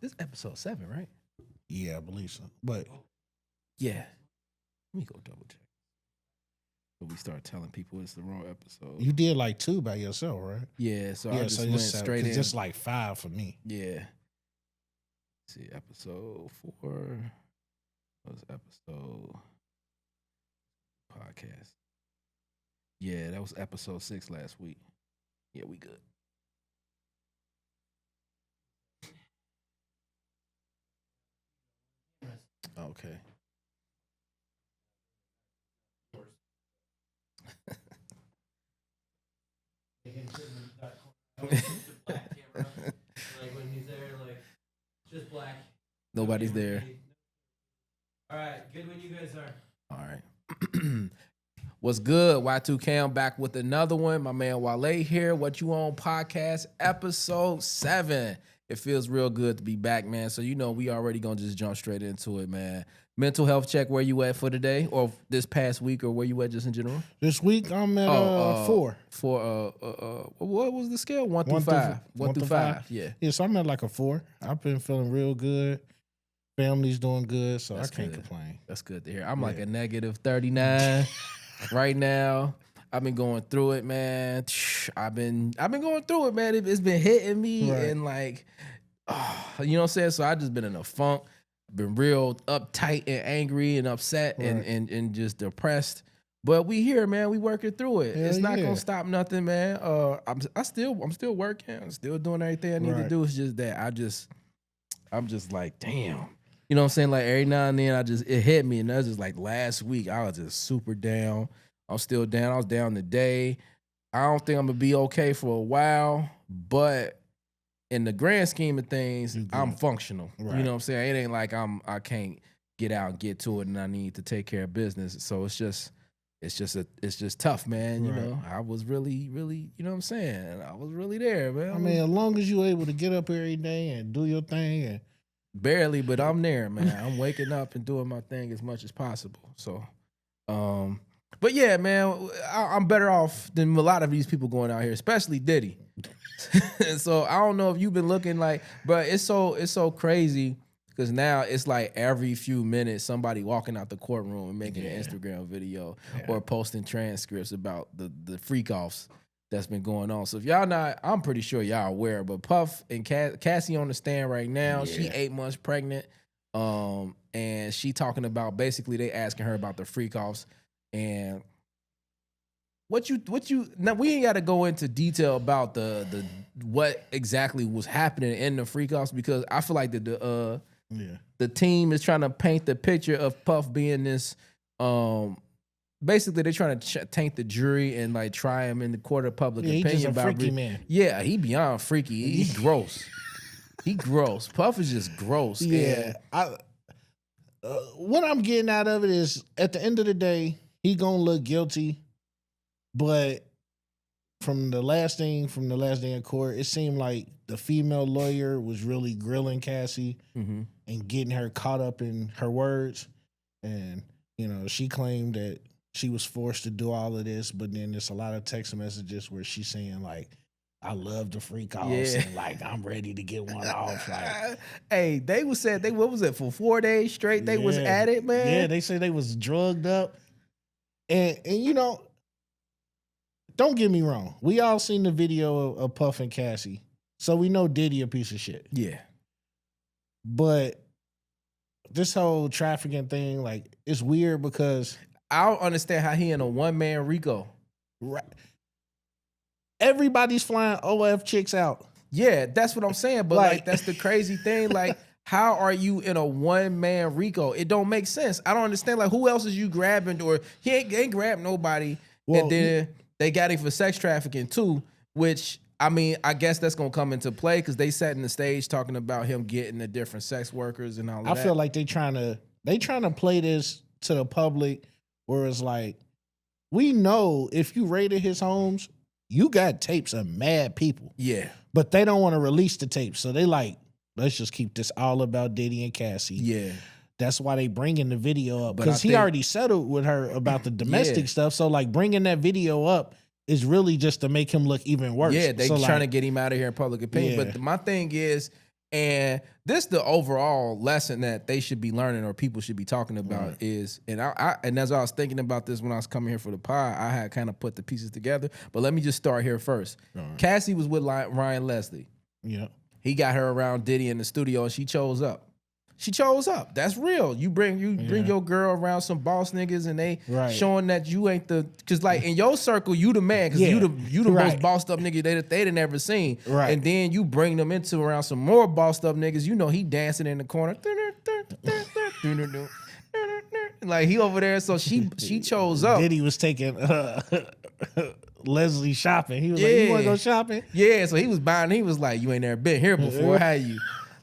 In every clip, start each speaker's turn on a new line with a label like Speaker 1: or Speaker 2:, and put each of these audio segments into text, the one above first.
Speaker 1: This is episode 7, right?
Speaker 2: Yeah, I believe so. But
Speaker 1: yeah, let me go double check. But we start telling people it's the wrong episode.
Speaker 2: you did like 2 by yourself, right?
Speaker 1: Yeah, so I just went straight in.
Speaker 2: It's like 5 for me.
Speaker 1: Yeah. Let's see, episode 4 was episode podcast. Yeah, that was episode 6 last week. Yeah, we good. Okay.
Speaker 3: When he's there, just black.
Speaker 1: Nobody's there.
Speaker 3: All right, good when you guys are.
Speaker 1: All right. What's good? Y2K, I'm back with another one. My man Wale here. What You On podcast, episode 7. It feels real good to be back, man. So, we already going to just jump straight into it, man. Mental health check, where you at for today or this past week, or where you at just in general?
Speaker 2: This week I'm at 4.
Speaker 1: What was the scale? 1 through 5. 1 through 5. Yeah.
Speaker 2: Yeah, so I'm at like a 4. I've been feeling real good. Family's doing good, so
Speaker 1: That's
Speaker 2: I can't
Speaker 1: good.
Speaker 2: complain.
Speaker 1: That's good to hear. I'm like a negative 39 right now. I've been going through it, man. I've been going through it, man. It's been hitting me and you know what I'm saying? So I just been in a funk, been real uptight and angry and upset and just depressed. But we here, man. We working through it. It's not gonna stop nothing, man. I'm still working. I'm still doing everything I need to do. It's just that I'm just like, damn. You know what I'm saying? Like every now and then it hit me, and that's just like last week. I was just super down. I'm still down. I was down today. I don't think I'm gonna be okay for a while, but in the grand scheme of things, I'm functional.
Speaker 2: Right.
Speaker 1: You know what I'm saying? It ain't like I can't get out and get to it, and I need to take care of business. So it's just tough, man. You know, I was really, you know what I'm saying? I was really there, man.
Speaker 2: I mean, as long as you're able to get up every day and do your thing and
Speaker 1: barely, but I'm there, man. I'm waking up and doing my thing as much as possible. So, but yeah, man, I'm better off than a lot of these people going out here, especially Diddy. So I don't know if you've been looking but it's so crazy because now it's like every few minutes somebody walking out the courtroom and making an Instagram video or posting transcripts about the freak offs that's been going on. So if y'all not, I'm pretty sure y'all aware, but Puff and Cassie on the stand right now. She 8 months pregnant. And she talking about basically they asking her about the freak offs and what you now we ain't got to go into detail about the what exactly was happening in the freak offs because I feel like the team is trying to paint the picture of Puff being this basically they're trying to taint the jury and like try him in the court of public opinion.
Speaker 2: He's just a freaky man.
Speaker 1: Yeah, he beyond freaky. He gross. He gross. Puff is just gross.
Speaker 2: Yeah. What I'm getting out of it is at the end of the day, he gonna look guilty. But from the last day in court, it seemed like the female lawyer was really grilling Cassie and getting her caught up in her words. And, she claimed that she was forced to do all of this, but then there's a lot of text messages where she's saying like, I love the freak offs and like I'm ready to get one off. Like,
Speaker 1: hey, they was said what was it for 4 days straight? They was at it, man.
Speaker 2: Yeah, they said they was drugged up. And don't get me wrong. We all seen the video of Puff and Cassie. So we know Diddy a piece of shit.
Speaker 1: Yeah.
Speaker 2: But this whole trafficking thing, like, it's weird because
Speaker 1: I don't understand how he in a one-man Rico.
Speaker 2: Right. Everybody's flying OF chicks out.
Speaker 1: Yeah, that's what I'm saying. But like that's the crazy thing. Like, how are you in a one-man Rico? It don't make sense. I don't understand. Like, who else is you grabbing? Or he ain't grabbed nobody. Well, and then they got him for sex trafficking too, which, I mean, I guess that's going to come into play because they sat in the stage talking about him getting the different sex workers and all of that.
Speaker 2: I feel like they trying to play this to the public where it's like, we know if you raided his homes, you got tapes of mad people.
Speaker 1: Yeah.
Speaker 2: But they don't want to release the tapes. So they like, let's just keep this all about Diddy and Cassie.
Speaker 1: Yeah.
Speaker 2: That's why they bringing the video up. Because he already settled with her about the domestic stuff. So like bringing that video up is really just to make him look even worse.
Speaker 1: Yeah, they
Speaker 2: so
Speaker 1: trying to get him out of here in public opinion. Yeah. But my thing is, And this the overall lesson that they should be learning or people should be talking about is, and and as I was thinking about this when I was coming here for the pod, I had kind of put the pieces together. But let me just start here first. Cassie was with Ryan Leslie.
Speaker 2: Yeah.
Speaker 1: He got her around Diddy in the studio and she chose up. She chose up. That's real. You bring your girl around some boss niggas and they showing that you ain't cause like in your circle, you the man, cause you the most bossed up nigga they done ever seen. Right. And then you bring them into around some more bossed up niggas. You know he dancing in the corner. Like he over there. So she chose up.
Speaker 2: Diddy was taking Leslie shopping. He was like, you wanna go shopping?
Speaker 1: Yeah, so he was buying, he was like, you ain't never been here before, how you?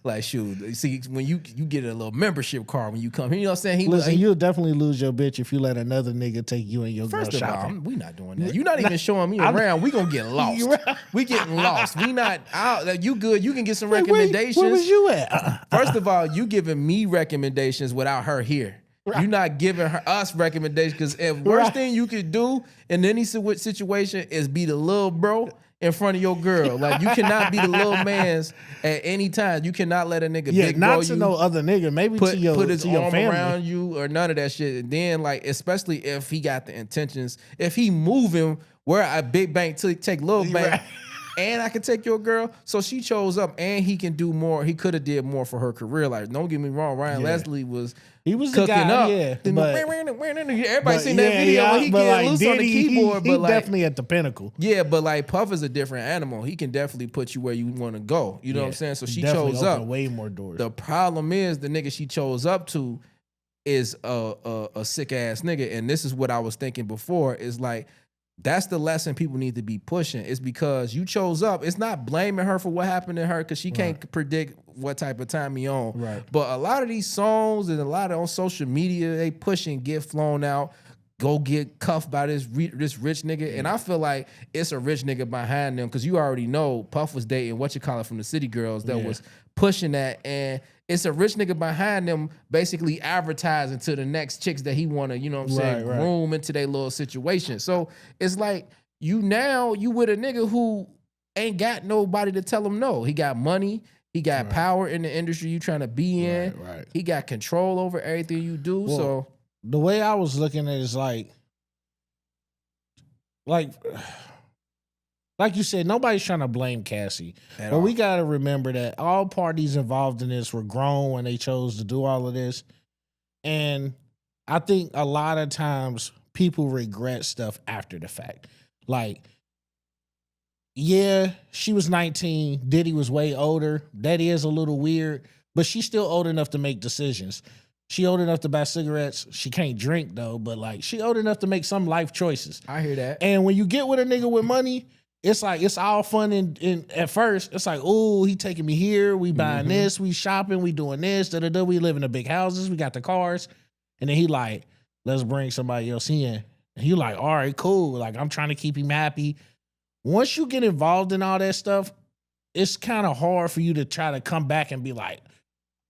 Speaker 1: Like, shoot, see, when you get a little membership card when you come here, you know what I'm saying?
Speaker 2: You'll definitely lose your bitch if you let another nigga take you and your girl shopping.
Speaker 1: First of all, we not doing that. You're not even showing me around. We gonna get lost. We getting lost. We not out. You good. You can get some recommendations.
Speaker 2: Where was you at?
Speaker 1: First of all, you giving me recommendations without her here. Right. You're not giving us recommendations because if worst thing you could do in any situation is be the little bro in front of your girl. Like you cannot be the little man's at any time. You cannot let a nigga big
Speaker 2: not
Speaker 1: bro
Speaker 2: to
Speaker 1: you,
Speaker 2: no other nigga. Maybe
Speaker 1: put his
Speaker 2: your
Speaker 1: arm
Speaker 2: family
Speaker 1: around you or none of that shit. And then like especially if he got the intentions, if he moving where a big bank to take little bank. And I can take your girl. So she chose up and he can do more. He could have did more for her career. Like, don't get me wrong, Ryan Leslie was cooking
Speaker 2: the guy,
Speaker 1: up.
Speaker 2: Yeah,
Speaker 1: everybody seen that video when he getting loose on the keyboard.
Speaker 2: He definitely at the pinnacle.
Speaker 1: Yeah, but like Puff is a different animal. He can definitely put you where you want to go. You know what I'm saying? So she chose up.
Speaker 2: Way more doors.
Speaker 1: The problem is the nigga she chose up to is a sick ass nigga. And this is what I was thinking before is like, that's the lesson people need to be pushing. It's because you chose up. It's not blaming her for what happened to her because she can't predict what type of time he on.
Speaker 2: Right.
Speaker 1: But a lot of these songs and a lot of on social media, they push and get flown out. Go get cuffed by this rich nigga. And I feel like it's a rich nigga behind them because you already know Puff was dating from the City Girls that was pushing that. And it's a rich nigga behind them basically advertising to the next chicks that he want to, you know what I'm saying, groom into their little situation. So it's like you with a nigga who ain't got nobody to tell him no. He got money. He got power in the industry you trying to be in.
Speaker 2: Right.
Speaker 1: He got control over everything you do.
Speaker 2: Well,
Speaker 1: so
Speaker 2: the way I was looking at it is like you said, nobody's trying to blame Cassie. But we got to remember that all parties involved in this were grown when they chose to do all of this. And I think a lot of times people regret stuff after the fact. Like, yeah, she was 19. Diddy was way older. That is a little weird. But she's still old enough to make decisions. She old enough to buy cigarettes. She can't drink, though. But, like, she old enough to make some life choices.
Speaker 1: I hear that.
Speaker 2: And when you get with a nigga with money, it's like, it's all fun in at first. It's like, oh, he taking me here. We buying this. We shopping. We doing this. Da-da-da. We live in the big houses. We got the cars. And then he like, let's bring somebody else in. And he like, all right, cool. Like, I'm trying to keep him happy. Once you get involved in all that stuff, it's kind of hard for you to try to come back and be like,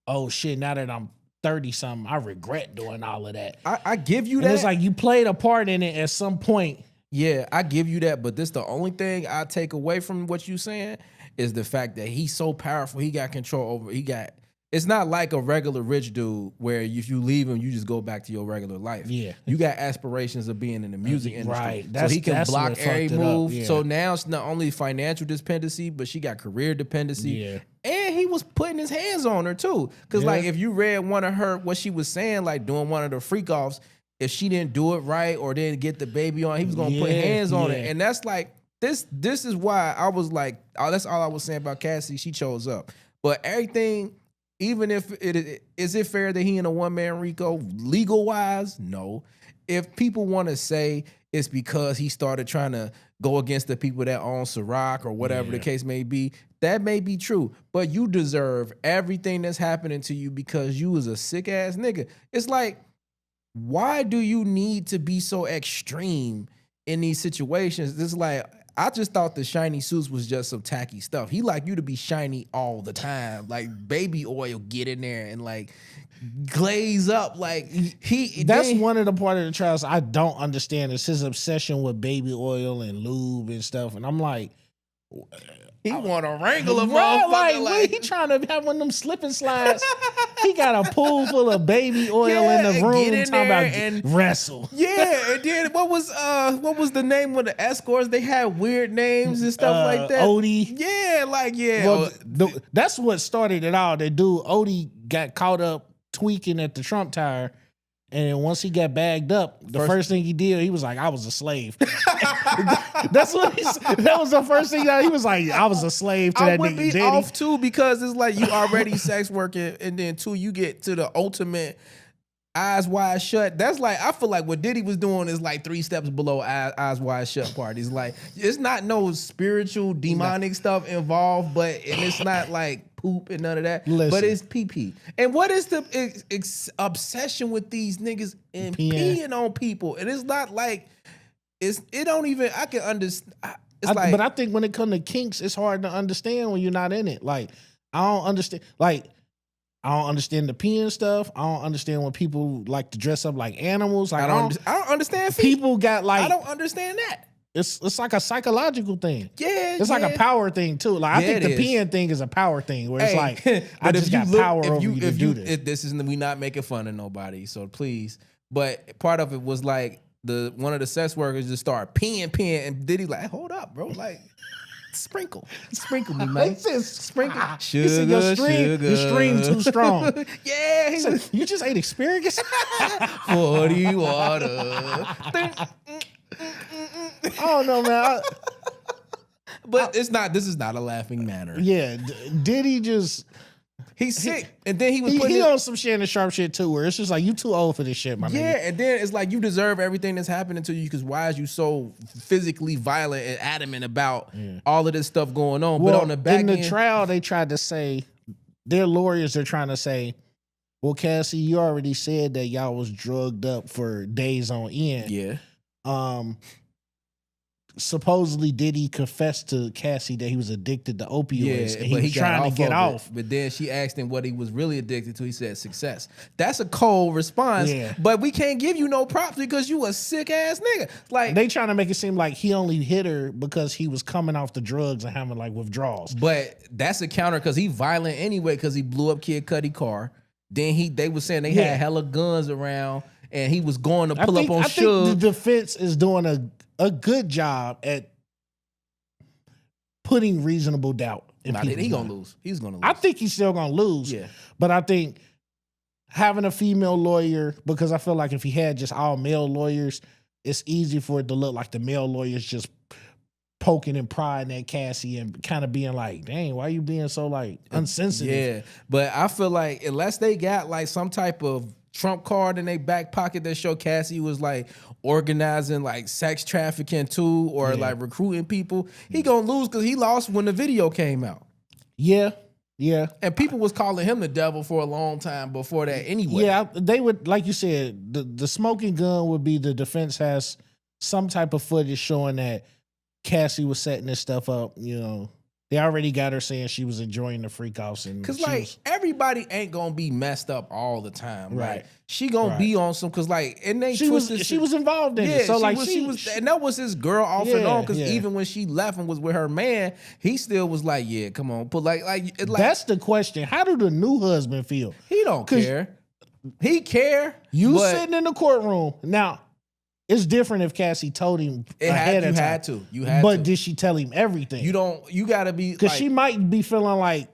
Speaker 2: oh, shit, now that I'm 30-something, I regret doing all of that.
Speaker 1: I give you
Speaker 2: and
Speaker 1: that.
Speaker 2: It's like you played a part in it at some point.
Speaker 1: Yeah, I give you that, but this the only thing I take away from what you saying is the fact that he's so powerful. He got control over. It's not like a regular rich dude where if you leave him, you just go back to your regular life. Yeah, you got aspirations of being in the music industry,
Speaker 2: right?
Speaker 1: So he can block every move. Yeah. So now it's not only financial dependency, but she got career dependency. Yeah. And he was putting his hands on her too, because like if you read one of her what she was saying, like doing one of the freak offs. If she didn't do it right or didn't get the baby on, he was gonna put hands on it. And that's like this is why I was like, oh, that's all I was saying about Cassie. She chose up. But everything, even if is it fair that he in a one-man RICO legal wise? No. If people want to say it's because he started trying to go against the people that own Ciroc or whatever the case may be, that may be true. But you deserve everything that's happening to you because you was a sick ass nigga. It's like, why do you need to be so extreme in these situations? It's like, I just thought the shiny suits was just some tacky stuff. He like you to be shiny all the time. Like baby oil get in there and like glaze up. Like
Speaker 2: that's one of the part of the trials I don't understand is his obsession with baby oil and lube and stuff. And I'm like,
Speaker 1: He want to wrangle a
Speaker 2: Right,
Speaker 1: motherfucker.
Speaker 2: like he trying to have one of them slip and slides. He got a pool full of baby oil
Speaker 1: Yeah,
Speaker 2: in the room.
Speaker 1: get in
Speaker 2: Talking
Speaker 1: there
Speaker 2: about
Speaker 1: and-
Speaker 2: wrestle.
Speaker 1: Yeah, and then what was the name of the escorts? They had weird names and stuff like that.
Speaker 2: Odie.
Speaker 1: Yeah, like yeah.
Speaker 2: Well, that's what started it all. That dude Odie got caught up tweaking at the Trump Tower. And then once he got bagged up, the first thing he did, he was like, I was a slave. That's what he said. That was the first thing he was like, I was a slave to
Speaker 1: I
Speaker 2: that
Speaker 1: would
Speaker 2: nigga
Speaker 1: be
Speaker 2: Diddy.
Speaker 1: off too because it's like you already sex working, and then two, you get to the ultimate eyes wide shut. That's like I feel like what Diddy was doing is like 3 steps below eyes wide shut parties. Like it's not no spiritual demonic stuff involved, and it's not like poop and none of that.
Speaker 2: Listen.
Speaker 1: But it's pee. And what is the obsession with these niggas and peeing on people? And it's not like it don't even I can understand.
Speaker 2: But I think when it comes to kinks, it's hard to understand when you're not in it. Like I don't understand. Like I don't understand the peeing stuff. I don't understand when people like to dress up like animals. Like
Speaker 1: I don't understand feet.
Speaker 2: People got like
Speaker 1: I don't understand that.
Speaker 2: It's like a psychological thing.
Speaker 1: Yeah,
Speaker 2: it's like a power thing too. Like I think the peeing thing is a power thing where it's like I just got power over you to do this.
Speaker 1: This isn't we not making fun of nobody, so please. But part of it was like one of the sex workers just started peeing, and Diddy like, hold up, bro, like. Sprinkle me, man. Sprinkle. Sugar,
Speaker 2: your stream too strong.
Speaker 1: Yeah, he said,
Speaker 2: you just ate asparagus.
Speaker 1: 40 water.
Speaker 2: I don't know, man.
Speaker 1: But it's not. This is not a laughing matter.
Speaker 2: Yeah, Diddy just.
Speaker 1: He's sick, and then he was
Speaker 2: he on some Shannon Sharp shit too, where it's just like you too old for this shit, my nigga.
Speaker 1: Yeah, and then it's like you deserve everything that's happening to you because why is you so physically violent and adamant about all of this stuff going on?
Speaker 2: Well,
Speaker 1: but on the back
Speaker 2: in the
Speaker 1: end,
Speaker 2: trial, they tried to say their lawyers are trying to say, well, Cassie, you already said that y'all was drugged up for days on end.
Speaker 1: Yeah.
Speaker 2: Supposedly Diddy confessed to Cassie that he was addicted to opioids and he was
Speaker 1: got
Speaker 2: trying to get off.
Speaker 1: But then she asked him what he was really addicted to. He said success. That's a cold response.
Speaker 2: Yeah.
Speaker 1: But we can't give you no props because you a sick ass nigga. Like
Speaker 2: they trying to make it seem like he only hit her because he was coming off the drugs and having like withdrawals.
Speaker 1: But that's a counter because he violent anyway because he blew up Kid Cudi car. Then they were saying they had hella guns around and he was going to pull up on
Speaker 2: I
Speaker 1: Suge.
Speaker 2: think the defense is doing a good job at putting reasonable doubt in people's
Speaker 1: He gonna
Speaker 2: mind.
Speaker 1: lose. He's gonna lose.
Speaker 2: I think he's still gonna lose.
Speaker 1: Yeah.
Speaker 2: But I think having a female lawyer, because I feel like if he had just all male lawyers, it's easy for it to look like the male lawyers just poking and prying at Cassie and kind of being like, dang, why you being so like unsensitive?
Speaker 1: Yeah. But I feel like unless they got like some type of Trump card in their back pocket that show Cassie was like organizing like sex trafficking too or like recruiting people, he gonna lose because he lost when the video came out.
Speaker 2: Yeah. Yeah.
Speaker 1: And people was calling him the devil for a long time before that anyway.
Speaker 2: Yeah, they would, like you said, the smoking gun would be the defense has some type of footage showing that Cassie was setting this stuff up, you know. They already got her saying she was enjoying the freak offs.
Speaker 1: Cause like everybody ain't gonna be messed up all the time.
Speaker 2: Right.
Speaker 1: Like she gonna be on some cause like and they
Speaker 2: she was involved in it. So
Speaker 1: she was and that was his girl off and on because even when she left and was with her man, he still was like, yeah, come on. But like
Speaker 2: that's the question. How do the new husband feel?
Speaker 1: He don't care. He care.
Speaker 2: You sitting in the courtroom. Now, it's different if Cassie told him ahead of time.
Speaker 1: You had to.
Speaker 2: But did she tell him everything?
Speaker 1: You gotta be
Speaker 2: because she might be feeling like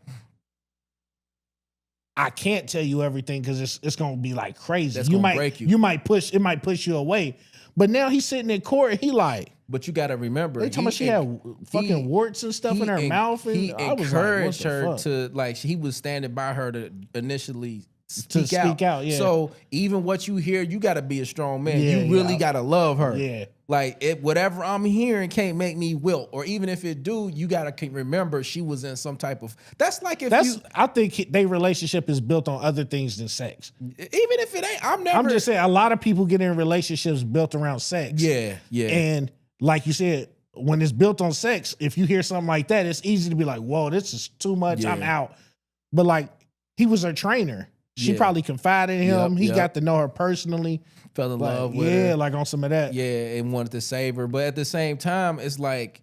Speaker 2: I can't tell you everything because it's gonna be like crazy.
Speaker 1: That's gonna break you.
Speaker 2: You might push you away. But now he's sitting in court and he like.
Speaker 1: But you gotta remember,
Speaker 2: they talking about she had fucking warts and stuff in her mouth. And
Speaker 1: he encouraged her to like he was standing by her to initially speak out.
Speaker 2: Yeah.
Speaker 1: So even what you hear, you got to be a strong man. You really got to love her.
Speaker 2: Yeah.
Speaker 1: Like whatever I'm hearing can't make me wilt. Or even if it do, you got to remember she was in some type of. That's like if
Speaker 2: I think their relationship is built on other things than sex.
Speaker 1: Even if it ain't, I'm
Speaker 2: just saying a lot of people get in relationships built around sex.
Speaker 1: Yeah.
Speaker 2: And like you said, when it's built on sex, if you hear something like that, it's easy to be like, whoa, this is too much. I'm out. But like he was her trainer. She probably confided in him. He got to know her personally.
Speaker 1: Fell in love with her.
Speaker 2: Yeah, like on some of that.
Speaker 1: Yeah, and wanted to save her. But at the same time, it's like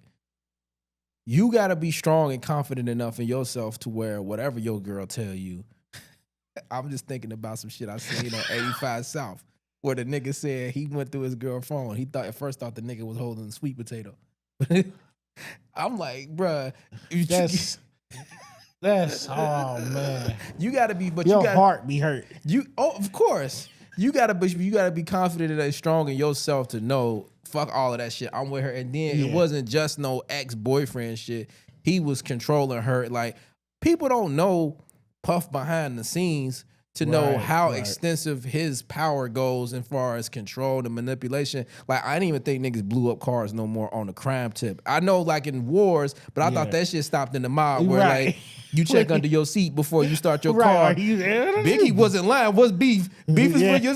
Speaker 1: you got to be strong and confident enough in yourself to where whatever your girl tell you, I'm just thinking about some shit I seen on 85 South where the nigga said he went through his girl's phone. He at first thought the nigga was holding a sweet potato. I'm like, bruh.
Speaker 2: That's oh man.
Speaker 1: You got to be, but
Speaker 2: your
Speaker 1: you got
Speaker 2: heart be hurt.
Speaker 1: of course. You gotta be confident and strong in yourself to know, fuck all of that shit. I'm with her. And then it wasn't just no ex-boyfriend shit. He was controlling her. Like, people don't know Puff behind the scenes to know how extensive his power goes as far as control and manipulation. Like, I didn't even think niggas blew up cars no more on the crime tip. I know, like, in wars, but I thought that shit stopped in the mob where, like, you check under your seat before you start your car. Biggie wasn't lying. What's beef? Beef is when you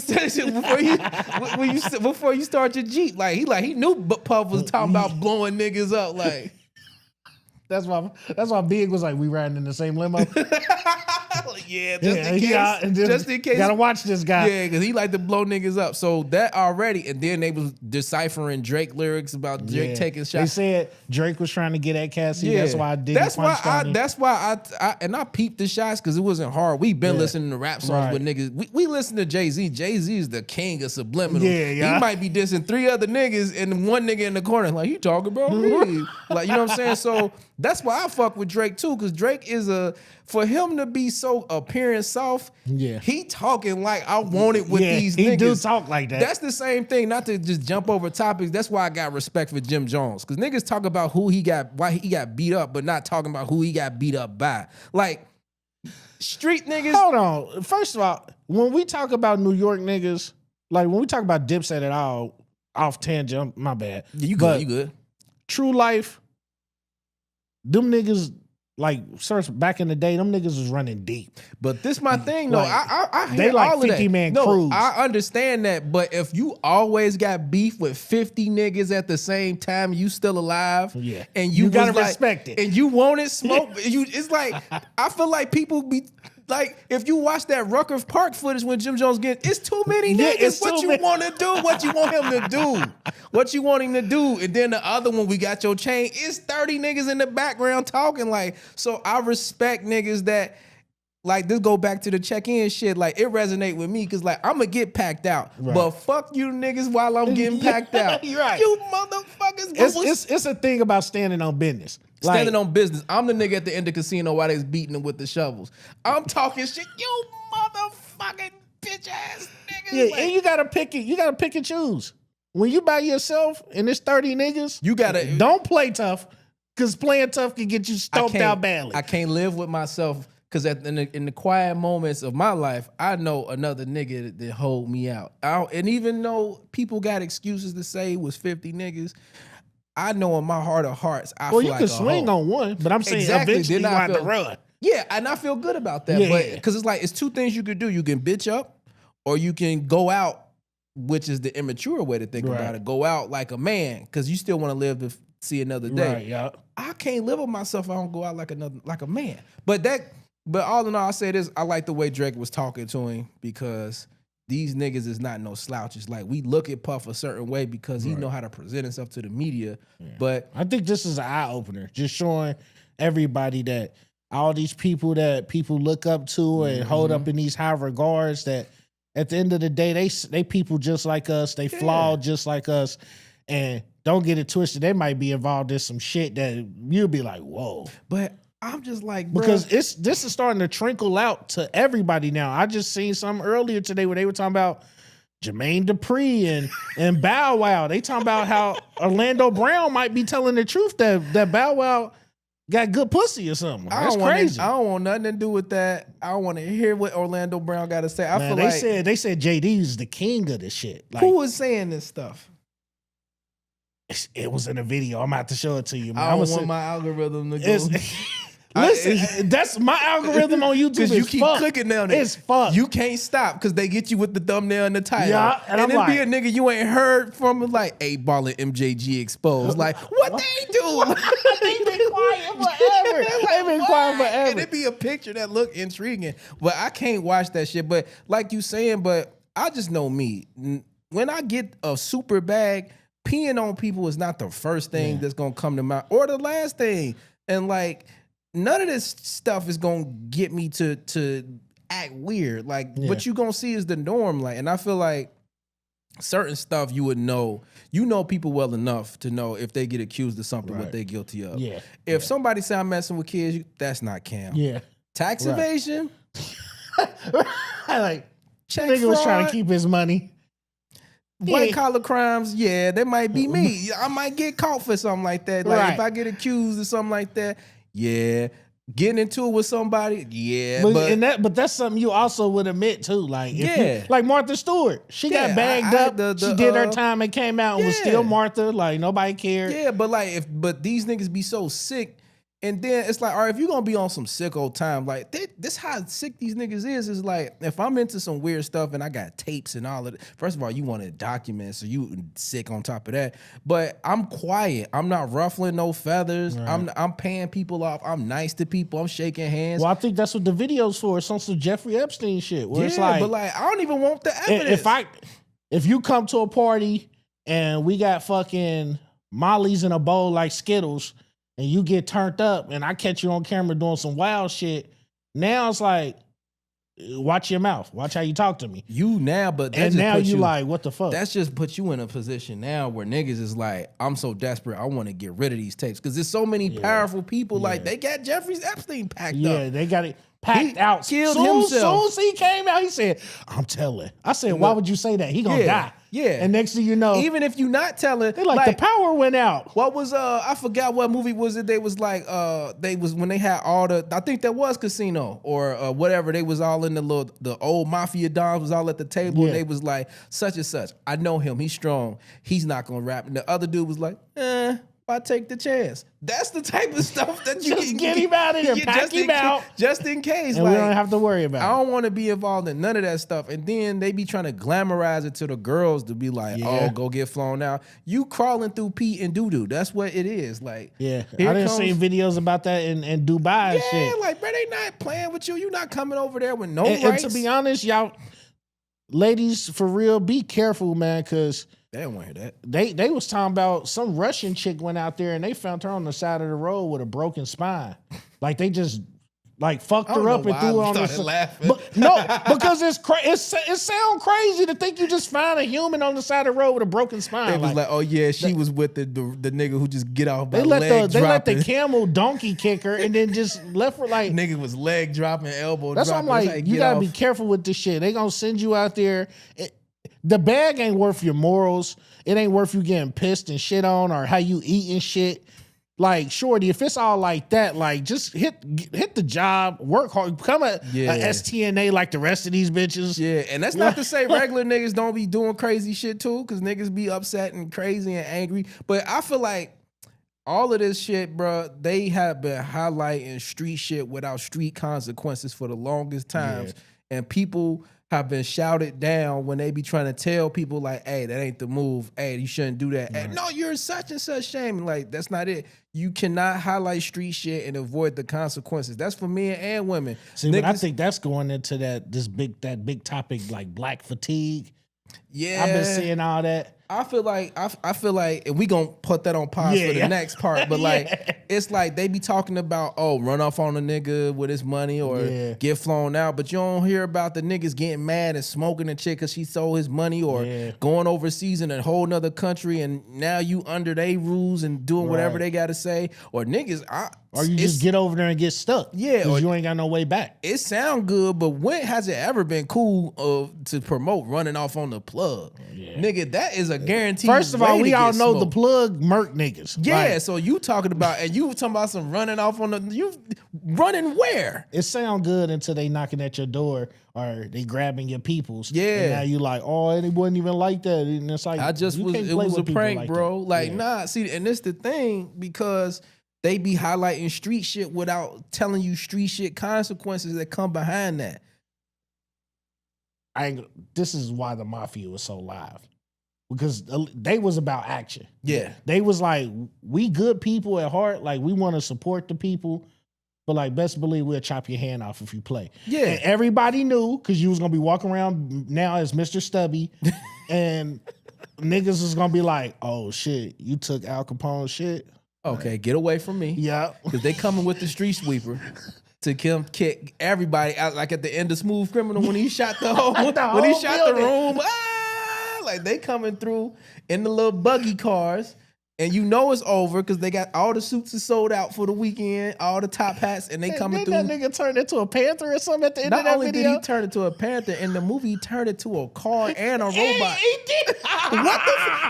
Speaker 1: before you start your Jeep. Like, he knew Puff was talking about blowing niggas up. Like,
Speaker 2: that's why Big was like, we riding in the same limo. Just in case. Gotta watch this guy.
Speaker 1: Yeah, because he like to blow niggas up. So that already, and then they was deciphering Drake lyrics about Drake taking shots.
Speaker 2: They said Drake was trying to get at Cassie. Yeah. That's why I did. That's
Speaker 1: why I peeped the shots because it wasn't hard. We've been listening to rap songs with niggas. We listen to Jay-Z. Jay-Z is the king of subliminal. He might be dissing 3 other niggas and one nigga in the corner. Like, you talking about me? Like, you know what I'm saying? So that's why I fuck with Drake too, because Drake is for him to be so appearing soft, he talking like I want it with these niggas.
Speaker 2: He do talk like that.
Speaker 1: That's the same thing, not to just jump over topics. That's why I got respect for Jim Jones, because niggas talk about why he got beat up, but not talking about who he got beat up by. Like, street niggas.
Speaker 2: Hold on. First of all, when we talk about New York niggas, like when we talk about Dipset at all, off tangent, my bad.
Speaker 1: You good.
Speaker 2: True Life, them niggas, like, back in the day, them niggas was running deep.
Speaker 1: But this my thing, though.
Speaker 2: Like,
Speaker 1: I hear
Speaker 2: they like
Speaker 1: all of
Speaker 2: 50
Speaker 1: that.
Speaker 2: man crews.
Speaker 1: I understand that, but if you always got beef with 50 niggas at the same time, you still alive, and you
Speaker 2: gotta respect it,
Speaker 1: and you wanted smoke, it's like, I feel like people be like, if you watch that Rutgers Park footage when Jim Jones it's too many niggas. What you want to do? What you want him to do? What you want him to do? And then the other one, we got your chain. It's 30 niggas in the background talking. Like, so I respect niggas that, like, this go back to the check-in shit. Like, it resonate with me because, like, I'm going to get packed out. Right. But fuck you niggas while I'm getting packed out.
Speaker 2: Right.
Speaker 1: You motherfuckers.
Speaker 2: It's a thing about standing on business.
Speaker 1: Standing on business. I'm the nigga at the end of the casino while they's beating them with the shovels. I'm talking shit. You motherfucking bitch ass niggas.
Speaker 2: Yeah, and you gotta pick it. You gotta pick and choose. When you by yourself and there's 30 niggas,
Speaker 1: you gotta
Speaker 2: don't play tough, because playing tough can get you stomped out badly.
Speaker 1: I can't live with myself because in the quiet moments of my life, I know another nigga that hold me out. And even though people got excuses to say it was 50 niggas, I know in my heart of hearts, I feel like
Speaker 2: you can swing on one, but I'm saying eventually you have to run.
Speaker 1: Yeah, and I feel good about that. But because it's like, it's 2 things you could do. You can bitch up, or you can go out, which is the immature way to think about it. Go out like a man, because you still want to live to see another day.
Speaker 2: Right, yeah.
Speaker 1: I can't live with myself if I don't go out like a man. But all in all, I say this, I like the way Drake was talking to him, because these niggas is not no slouches. Like, we look at Puff a certain way because he know how to present himself to the media. Yeah. But
Speaker 2: I think this is an eye opener, just showing everybody that all these people that people look up to and hold up in these high regards, that at the end of the day, they people just like us, they flawed just like us, and don't get it twisted. They might be involved in some shit that you'll be like, whoa.
Speaker 1: But I'm just like, bro.
Speaker 2: Because this is starting to trickle out to everybody now. I just seen something earlier today where they were talking about Jermaine Dupri and Bow Wow. They talking about how Orlando Brown might be telling the truth that Bow Wow got good pussy or something. That's crazy.
Speaker 1: I don't want nothing to do with that. I don't want to hear what Orlando Brown got to say.
Speaker 2: They said JD's the king of this shit. Like,
Speaker 1: who was saying this stuff?
Speaker 2: It was in a video. I'm about to show it to you, man.
Speaker 1: I don't want my algorithm to go.
Speaker 2: Listen, that's my algorithm on YouTube.
Speaker 1: Because you keep clicking on it.
Speaker 2: It's fucked.
Speaker 1: You can't stop because they get you with the thumbnail and the title.
Speaker 2: Yeah, and
Speaker 1: then be a nigga you ain't heard from, like, 8-Ball and MJG exposed. Like, what they do?
Speaker 2: They've been quiet forever. They've been quiet forever.
Speaker 1: And it be a picture that look intriguing. But I can't watch that shit. But like you saying, but I just know me. When I get a super bag, peeing on people is not the first thing that's gonna come to mind or the last thing. And like none of this stuff is gonna get me to act weird. Like what you gonna see is the norm. Like, and I feel like certain stuff you would know. You know people well enough to know if they get accused of something what they're guilty of.
Speaker 2: Yeah.
Speaker 1: If somebody say I'm messing with kids, that's not Cam.
Speaker 2: Yeah.
Speaker 1: Tax evasion.
Speaker 2: I like
Speaker 1: Check
Speaker 2: nigga was
Speaker 1: fraud.
Speaker 2: trying to keep his money.
Speaker 1: White collar crimes, yeah, that might be me. I might get caught for something like that. Like if I get accused of something like that, yeah. Getting into it with somebody, yeah.
Speaker 2: But that's something you also would admit too. Like like Martha Stewart. She got bagged up. She did her time and came out and was still Martha. Like nobody cared.
Speaker 1: Yeah, but like but these niggas be so sick. And then it's like, all right, if you're gonna be on some sick old time, like this how sick these niggas is like if I'm into some weird stuff and I got tapes and all of it, first of all, you want to document, so you sick on top of that. But I'm quiet. I'm not ruffling no feathers. Right. I'm paying people off. I'm nice to people. I'm shaking hands.
Speaker 2: Well, I think that's what the video's for. It's on some Jeffrey Epstein shit. Where it's like,
Speaker 1: but like I don't even want the evidence.
Speaker 2: If you come to a party and we got fucking Molly's in a bowl like Skittles, and you get turned up and I catch you on camera doing some wild shit, now it's like, watch your mouth. Watch how you talk to me.
Speaker 1: And
Speaker 2: now you like, what the fuck?
Speaker 1: That's just put you in a position now where niggas is like, I'm so desperate, I want to get rid of these tapes. Because there's so many powerful people, like they got Jeffrey Epstein packed up.
Speaker 2: Yeah, they got it packed out.
Speaker 1: Killed himself.
Speaker 2: Soon as he came out, he said, I'm telling. I said, why would you say that? He gonna die.
Speaker 1: Yeah.
Speaker 2: And next thing you know,
Speaker 1: even if you're not telling,
Speaker 2: like the power went out.
Speaker 1: What was I forgot what movie was it? They was like they was when they had all the, I think that was Casino or whatever. They was all in the old mafia dons was all at the table and they was like such and such. I know him. He's strong. He's not gonna rap. And the other dude was like, I take the chance. That's the type of stuff that you
Speaker 2: just get him out of here, pack him out,
Speaker 1: just in case.
Speaker 2: And like, we don't have to worry about.
Speaker 1: I don't want to be involved in none of that stuff. And then they be trying to glamorize it to the girls to be like, oh, go get flown out. You crawling through pee and doo doo. That's what it is. Like,
Speaker 2: I didn't see videos about that in Dubai. And shit.
Speaker 1: Like, bro, they not playing with you. You not coming over there with no rights.
Speaker 2: And to be honest, y'all, ladies, for real, be careful, man, because.
Speaker 1: They don't want to hear
Speaker 2: that. They was talking about some Russian chick went out there and they found her on the side of the road with a broken spine. Like they just like fucked her up and threw her on the side. No, because it sounds crazy to think you just find a human on the side of the road with a broken spine.
Speaker 1: They was like, oh yeah, she was with the nigga who just get off by
Speaker 2: they
Speaker 1: leg
Speaker 2: They let
Speaker 1: dropping.
Speaker 2: the camel donkey kick her and then just left her like
Speaker 1: nigga was leg dropping, elbow
Speaker 2: that's
Speaker 1: dropping.
Speaker 2: That's why I'm like, you gotta be careful with this shit. They gonna send you out there. The bag ain't worth your morals. It ain't worth you getting pissed and shit on or how you eat and shit. Like, shorty, if it's all like that, like, just hit the job, work hard, become a STNA like the rest of these bitches.
Speaker 1: Yeah, and that's not to say regular niggas don't be doing crazy shit too, because niggas be upset and crazy and angry. But I feel like all of this shit, bro, they have been highlighting street shit without street consequences for the longest times. Yeah. And people have been shouted down when they be trying to tell people like, hey, that ain't the move. Hey, you shouldn't do that. Right. Hey, no, you're such and such shame. Like, that's not it. You cannot highlight street shit and avoid the consequences. That's for men and women.
Speaker 2: See, but I think that's going into that big topic like black fatigue.
Speaker 1: Yeah.
Speaker 2: I've been seeing all that.
Speaker 1: I feel like and we gonna put that on pause for the next part, but like it's like they be talking about run off on a nigga with his money or get flown out, but you don't hear about the niggas getting mad and smoking a chick because she stole his money or going overseas in a whole nother country and now you under their rules and doing whatever they gotta say or niggas.
Speaker 2: Or you just get over there and get stuck. Yeah. Because you ain't got no way back.
Speaker 1: It sound good, but when has it ever been cool to promote running off on the plug? Yeah. Nigga, that is a guarantee.
Speaker 2: First of all, we all know the plug murk niggas.
Speaker 1: Yeah, so you talking about, and you talking about some running off on you running where?
Speaker 2: It sound good until they knocking at your door or they grabbing your peoples.
Speaker 1: Yeah.
Speaker 2: And now you like, it wasn't even like that. And it's like,
Speaker 1: it was a prank, bro. Like, nah, see, and this the thing, because they be highlighting street shit without telling you street shit consequences that come behind that.
Speaker 2: This is why the mafia was so live. Because they was about action.
Speaker 1: Yeah.
Speaker 2: They was like, we good people at heart. Like, we want to support the people. But like, best believe we'll chop your hand off if you play.
Speaker 1: Yeah.
Speaker 2: And everybody knew because you was going to be walking around now as Mr. Stubby. And niggas is gonna be like, oh shit, you took Al Capone's shit.
Speaker 1: Okay, get away from me.
Speaker 2: Yeah.
Speaker 1: Because they coming with the street sweeper to kick everybody out, like at the end of Smooth Criminal when he shot the whole when he shot the room. Like they coming through in the little buggy cars. And you know it's over because they got all the suits is sold out for the weekend, all the top hats, and they coming through.
Speaker 2: That nigga turned into a panther or something at the end of that video?
Speaker 1: Not only did he turn into a panther, in the movie he turned into a car and a robot.
Speaker 2: He did.
Speaker 1: What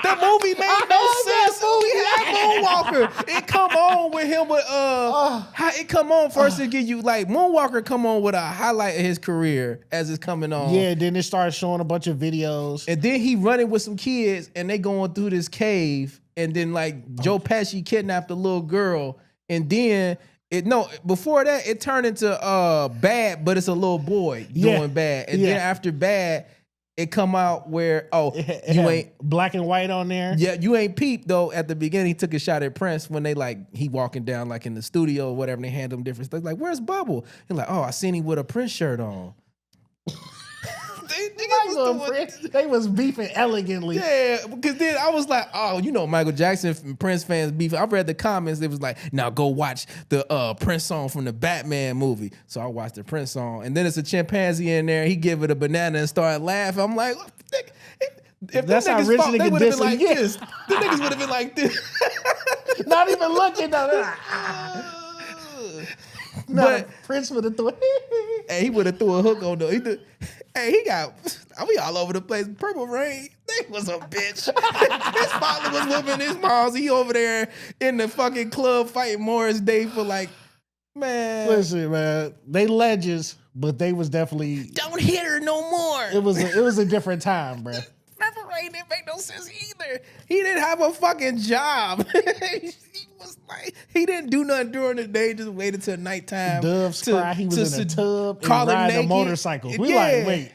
Speaker 1: the movie made no sense. We had Moonwalker. It come on with him with how it come on first to give you like Moonwalker come on with a highlight of his career as it's coming on.
Speaker 2: Yeah, then it started showing a bunch of videos.
Speaker 1: And then he running with some kids and they going through this cave. And then like Joe Pesci kidnapped a little girl, and then before that it turned into Bad, but it's a little boy doing bad, and then after Bad, it come out where you ain't
Speaker 2: black and white on there.
Speaker 1: Yeah, you ain't peep though. At the beginning, he took a shot at Prince when they he walking down like in the studio or whatever. And they hand him different stuff. Like, where's Bubble? He's like, oh, I seen him with a Prince shirt on.
Speaker 2: They was beefing elegantly.
Speaker 1: Yeah, because then I was like, oh, you know, Michael Jackson and Prince fans beefing. I read the comments. It was like, now go watch the Prince song from the Batman movie. So I watched the Prince song, and then it's a chimpanzee in there. He give it a banana and started laughing. I'm like, if
Speaker 2: that's how
Speaker 1: niggas
Speaker 2: rich
Speaker 1: fought, they
Speaker 2: nigga
Speaker 1: would have been like
Speaker 2: dissing.
Speaker 1: this. The niggas would have been like this.
Speaker 2: Not even looking though. But Prince would have threw.
Speaker 1: Hey, he would have threw a hook on though. We all over the place. Purple Rain, they was a bitch. His father was whooping his moms. He over there in the fucking club fighting Morris Day for like, man.
Speaker 2: Listen, man, they legends, but they was definitely
Speaker 1: Don't hit her no more.
Speaker 2: It was a different time, bro.
Speaker 1: Purple Rain didn't make no sense either. He didn't have a fucking job. He was like, he didn't do nothing during the day. Just waited till nighttime.
Speaker 2: Doves cry. He was in a tub
Speaker 1: call
Speaker 2: and riding a
Speaker 1: naked.
Speaker 2: motorcycle. We like, wait,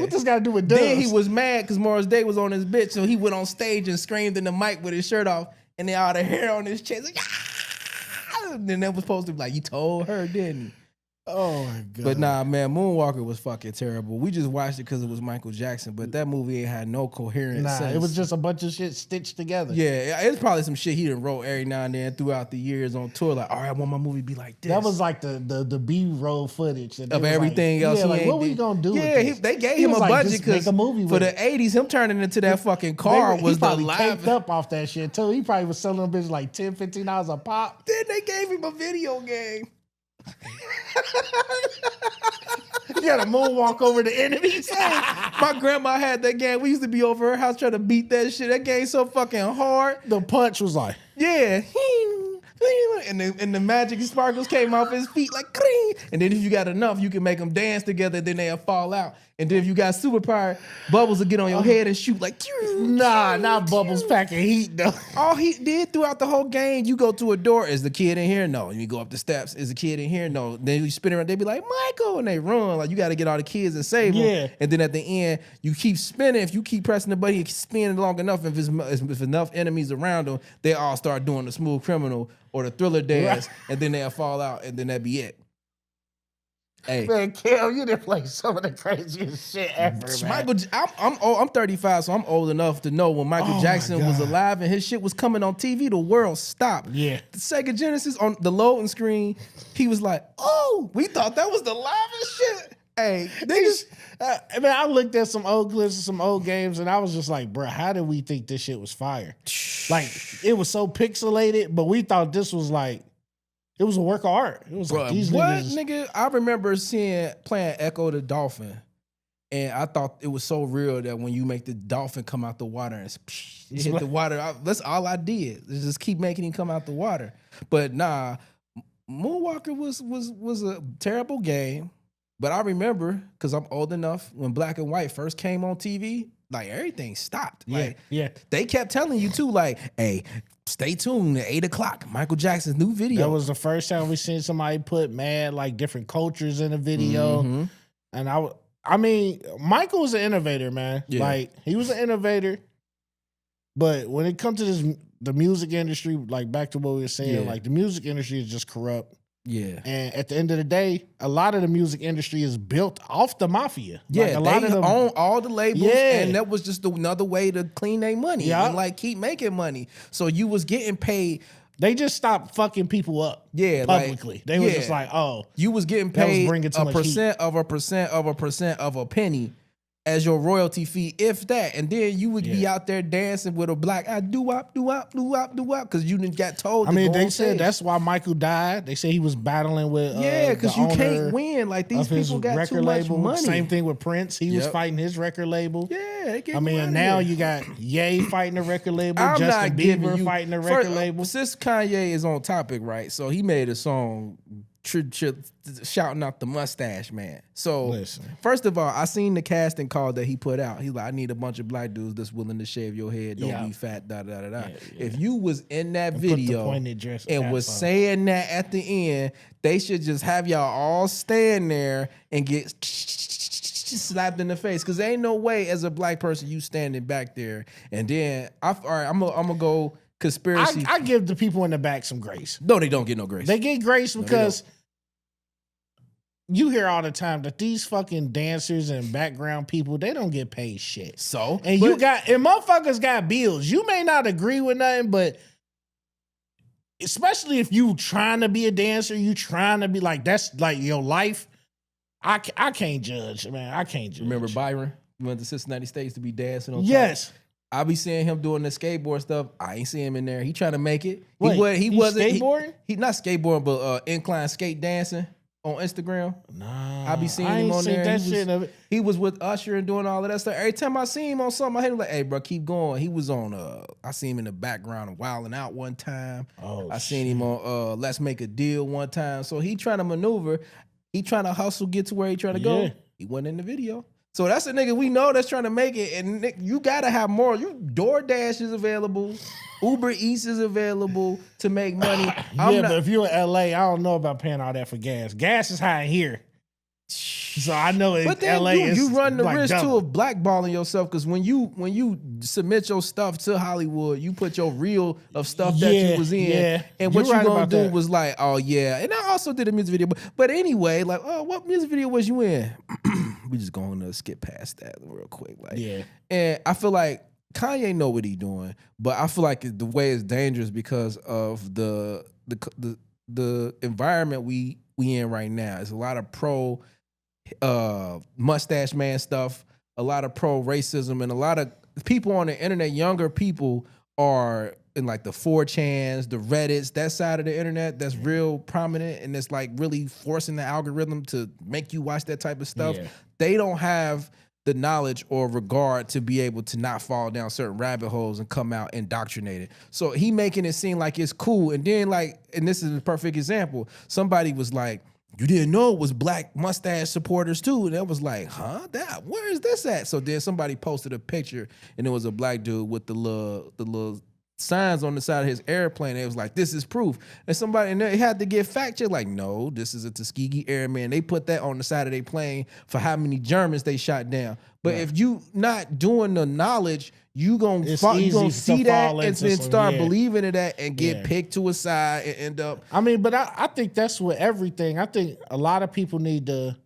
Speaker 2: what this got to do with Doves?
Speaker 1: Then he was mad because Morris Day was on his bitch, so he went on stage and screamed in the mic with his shirt off, and then all the hair on his chest. Like, ah! And then that was supposed to be like, you told her, didn't you?
Speaker 2: Oh my god!
Speaker 1: But nah, man, Moonwalker was fucking terrible. We just watched it because it was Michael Jackson, but that movie ain't had no coherent sense.
Speaker 2: It was just a bunch of shit stitched together.
Speaker 1: Yeah, it's probably some shit he done wrote every now and then throughout the years on tour. Like, all right, I want my movie to be like this.
Speaker 2: That was like the B-roll footage
Speaker 1: of everything else.
Speaker 2: Yeah, like what we gonna do?
Speaker 1: Yeah, they gave him a budget because for the '80s, him turning into that fucking car was the live.
Speaker 2: He caked up off that shit too. He probably was selling them bitches like $10, $15 a pop.
Speaker 1: Then they gave him a video game.
Speaker 2: You got to moonwalk over the enemies.
Speaker 1: My grandma had that game. We used to be over her house trying to beat that shit. That game so fucking hard.
Speaker 2: The punch was like,
Speaker 1: yeah. And the magic sparkles came off his feet like, and then if you got enough, you can make them dance together. Then they'll fall out. And then if you got superpower, Bubbles will get on your head and shoot like.
Speaker 2: Nah, not Bubbles packing heat though.
Speaker 1: All he did throughout the whole game, you go to a door. Is the kid in here? No. You go up the steps. Is the kid in here? No. Then you spin around. They be like Michael, and they run. Like you got to get all the kids and save them.
Speaker 2: Yeah.
Speaker 1: And then at the end, you keep spinning. If you keep pressing the button, you spin long enough. If enough enemies around them, they all start doing the Smooth Criminal or the Thriller dance, right. And then they'll fall out, and then that'd be it. Hey,
Speaker 2: man, Kel, you done played some of the craziest shit ever, man.
Speaker 1: I'm 35, so I'm old enough to know when Michael Jackson was alive and his shit was coming on TV, the world stopped.
Speaker 2: Yeah.
Speaker 1: The Sega Genesis on the loading screen, he was like, oh, we thought that was the livest shit. Hey, niggas.
Speaker 2: Man, I looked at some old clips of some old games, and I was just like, bro, how did we think this shit was fire? Like, it was so pixelated, but we thought this was like, it was a work of art. It was like these niggas.
Speaker 1: Nigga? I remember playing Echo the Dolphin, and I thought it was so real that when you make the dolphin come out the water and it hit the water, that's all I did. Just keep making him come out the water. But nah, Moonwalker was a terrible game. But I remember, because I'm old enough, when Black and White first came on TV, like everything stopped.
Speaker 2: Yeah.
Speaker 1: They kept telling you too, like, hey, stay tuned at 8 o'clock. Michael Jackson's new video.
Speaker 2: That was the first time we seen somebody put mad like different cultures in a video. Mm-hmm. And I mean, Michael was an innovator, man. Yeah. Like he was an innovator. But when it comes to the music industry, like back to what we were saying, like the music industry is just corrupt.
Speaker 1: Yeah.
Speaker 2: And at the end of the day, a lot of the music industry is built off the mafia.
Speaker 1: Yeah,
Speaker 2: like a lot
Speaker 1: they
Speaker 2: of them
Speaker 1: own all the labels,
Speaker 2: Yeah.
Speaker 1: and that was just another way to clean their money
Speaker 2: Yeah.
Speaker 1: and like keep making money. So you was getting paid.
Speaker 2: They just stopped fucking people up.
Speaker 1: Yeah,
Speaker 2: publicly. They was just like, oh,
Speaker 1: You was getting
Speaker 2: That was
Speaker 1: paid
Speaker 2: bringing too
Speaker 1: a
Speaker 2: much
Speaker 1: percent of a percent of a percent of a penny as your royalty fee, if that. And then you would be
Speaker 2: Yeah.
Speaker 1: out there dancing with a black do-wop, do-wop, do-wop, do-wop, because you didn't got told
Speaker 2: I
Speaker 1: to
Speaker 2: mean,
Speaker 1: go
Speaker 2: they
Speaker 1: on
Speaker 2: said
Speaker 1: stage.
Speaker 2: that's why Michael died. They say he was battling with
Speaker 1: Yeah, because
Speaker 2: the
Speaker 1: you
Speaker 2: owner
Speaker 1: can't win. Like, these
Speaker 2: of his
Speaker 1: people got
Speaker 2: record
Speaker 1: too much
Speaker 2: label.
Speaker 1: money.
Speaker 2: Same thing with Prince. He was
Speaker 1: Yep.
Speaker 2: fighting his record label.
Speaker 1: Yeah, they get
Speaker 2: I
Speaker 1: you
Speaker 2: mean,
Speaker 1: outta
Speaker 2: now
Speaker 1: here.
Speaker 2: you got Ye fighting the record label,
Speaker 1: I'm
Speaker 2: Justin
Speaker 1: not giving
Speaker 2: Bieber
Speaker 1: you
Speaker 2: fighting the record label.
Speaker 1: Since Kanye is on topic, right? So he made a song shouting out the mustache man. So
Speaker 2: Listen.
Speaker 1: first of all, I seen the casting call that he put out. He's like, I need a bunch of black dudes that's willing to shave your head. Don't
Speaker 2: Yeah.
Speaker 1: be fat. Da da da da.
Speaker 2: Yeah.
Speaker 1: If you was in that
Speaker 2: And put the
Speaker 1: video
Speaker 2: pointed dress
Speaker 1: and
Speaker 2: cap
Speaker 1: was
Speaker 2: on.
Speaker 1: saying that at the end, they should just have y'all all stand there and get slapped in the face, because there ain't no way as a black person you standing back there. And then all right, I'm gonna go conspiracy.
Speaker 2: I give the people in the back some grace.
Speaker 1: No, they don't get no grace.
Speaker 2: They get grace
Speaker 1: they
Speaker 2: because you hear all the time that these fucking dancers and background people, they don't get paid shit.
Speaker 1: So,
Speaker 2: And motherfuckers got bills. You may not agree with nothing, but especially if you trying to be a dancer, you trying to be like, that's like your life. I can't judge, man. I can't judge.
Speaker 1: remember Byron? He went to Cincinnati States to be dancing on top.
Speaker 2: Yes.
Speaker 1: I be seeing him doing the skateboard stuff. I ain't see him in there. He trying to make it.
Speaker 2: Wait,
Speaker 1: he
Speaker 2: he
Speaker 1: wasn't
Speaker 2: skateboarding?
Speaker 1: He not skateboarding, but incline skate dancing on Instagram.
Speaker 2: Nah,
Speaker 1: I be seeing
Speaker 2: I
Speaker 1: him
Speaker 2: ain't
Speaker 1: on
Speaker 2: seen
Speaker 1: there.
Speaker 2: that
Speaker 1: He
Speaker 2: shit
Speaker 1: was,
Speaker 2: of it.
Speaker 1: he was with Usher and doing all of that stuff. Every time I see him on something, I hit him like, "Hey, bro, keep going." He was on. I see him in the background of Wildin' Out one time.
Speaker 2: Oh,
Speaker 1: I seen him on Let's Make a Deal one time. So he trying to maneuver. He trying to hustle, get to where he trying to go.
Speaker 2: Yeah.
Speaker 1: He wasn't in the video. So that's a nigga we know that's trying to make it. And you gotta have more. DoorDash is available. Uber Eats is available to make money.
Speaker 2: But if you're in LA, I don't know about paying all that for gas. Gas is high here. So I know in
Speaker 1: But then
Speaker 2: LA
Speaker 1: you run the
Speaker 2: like
Speaker 1: risk too
Speaker 2: double.
Speaker 1: of blackballing yourself, because when you submit your stuff to Hollywood, you put your reel of stuff that
Speaker 2: Yeah,
Speaker 1: you was in,
Speaker 2: yeah.
Speaker 1: and what
Speaker 2: You're
Speaker 1: you
Speaker 2: right
Speaker 1: gonna
Speaker 2: about
Speaker 1: do
Speaker 2: that.
Speaker 1: was like, oh yeah, and I also did a music video, but anyway, like, oh, what music video was you in? We just gonna skip past that real quick, like,
Speaker 2: Yeah.
Speaker 1: And I feel like Kanye know what he doing, but I feel like the way is dangerous because of the environment we in right now. It's a lot of pro mustache man stuff, a lot of pro racism, and a lot of people on the internet, younger people, are in like the 4chans, the Reddits, that side of the internet that's real prominent, and it's like really forcing the algorithm to make you watch that type of stuff.
Speaker 2: Yeah.
Speaker 1: They don't have the knowledge or regard to be able to not fall down certain rabbit holes and come out indoctrinated. So he making it seem like it's cool. And then like, and this is a perfect example, somebody was like, you didn't know it was black mustache supporters too. And it was like, huh? Where is this at? So then somebody posted a picture and it was a black dude with the little signs on the side of his airplane. It was like, this is proof. And they had to get fact checked. Like, no, this is a Tuskegee Airman. They put that on the side of their plane for how many Germans they shot down. But if you not doing the knowledge, you gonna see that and then start believing in that and get picked to a side and end up.
Speaker 2: I mean, but I think that's with everything. I think a lot of people need to,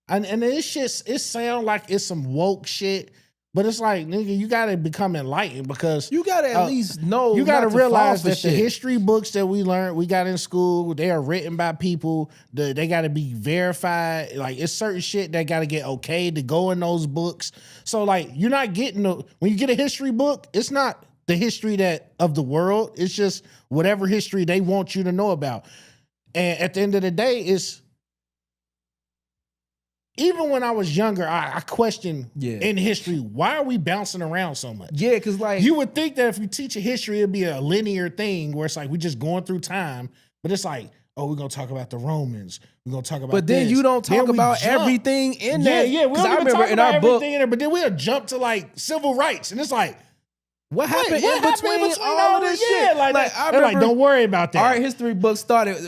Speaker 2: and this shit, it sound like it's some woke shit, but it's like, nigga, you gotta become enlightened, because
Speaker 1: You gotta at least know.
Speaker 2: you gotta
Speaker 1: not to
Speaker 2: realize
Speaker 1: fall for
Speaker 2: that the
Speaker 1: shit.
Speaker 2: history books that we got in school, they are written by people. They gotta be verified. Like, it's certain shit that gotta get okay to go in those books. So like, you're not getting when you get a history book, it's not the history of the world. It's just whatever history they want you to know about. And at the end of the day, it's, even when I was younger, I questioned in history, why are we bouncing around so much?
Speaker 1: Yeah, because like
Speaker 2: You would think that if you teach a history, it'd be a linear thing where it's like we just going through time, but it's like, oh, we're gonna talk about the Romans. We're gonna talk about
Speaker 1: But then
Speaker 2: this.
Speaker 1: you don't talk
Speaker 2: we
Speaker 1: about
Speaker 2: jump.
Speaker 1: everything in
Speaker 2: Yeah,
Speaker 1: that.
Speaker 2: yeah, we
Speaker 1: 'Cause
Speaker 2: don't
Speaker 1: I
Speaker 2: even
Speaker 1: remember
Speaker 2: talk
Speaker 1: in
Speaker 2: about
Speaker 1: our book,
Speaker 2: everything in there, but then we'll jump to like civil rights, and it's like,
Speaker 1: what happened
Speaker 2: what
Speaker 1: in
Speaker 2: happened
Speaker 1: between all of this shit?
Speaker 2: Like
Speaker 1: I
Speaker 2: they're like,
Speaker 1: remember
Speaker 2: don't worry about that.
Speaker 1: our history book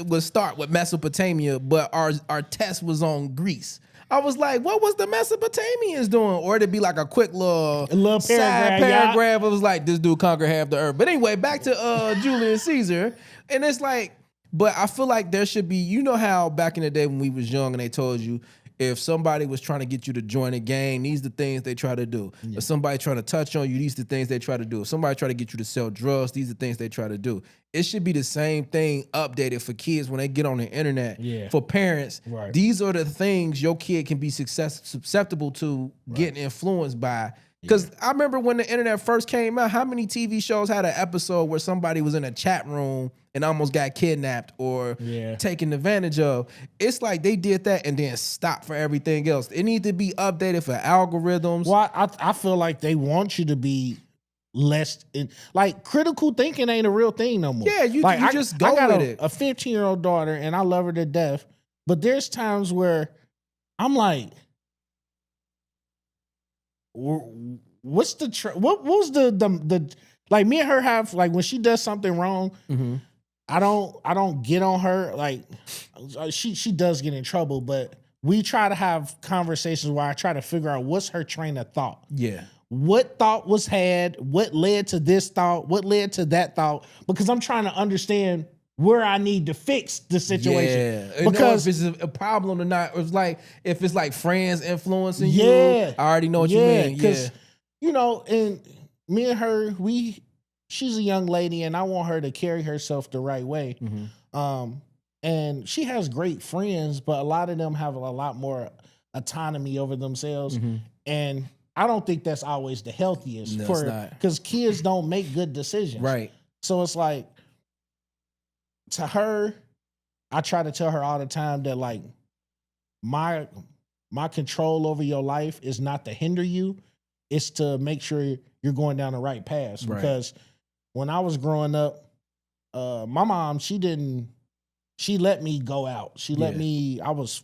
Speaker 1: would start with Mesopotamia, but our test was on Greece. I was like, what was the Mesopotamians doing? Or it'd be like a quick little side paragraph. It was like, this dude conquered half the earth. But anyway, back to Julius Caesar. And it's like, But I feel like there should be, you know how back in the day when we was young and they told you if somebody was trying to get you to join a gang, these are the things they try to do.
Speaker 2: Yeah.
Speaker 1: If somebody trying to touch on you, these are the things they try to do. If somebody try to get you to sell drugs, these are the things they try to do. It should be the same thing updated for kids when they get on the internet.
Speaker 2: Yeah.
Speaker 1: For parents,
Speaker 2: Right.
Speaker 1: these are the things your kid can be susceptible to getting influenced by. Because I remember when the internet first came out, how many TV shows had an episode where somebody was in a chat room and almost got kidnapped or taken advantage of? It's like they did that and then stopped for everything else. It needs to be updated for algorithms.
Speaker 2: Well, I feel like they want you to be less in, like, critical thinking ain't a real thing no more.
Speaker 1: Yeah, you just go
Speaker 2: I got
Speaker 1: with it.
Speaker 2: A 15-year-old daughter and I love her to death, but there's times where I'm like, what's the what was the like, me and her have, like, when she does something wrong, I don't get on her. Like, she does get in trouble, but we try to have conversations where I try to figure out what's her train of thought.
Speaker 1: Yeah.
Speaker 2: What thought was had, what led to this thought, what led to that thought, because I'm trying to understand where I need to fix the situation.
Speaker 1: Yeah.
Speaker 2: Because
Speaker 1: if it's a problem or not, it's like if it's like friends influencing you,
Speaker 2: Yeah.
Speaker 1: I already know what you mean.
Speaker 2: Because,
Speaker 1: Yeah.
Speaker 2: you know, and me and her, she's a young lady and I want her to carry herself the right way. And she has great friends, but a lot of them have a lot more autonomy over themselves. And I don't think that's always the healthiest
Speaker 1: No, it's not.
Speaker 2: because kids don't make good decisions.
Speaker 1: Right.
Speaker 2: So it's like, to her, I try to tell her all the time that, like, my control over your life is not to hinder you. It's to make sure you're going down the right path.
Speaker 1: Right.
Speaker 2: Because when I was growing up, my mom, she let me go out. She let me, I was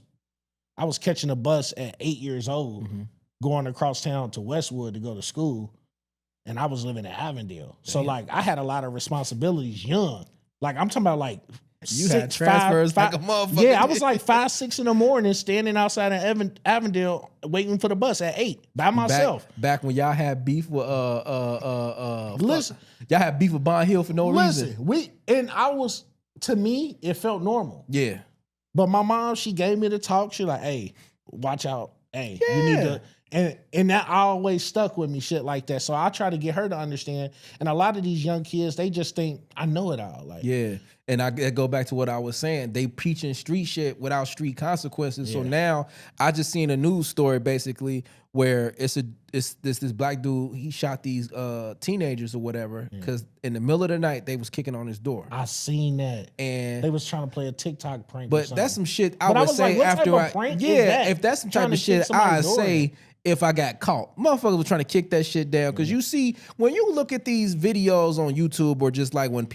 Speaker 2: catching a bus at 8 years old, going across town to Westwood to go to school. And I was living in Avondale. So, like, I had a lot of responsibilities young. Like, I'm talking about, like,
Speaker 1: You had transfers like a motherfucker.
Speaker 2: Yeah, I was like 5, 6 in the morning standing outside of Avondale waiting for the bus at 8 by myself.
Speaker 1: Back when y'all had beef with
Speaker 2: Listen,
Speaker 1: y'all had beef with Bond Hill for no reason.
Speaker 2: To me, it felt normal.
Speaker 1: Yeah.
Speaker 2: But my mom, she gave me the talk. She like, hey, watch out. Hey, you need to. And that always stuck with me, shit like that. So I try to get her to understand. And a lot of these young kids, they just think I know it all. Like,
Speaker 1: yeah. And I go back to what I was saying. They preaching street shit without street consequences. So now I just seen a news story basically where it's this black dude. He shot these teenagers or whatever because in the middle of the night they was kicking on his door.
Speaker 2: I seen that,
Speaker 1: and
Speaker 2: they was trying to play a TikTok prank.
Speaker 1: But that's some shit I
Speaker 2: but
Speaker 1: would
Speaker 2: was
Speaker 1: say
Speaker 2: like, what
Speaker 1: after
Speaker 2: type of prank is that?
Speaker 1: If that's some type
Speaker 2: Trying
Speaker 1: of
Speaker 2: to kick
Speaker 1: shit I
Speaker 2: somebody's door
Speaker 1: say. If I got caught, motherfuckers was trying to kick that shit down. Because you see, when you look at these videos on YouTube or just like when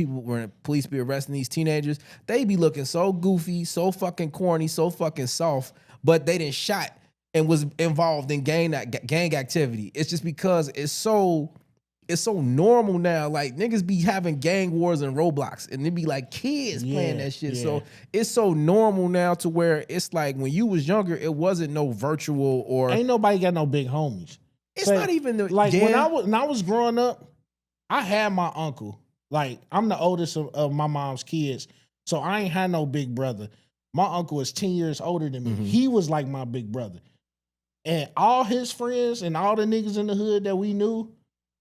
Speaker 1: police be arresting these teenagers, they be looking so goofy, so fucking corny, so fucking soft, but they didn't shot and was involved in gang activity. It's just because it's so normal now. Like, niggas be having gang wars and Roblox, and it be like kids playing that shit.
Speaker 2: Yeah.
Speaker 1: So it's so normal now to where it's like when you was younger, it wasn't no virtual or
Speaker 2: ain't nobody got no big homies.
Speaker 1: It's not even the,
Speaker 2: like when I was growing up, I had my uncle. Like, I'm the oldest of my mom's kids, so I ain't had no big brother. My uncle is 10 years older than me. He was like my big brother, and all his friends and all the niggas in the hood that we knew,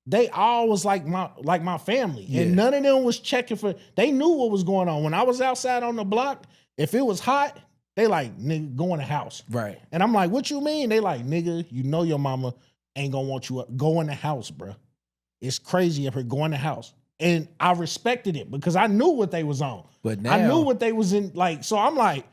Speaker 2: they all was like my family. And none of them was checking for, they knew what was going on. When I was outside on the block, if it was hot, they like, nigga, go in the house.
Speaker 1: Right.
Speaker 2: And I'm like, what you mean? They like, nigga, you know your mama ain't gonna want you up. Go in the house, bro. It's crazy if her go in the house. And I respected it because I knew what they was on.
Speaker 1: But now
Speaker 2: I knew what they was in, like, so I'm like,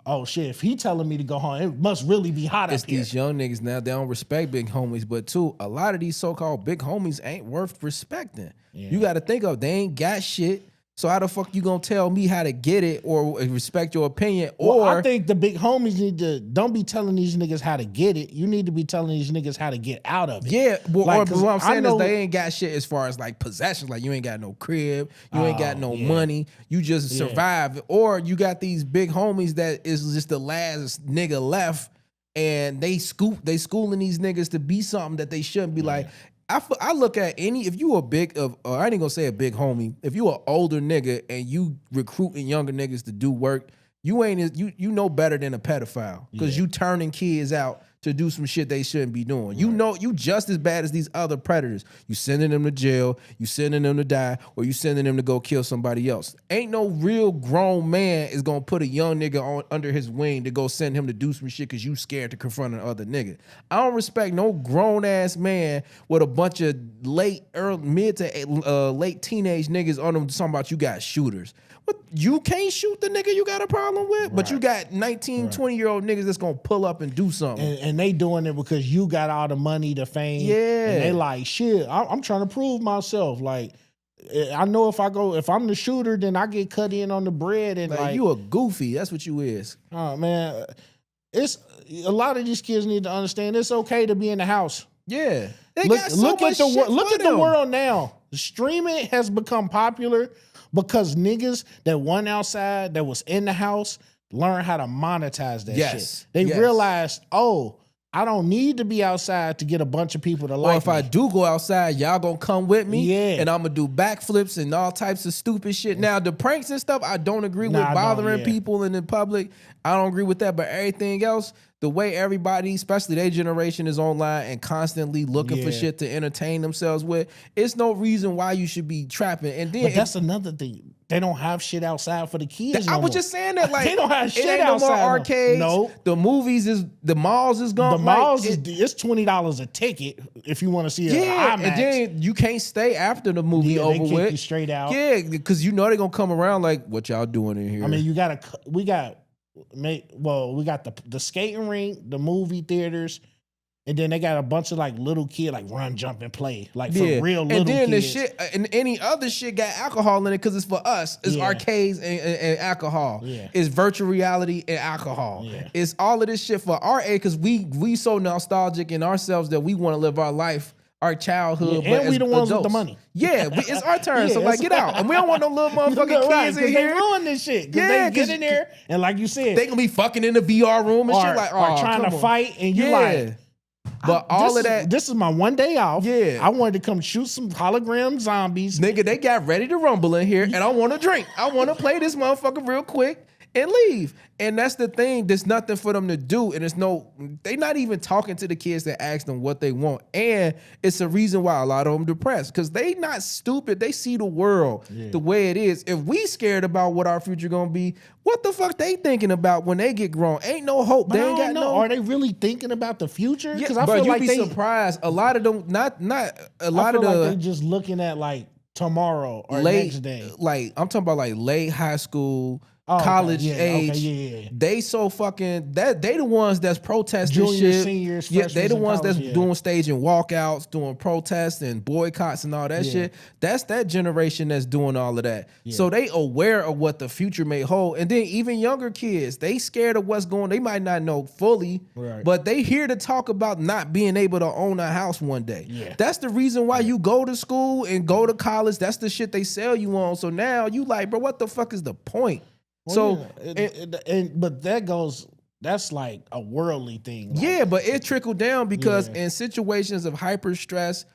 Speaker 2: oh shit, if he telling me to go home, it must really be hot
Speaker 1: it's
Speaker 2: up here.
Speaker 1: these young niggas now, they don't respect big homies, but too, a lot of these so-called big homies ain't worth respecting.
Speaker 2: Yeah.
Speaker 1: You got to think of, they ain't got shit. So how the fuck you gonna tell me how to get it or respect your opinion?
Speaker 2: Well,
Speaker 1: or
Speaker 2: I think the big homies need to, don't be telling these niggas how to get it. You need to be telling these niggas how to get out of it.
Speaker 1: yeah, well,
Speaker 2: Like,
Speaker 1: or
Speaker 2: 'cause
Speaker 1: what I'm saying
Speaker 2: know-
Speaker 1: is they ain't got shit as far as like possessions. Like, you ain't got no crib, you ain't got no money, you just survive. Or you got these big homies that is just the last nigga left, and they schooling these niggas to be something that they shouldn't be. Like, I look at if you a big or I ain't gonna say a big homie. If you an older nigga and you recruiting younger niggas to do work, you ain't you know better than a pedophile because you turning kids out to do some shit they shouldn't be doing. You know you just as bad as these other predators. You sending them to jail, you sending them to die, or you sending them to go kill somebody else. Ain't no real grown man is gonna put a young nigga under his wing to go send him to do some shit because you scared to confront another nigga. I don't respect no grown ass man with a bunch of mid to late teenage niggas on them talking about you got shooters. But you can't shoot the nigga you got a problem with, but you got 19, 20-year-old niggas that's gonna pull up and do something.
Speaker 2: And they doing it because you got all the money, the fame.
Speaker 1: Yeah.
Speaker 2: And they like, shit, I'm trying to prove myself. Like, I know if I'm the shooter, then I get cut in on the bread. And like
Speaker 1: you a goofy. That's what you is.
Speaker 2: Oh, man. It's a lot of these kids need to understand it's okay to be in the house.
Speaker 1: Yeah.
Speaker 2: Look at the world now. Streaming has become popular because niggas that went outside, that was in the house, learn how to monetize that shit. They realized, oh, I don't need to be outside to get a bunch of people to like me.
Speaker 1: Or if I do go outside, y'all gonna come with me.
Speaker 2: Yeah.
Speaker 1: And I'm gonna do backflips and all types of stupid shit. Now, the pranks and stuff, I don't agree with bothering people in the public. I don't agree with that. But everything else, the way everybody, especially their generation, is online and constantly looking for shit to entertain themselves with, it's no reason why you should be trapping. And then
Speaker 2: that's another thing. They don't have shit outside for the kids.
Speaker 1: I was just saying that, like,
Speaker 2: they don't have shit
Speaker 1: it ain't
Speaker 2: outside.
Speaker 1: No more arcades.
Speaker 2: No,
Speaker 1: the movies the malls is gone.
Speaker 2: The malls it's $20 a ticket if you want to see it.
Speaker 1: Yeah, and then you can't stay after the movie over
Speaker 2: they kick
Speaker 1: with.
Speaker 2: You straight out.
Speaker 1: Yeah, because you know they're gonna come around like, what y'all doing in here?
Speaker 2: I mean, we got the skating rink, the movie theaters. And then they got a bunch of like little kids like run, jump, and play like for real little kids.
Speaker 1: And then the shit and any other shit got alcohol in it because it's for us. It's arcades and alcohol. Yeah. It's virtual reality and alcohol. Yeah. It's all of this shit for our age because we so nostalgic in ourselves that we want to live our life, our childhood.
Speaker 2: Yeah,
Speaker 1: but
Speaker 2: and we the ones with the
Speaker 1: adults.
Speaker 2: money.
Speaker 1: Yeah, it's our turn. So like, get out. And we don't want no little motherfucking kids in here.
Speaker 2: They ruin this shit. They get in there and like you said,
Speaker 1: they gonna be fucking in the VR room and shit like,
Speaker 2: or trying to fight and you like.
Speaker 1: But this
Speaker 2: is my one day off.
Speaker 1: Yeah.
Speaker 2: I wanted to come shoot some hologram zombies.
Speaker 1: Nigga, they got ready to rumble in here and I want to drink. I want to play this motherfucker real quick and leave. And that's the thing. There's nothing for them to do. And they not even talking to the kids that ask them what they want. And it's a reason why a lot of them depressed. Because they not stupid. They see the world the way it is. If we scared about what our future gonna be, what the fuck they thinking about when they get grown? Ain't no hope.
Speaker 2: But
Speaker 1: they ain't got no.
Speaker 2: Are they really thinking about the future?
Speaker 1: Because
Speaker 2: I feel like
Speaker 1: you'd be surprised. A lot of them, not a lot of
Speaker 2: they just looking at like tomorrow or next day.
Speaker 1: Like I'm talking about like late high school. College age, they so fucking they the ones that's protesting
Speaker 2: Juniors,
Speaker 1: shit.
Speaker 2: Seniors,
Speaker 1: They the ones
Speaker 2: college,
Speaker 1: that's doing staging walkouts, doing protests and boycotts and all that shit. That's that generation that's doing all of that. So they aware of what the future may hold. And then even younger kids, they scared of what's going. They might not know fully, but they here to talk about not being able to own a house one day. That's the reason why you go to school and go to college. That's the shit they sell you on. So now you like, bro, what the fuck is the point?
Speaker 2: Well, but that's like a worldly thing.
Speaker 1: Like, but it trickled down because in situations of hyper stress,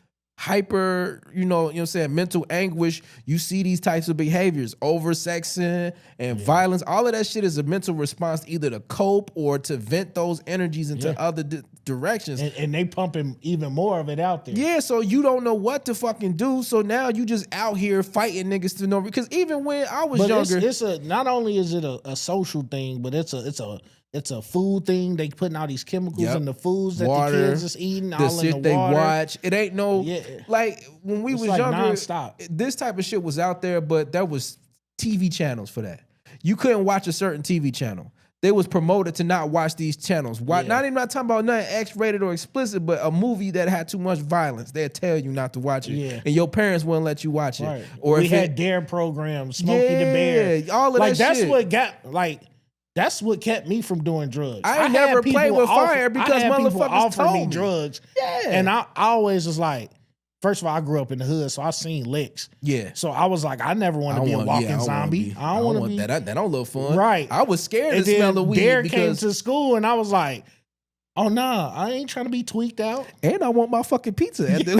Speaker 1: you know what I'm saying, mental anguish, you see these types of behaviors, over-sexing and violence. All of that shit is a mental response either to cope or to vent those energies into other directions.
Speaker 2: And they pumping even more of it out there.
Speaker 1: Yeah, so you don't know what to fucking do. So now you just out here fighting niggas to know. Because even when I was younger,
Speaker 2: it's not only is it a social thing, but it's a food thing. They putting all these chemicals in the foods that the kids is eating.
Speaker 1: The
Speaker 2: all
Speaker 1: shit
Speaker 2: in the
Speaker 1: they
Speaker 2: water.
Speaker 1: watch. It ain't no like when we was
Speaker 2: like
Speaker 1: younger.
Speaker 2: nonstop.
Speaker 1: This type of shit was out there, but there was TV channels for that. You couldn't watch a certain TV channel. They was promoted to not watch these channels. Not talking about nothing X-rated or explicit, but a movie that had too much violence. They'd tell you not to watch it, and your parents wouldn't let you watch it. Or
Speaker 2: we had Dare programs, Smokey the Bear,
Speaker 1: all of
Speaker 2: like
Speaker 1: that
Speaker 2: that's
Speaker 1: shit.
Speaker 2: what got like. That's what kept me from doing drugs.
Speaker 1: I ain't never played with fire because motherfuckers
Speaker 2: offered
Speaker 1: told
Speaker 2: me drugs. And I always was like, first of all, I grew up in the hood, so I seen licks. Yeah. So I was like, I never want to be a walking zombie. I don't want to be
Speaker 1: that. That don't look fun.
Speaker 2: Right.
Speaker 1: I was scared to smell the weed
Speaker 2: Dare came to school, and I was like, Oh nah, I ain't trying to be tweaked out.
Speaker 1: And I want my fucking pizza after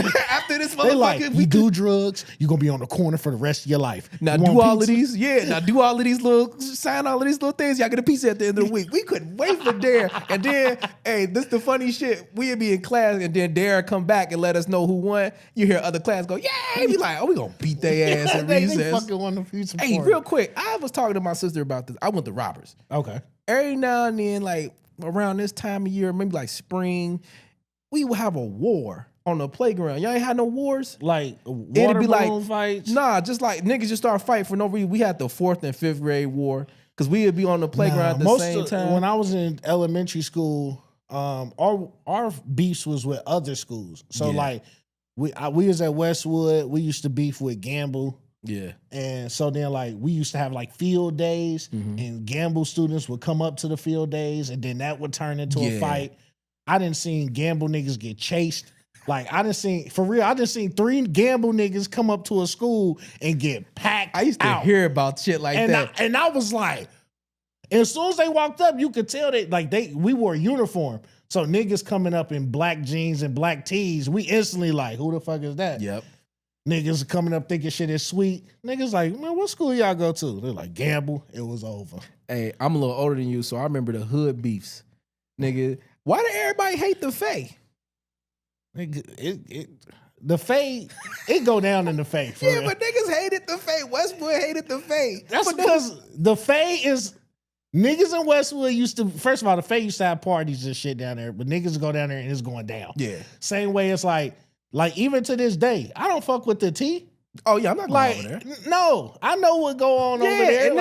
Speaker 1: this
Speaker 2: They like,
Speaker 1: motherfucker.
Speaker 2: you do drugs, you gonna be on the corner for the rest of your life.
Speaker 1: Now
Speaker 2: You
Speaker 1: do
Speaker 2: want
Speaker 1: all of
Speaker 2: pizza?
Speaker 1: these, Now do all of these sign all of these little things. Y'all get a pizza at the end of the week. We couldn't wait for Dare. And then, hey, this the funny shit. We'd be in class, and then Dare come back and let us know who won. You hear other class go, "Yay!" We like, oh, we gonna beat their ass at
Speaker 2: They
Speaker 1: recess.
Speaker 2: fucking won the pizza.
Speaker 1: Hey,
Speaker 2: party.
Speaker 1: real quick, I was talking to my sister about this. I went to Roberts.
Speaker 2: Okay.
Speaker 1: Every now and then, like around this time of year, maybe like spring, we would have a war on the playground. Y'all ain't had no wars?
Speaker 2: Like water balloon fights?
Speaker 1: Nah, just like niggas just start fighting for no reason. We had the 4th and 5th grade war because we would be on the playground at the same time.
Speaker 2: When I was in elementary school, our beefs was with other schools. So like we was at Westwood. We used to beef with Gamble.
Speaker 1: Yeah.
Speaker 2: And so then like we used to have like field days and Gamble students would come up to the field days and then that would turn into a fight. I didn't see Gamble niggas get chased. Like I didn't see 3 Gamble niggas come up to a school and get packed.
Speaker 1: I used to hear about shit like that.
Speaker 2: And I was like, as soon as they walked up, you could tell we wore uniform. So niggas coming up in black jeans and black tees, we instantly like, who the fuck is that?
Speaker 1: Yep.
Speaker 2: Niggas coming up thinking shit is sweet. Niggas like, man, what school y'all go to? They're like, Gamble. It was over.
Speaker 1: Hey, I'm a little older than you, so I remember the hood beefs. Nigga, why did everybody hate the Fae?
Speaker 2: The Fae, it go down in the Fae.
Speaker 1: Yeah, but niggas hated the Fae. Westwood hated the Fae.
Speaker 2: That's because the Fae is... Niggas in Westwood used to... First of all, the Fae used to have parties and shit down there, but niggas go down there and it's going down.
Speaker 1: Yeah.
Speaker 2: Same way it's like even to this day, I don't fuck with the T.
Speaker 1: Oh yeah, I'm not going over there.
Speaker 2: No, I know what go on over there.
Speaker 1: And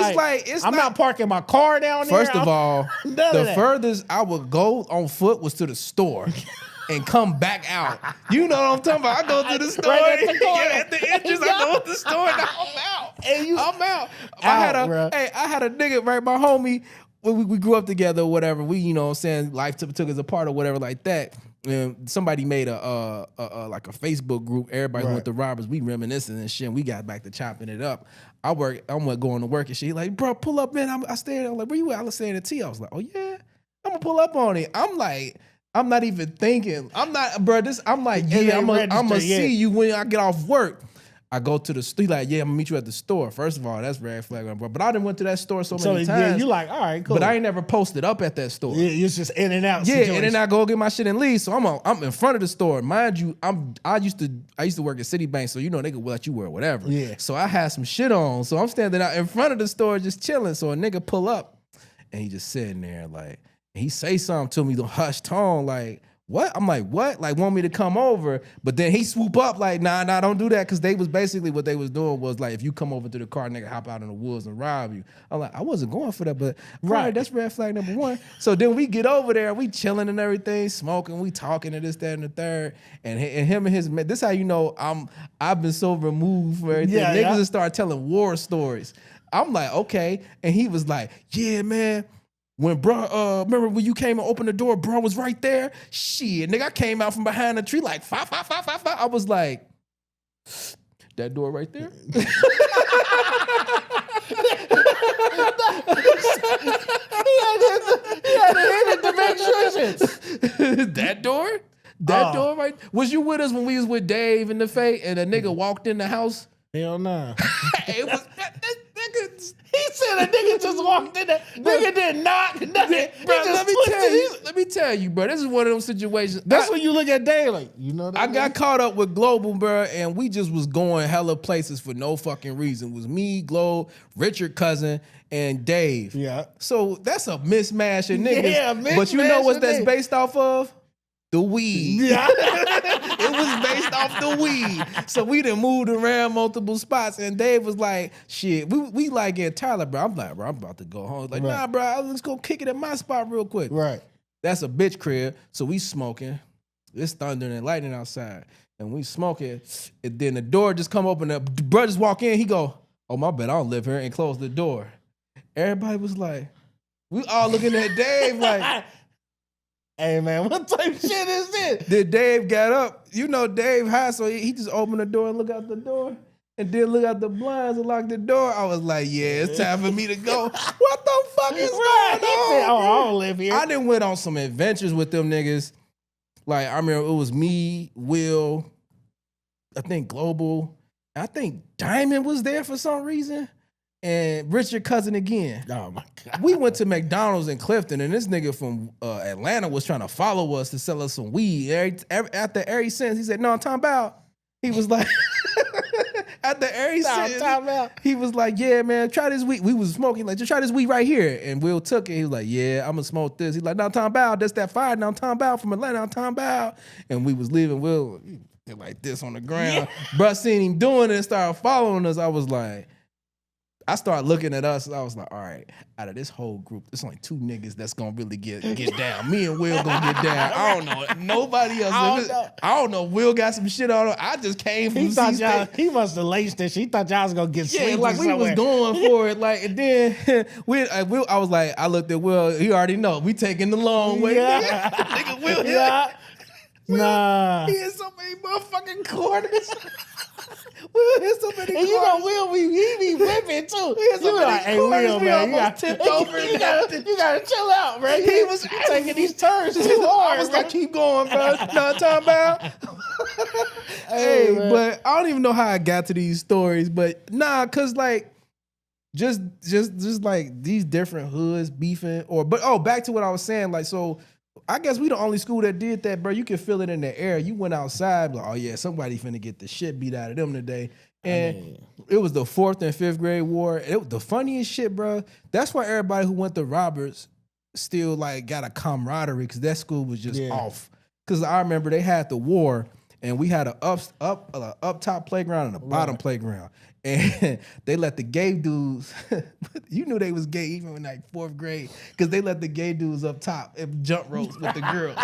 Speaker 2: I'm not parking my car down there.
Speaker 1: First of all, the furthest I would go on foot was to the store and come back out. You know what I'm talking about? I go to the store. At the entrance, I go to the store and I'm out. I'm out. I had a nigga, right? My homie, we grew up together or whatever. We, you know what I'm saying, life took us apart or whatever like that. And somebody made a like a Facebook group. Everybody went to Roberts. We reminiscing and shit. And we got back to chopping it up. I'm going to work and shit. He like, bro, pull up, man. I stayed. I'm like, where you at? I was staying at T. I was like, oh yeah, I'm gonna pull up on it. I'm like, I'm not even thinking. I'm not, bro. I'm like, yeah, I'm gonna see you when I get off work. I go to the store. He like, yeah, I'm gonna meet you at the store. First of all, that's red flag, bro. But I done went to that store so many times. Yeah,
Speaker 2: you like, all right, cool.
Speaker 1: But I ain't never posted up at that store.
Speaker 2: Yeah, it's just in and out.
Speaker 1: Yeah, situation. And then I go get my shit and leave. So I'm in front of the store. Mind you, I used to work at Citibank, so you know they could let you wear whatever.
Speaker 2: Yeah.
Speaker 1: So I had some shit on. So I'm standing out in front of the store just chilling. So a nigga pull up and he just sitting there like, and he say something to me, the hushed tone, like, what? I'm like, what? Like, want me to come over? But then he swoop up like, nah, don't do that. Cause they was basically what they was doing was like, if you come over to the car, nigga hop out in the woods and rob you. I'm like, I wasn't going for that, but right, that's red flag number 1. So then we get over there, we chilling and everything, smoking, we talking to this, that, and the third. And him and his, this how you know I've been so removed for everything.
Speaker 2: Yeah,
Speaker 1: Niggas just start telling war stories. I'm like, okay. And he was like, yeah, man. When bro, remember when you came and opened the door, bro was right there? Shit, nigga, I came out from behind the tree like, fa. I was like, that door right there?
Speaker 2: he had to hit it to make sure.
Speaker 1: That door? That door right? Was you with us when we was with Dave and the Fae and a nigga walked in the house?
Speaker 2: Hell no.
Speaker 1: It was that nigga.
Speaker 2: He said a nigga just walked in there. Nigga did not. Nothing.
Speaker 1: Bro, let me tell you, bro. This is one of those situations.
Speaker 2: That's when you look at Dave like, you know that.
Speaker 1: I got caught up with Global, bro, and we just was going hella places for no fucking reason. It was me, Globe, Richard Cousin, and Dave.
Speaker 2: Yeah.
Speaker 1: So that's a mismatch of niggas.
Speaker 2: Yeah,
Speaker 1: but you know what that's based off of? The weed. Yeah. It was based off the weed. So we done moved around multiple spots. And Dave was like, shit, we like in Tyler, bro. I'm like, bro, I'm about to go home. Like, nah, bro, let's go kick it at my spot real quick.
Speaker 2: Right.
Speaker 1: That's a bitch crib. So we smoking. It's thunder and lightning outside. And we smoking. And then the door just come open. The bro just walk in. He go, oh, my bad, I don't live here. And close the door. Everybody was like, we all looking at Dave like,
Speaker 2: hey, man, what type of shit is this?
Speaker 1: Then Dave got up. You know Dave high, so he just opened the door and look out the door. and then look out the blinds and lock the door. I was like, yeah, it's time for me to go. What the fuck is going
Speaker 2: Right. He said,
Speaker 1: on?
Speaker 2: oh, I don't live here.
Speaker 1: I done went on some adventures with them niggas. Like, I remember it was me, Will, I think Global, I think Diamond was there for some reason, and Richard Cousin again.
Speaker 2: Oh my God.
Speaker 1: We went to McDonald's in Clifton, and this nigga from Atlanta was trying to follow us to sell us some weed. After every sentence, he said, no, I'm talking about. He was like, after every sentence, he was like, yeah, man, try this weed. We was smoking, like, just try this weed right here. And Will took it. He was like, yeah, I'm going to smoke this. He's like, no, I'm talking about. That's that fire. No, I'm talking about from Atlanta. I'm talking about. And we was leaving. Will like this on the ground. Yeah. Bruh seen him doing it and started following us. I was like, I started looking at us, and I was like, all right, out of this whole group, there's only two niggas that's gonna really get down. Me and Will gonna get down. I don't know. Nobody else. I don't know. Will got some shit on him. I just came from
Speaker 2: He must have laced this. He thought y'all was gonna get sleepy
Speaker 1: like we was going for it. Like, and then I was like, I looked at Will, he already know. We taking the long way.
Speaker 2: Yeah.
Speaker 1: Nigga, Will
Speaker 2: Nah.
Speaker 1: He had so many motherfucking corners. Will hit so many corners.
Speaker 2: And you know Will he be whipping too.
Speaker 1: He had so many
Speaker 2: like, hey,
Speaker 1: corners.
Speaker 2: Will,
Speaker 1: We
Speaker 2: man,
Speaker 1: almost tipped over.
Speaker 2: you gotta chill out, bro.
Speaker 1: He was
Speaker 2: taking these turns too hard.
Speaker 1: I was like, keep going, bro. You know what I'm talking about? Hey, but I don't even know how I got to these stories, but nah, cause like just like these different hoods beefing back to what I was saying, like, so I guess we the only school that did that, bro. You can feel it in the air. You went outside, like, oh yeah, somebody finna get the shit beat out of them today. And it was the 4th and 5th grade war. It was the funniest shit, bro. That's why everybody who went to Roberts still like got a camaraderie, because that school was just off. Because I remember they had the war, and we had a up top playground and a bottom playground. And they let the gay dudes, you knew they was gay even in like 4th grade, because they let the gay dudes up top and jump ropes with the girls.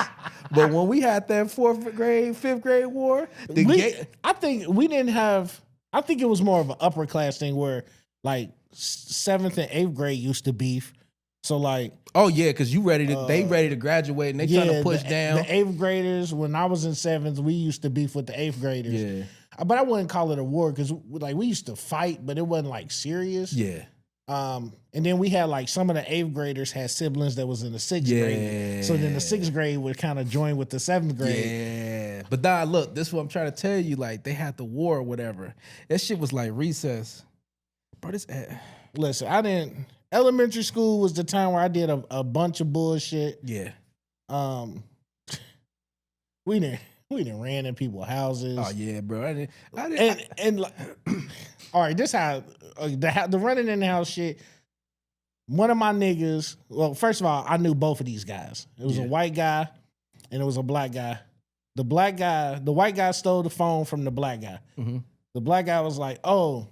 Speaker 1: But when we had that 4th grade, 5th grade war,
Speaker 2: I think it was more of an upper class thing where like 7th and 8th grade used to beef. So like,
Speaker 1: oh yeah, because they ready to graduate and they trying to push down.
Speaker 2: The 8th graders, when I was in 7th, we used to beef with the 8th graders. Yeah. But I wouldn't call it a war, because like we used to fight, but it wasn't like serious.
Speaker 1: Yeah.
Speaker 2: And then we had like some of the 8th graders had siblings that was in the 6th grade. So then the 6th grade would kind of join with the 7th grade.
Speaker 1: Yeah. But nah, look, this is what I'm trying to tell you. Like, they had the war or whatever. That shit was like recess. Bro,
Speaker 2: Listen, elementary school was the time where I did a bunch of bullshit.
Speaker 1: Yeah.
Speaker 2: We done ran in people's houses.
Speaker 1: Oh yeah, bro. I
Speaker 2: didn't. Like, all right, this how the running in the house shit. One of my niggas. Well, first of all, I knew both of these guys. It was a white guy, and it was a black guy. The white guy stole the phone from the black guy. Mm-hmm. The black guy was like, "Oh,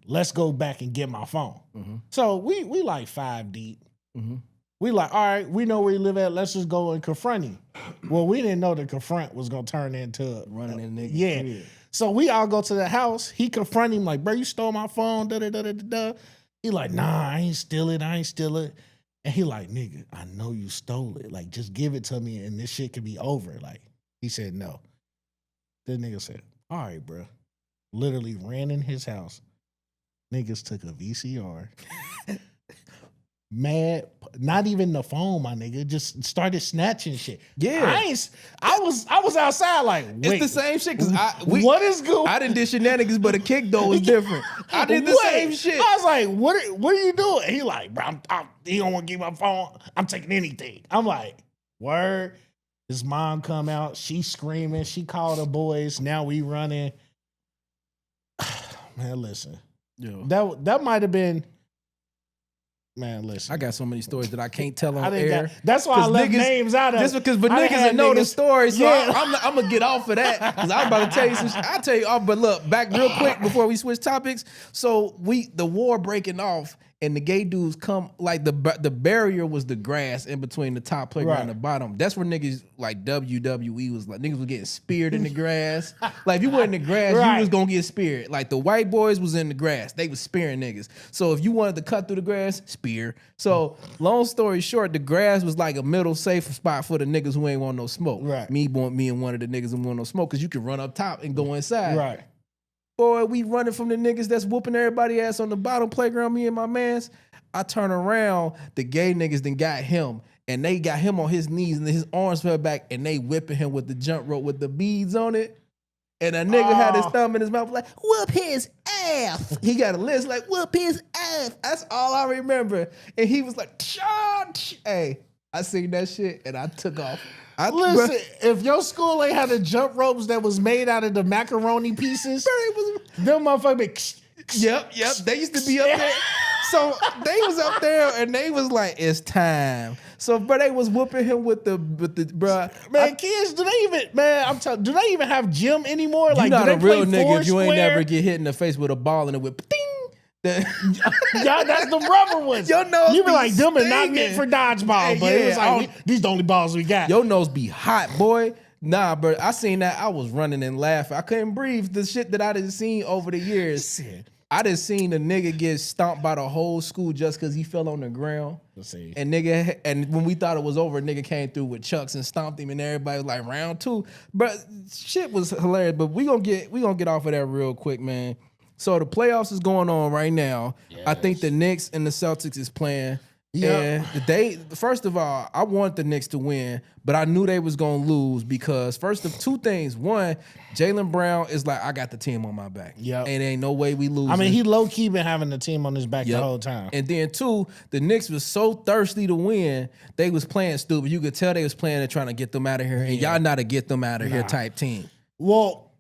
Speaker 2: let's go back and get my phone." Mm-hmm. So we like 5 deep. Mm-hmm. We like, all right, we know where you live at. Let's just go and confront him. Well, we didn't know the confront was gonna turn into
Speaker 1: running in niggas.
Speaker 2: Yeah. So we all go to the house. He confront him like, bro, you stole my phone. Da da da da da. He like, nah, I ain't steal it. And he like, nigga, I know you stole it. Like, just give it to me, and this shit could be over. Like, he said no. The nigga said, all right, bro. Literally ran in his house. Niggas took a VCR. Mad, not even the phone, my nigga. Just started snatching shit.
Speaker 1: Yeah,
Speaker 2: I was outside like, wait,
Speaker 1: it's the same shit. Cause
Speaker 2: what is good?
Speaker 1: I didn't do shenanigans, but a kick though was different. I did the same shit.
Speaker 2: I was like, what are you doing? He like, bro, he don't want to give my phone. I'm taking anything. I'm like, word. His mom come out. She screaming. She called the boys. Now we running. Man, listen. Yo. That might have been. Man, listen.
Speaker 1: I got so many stories that I can't tell on air.
Speaker 2: That's why I left names out of it.
Speaker 1: Just because, but niggas know the story, so I'm going to get off of that, because I was about to tell you some shit. I'll tell you off, but look, back real quick before we switch topics. So the war breaking off, and the gay dudes come, like the barrier was the grass in between the top playground and the bottom. That's where niggas like WWE was like, niggas was getting speared in the grass. Like, if you were in the grass, you was gonna get speared. Like, the white boys was in the grass. They was spearing niggas. So if you wanted to cut through the grass, spear. So long story short, the grass was like a middle safe spot for the niggas who ain't want no smoke.
Speaker 2: Right.
Speaker 1: Me and one of the niggas who want no smoke, because you can run up top and go inside.
Speaker 2: Right.
Speaker 1: Boy, we running from the niggas that's whooping everybody ass on the bottom playground, me and my mans. I turn around, the gay niggas then got him, and they got him on his knees, and his arms fell back, and they whipping him with the jump rope with the beads on it. And a nigga had his thumb in his mouth like, whoop his ass. He got a list like, whoop his ass. That's all I remember. And he was like, hey, I seen that shit, and I took off.
Speaker 2: Listen, if your school ain't had the jump ropes that was made out of the macaroni pieces, them motherfuckers.
Speaker 1: Yep. They used to be up there. So they was up there and they was like, it's time. So, but they was whooping him with the bruh.
Speaker 2: Man, kids, do they even have gym anymore?
Speaker 1: You
Speaker 2: Like,
Speaker 1: not
Speaker 2: do
Speaker 1: a
Speaker 2: they
Speaker 1: real
Speaker 2: play
Speaker 1: nigga if you ain't
Speaker 2: Foursquare?
Speaker 1: never get hit in the face with a ball and it whip. Ding.
Speaker 2: Y'all, that's the rubber ones.
Speaker 1: Your nose
Speaker 2: You be
Speaker 1: be
Speaker 2: like, them are not
Speaker 1: stinging.
Speaker 2: meant for dodgeball, but it was like, these the only balls we got.
Speaker 1: Your nose be hot, boy. Nah, but I seen that. I was running and laughing. I couldn't breathe. The shit that I done seen over the years. I done seen a nigga get stomped by the whole school just because he fell on the ground.
Speaker 2: Let's see.
Speaker 1: And when we thought it was over, nigga came through with chucks and stomped him, and everybody was like round two. But shit was hilarious. But we gonna get off of that real quick, man. So the playoffs is going on right now. Yes. I think the Knicks and the Celtics is playing. Yeah. First of all, I want the Knicks to win, but I knew they was gonna lose because first of two things. One, Jaylen Brown is like, I got the team on my back. Yeah. And ain't no way we lose.
Speaker 2: I mean, he low-key been having the team on his back the whole time.
Speaker 1: And then two, the Knicks was so thirsty to win, they was playing stupid. You could tell they was playing and trying to get them out of here. And y'all not a get them out of here type team.
Speaker 2: Well,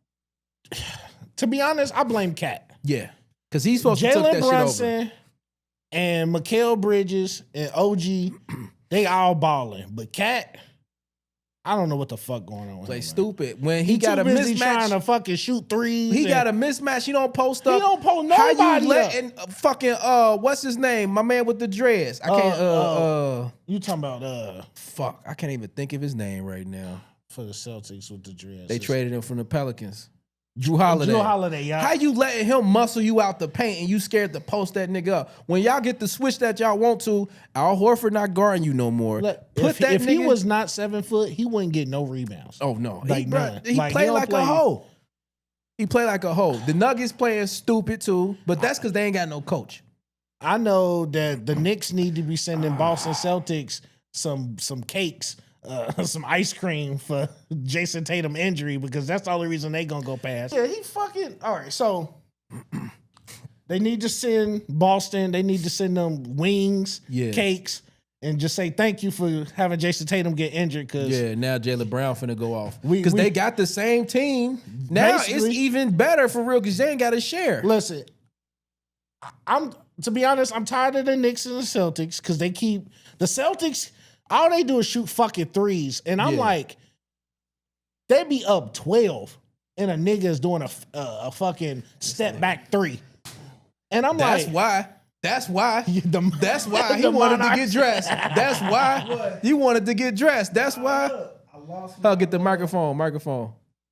Speaker 2: to be honest, I blame Cat.
Speaker 1: Yeah. Because he's supposed to take that
Speaker 2: Brunson
Speaker 1: shit over.
Speaker 2: And Mikal Bridges and OG, they all balling. But Cat, I don't know what the fuck going on with him.
Speaker 1: Stupid. When he got
Speaker 2: too
Speaker 1: a
Speaker 2: busy
Speaker 1: mismatch,
Speaker 2: trying to fucking shoot threes.
Speaker 1: He got a mismatch. He don't post up.
Speaker 2: He don't post nobody
Speaker 1: How you
Speaker 2: up.
Speaker 1: letting fucking what's his name? My man with the dreads. I can't
Speaker 2: you talking about
Speaker 1: fuck. I can't even think of his name right now.
Speaker 2: For the Celtics with the dreads.
Speaker 1: They traded him from the Pelicans. Drew Holiday.
Speaker 2: Yeah.
Speaker 1: How you letting him muscle you out the paint and you scared to post that nigga up? When y'all get the switch that y'all want to, Al Horford not guarding you no more.
Speaker 2: Look, if he was not 7 foot, he wouldn't get no rebounds.
Speaker 1: Oh no,
Speaker 2: like
Speaker 1: he played like a hoe. He played like a hoe. The Nuggets playing stupid too, but that's because they ain't got no coach.
Speaker 2: I know that the Knicks need to be sending Boston Celtics some cakes. Some ice cream for Jason Tatum injury because that's the only reason they gonna go past. Yeah, he fucking all right. So they need to send Boston. They need to send them wings, cakes, and just say thank you for having Jason Tatum get injured. Cause
Speaker 1: now Jaylen Brown finna go off because they got the same team. Now it's even better for real because they ain't got to share.
Speaker 2: Listen, to be honest, I'm tired of the Knicks and the Celtics because they keep the Celtics. All they do is shoot fucking threes. And I'm like, they be up 12 and a nigga is doing a fucking step back three. And I'm
Speaker 1: That's why he wanted to get dressed. That's why you wanted to get dressed. That's why.
Speaker 3: I lost
Speaker 1: I'll get the microphone.
Speaker 3: Look,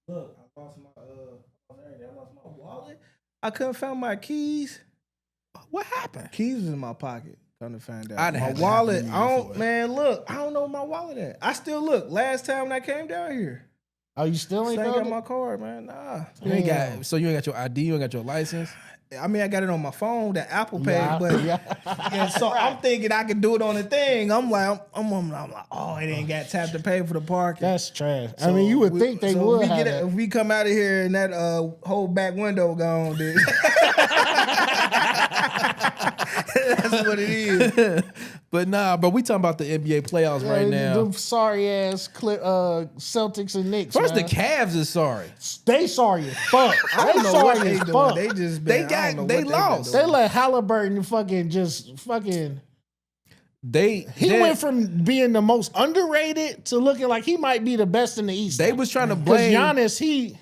Speaker 3: I lost my wallet. I couldn't find my keys.
Speaker 1: What happened?
Speaker 3: Keys was in my pocket. Trying to find out.
Speaker 1: I
Speaker 3: My wallet. I don't know where my wallet at. I still look. Last time when I came down here.
Speaker 2: Oh, you still ain't
Speaker 3: got
Speaker 2: got
Speaker 3: my card, man. Nah.
Speaker 1: You ain't got your ID, you ain't got your license.
Speaker 3: I mean, I got it on my phone, the Apple Pay, but and so I'm thinking I could do it on the thing. I'm like, oh, it ain't got tap to pay for the parking.
Speaker 2: That's trash. So I mean, you would think they would.
Speaker 3: If we come out of here and that whole back window gone, dude. That's what it is.
Speaker 1: But we talking about the NBA playoffs right now.
Speaker 2: Them sorry ass Celtics and Knicks.
Speaker 1: First,
Speaker 2: man.
Speaker 1: the Cavs is sorry.
Speaker 2: They sorry as fuck.
Speaker 3: I don't know what they doing.
Speaker 2: Fuck.
Speaker 3: They just
Speaker 1: they lost.
Speaker 2: They let Halliburton He went from being the most underrated to looking like he might be the best in the East.
Speaker 1: They was trying to blame
Speaker 2: Giannis.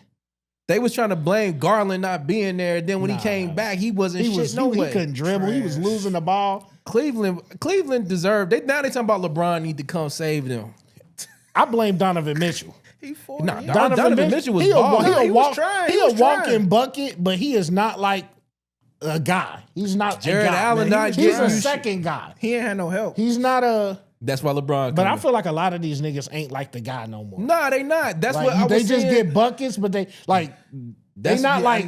Speaker 1: They was trying to blame Garland not being there. Then when he came back, he wasn't shit. No way.
Speaker 2: He couldn't dribble. Trash. He was losing the ball.
Speaker 1: Cleveland deserved. Now they talking about LeBron need to come save them.
Speaker 2: I blame Donovan Mitchell.
Speaker 1: Donovan Mitchell was balling.
Speaker 2: He was walking bucket, but he is not like a guy. He's not
Speaker 1: Jared
Speaker 2: a guy.
Speaker 1: Allen.
Speaker 2: He's a second guy.
Speaker 3: He ain't had no help.
Speaker 2: He's not a.
Speaker 1: That's why LeBron.
Speaker 2: But I feel like a lot of these niggas ain't like the guy no more.
Speaker 1: Nah, they not. That's
Speaker 2: like,
Speaker 1: what I was saying.
Speaker 2: They just get buckets, but they like. They not like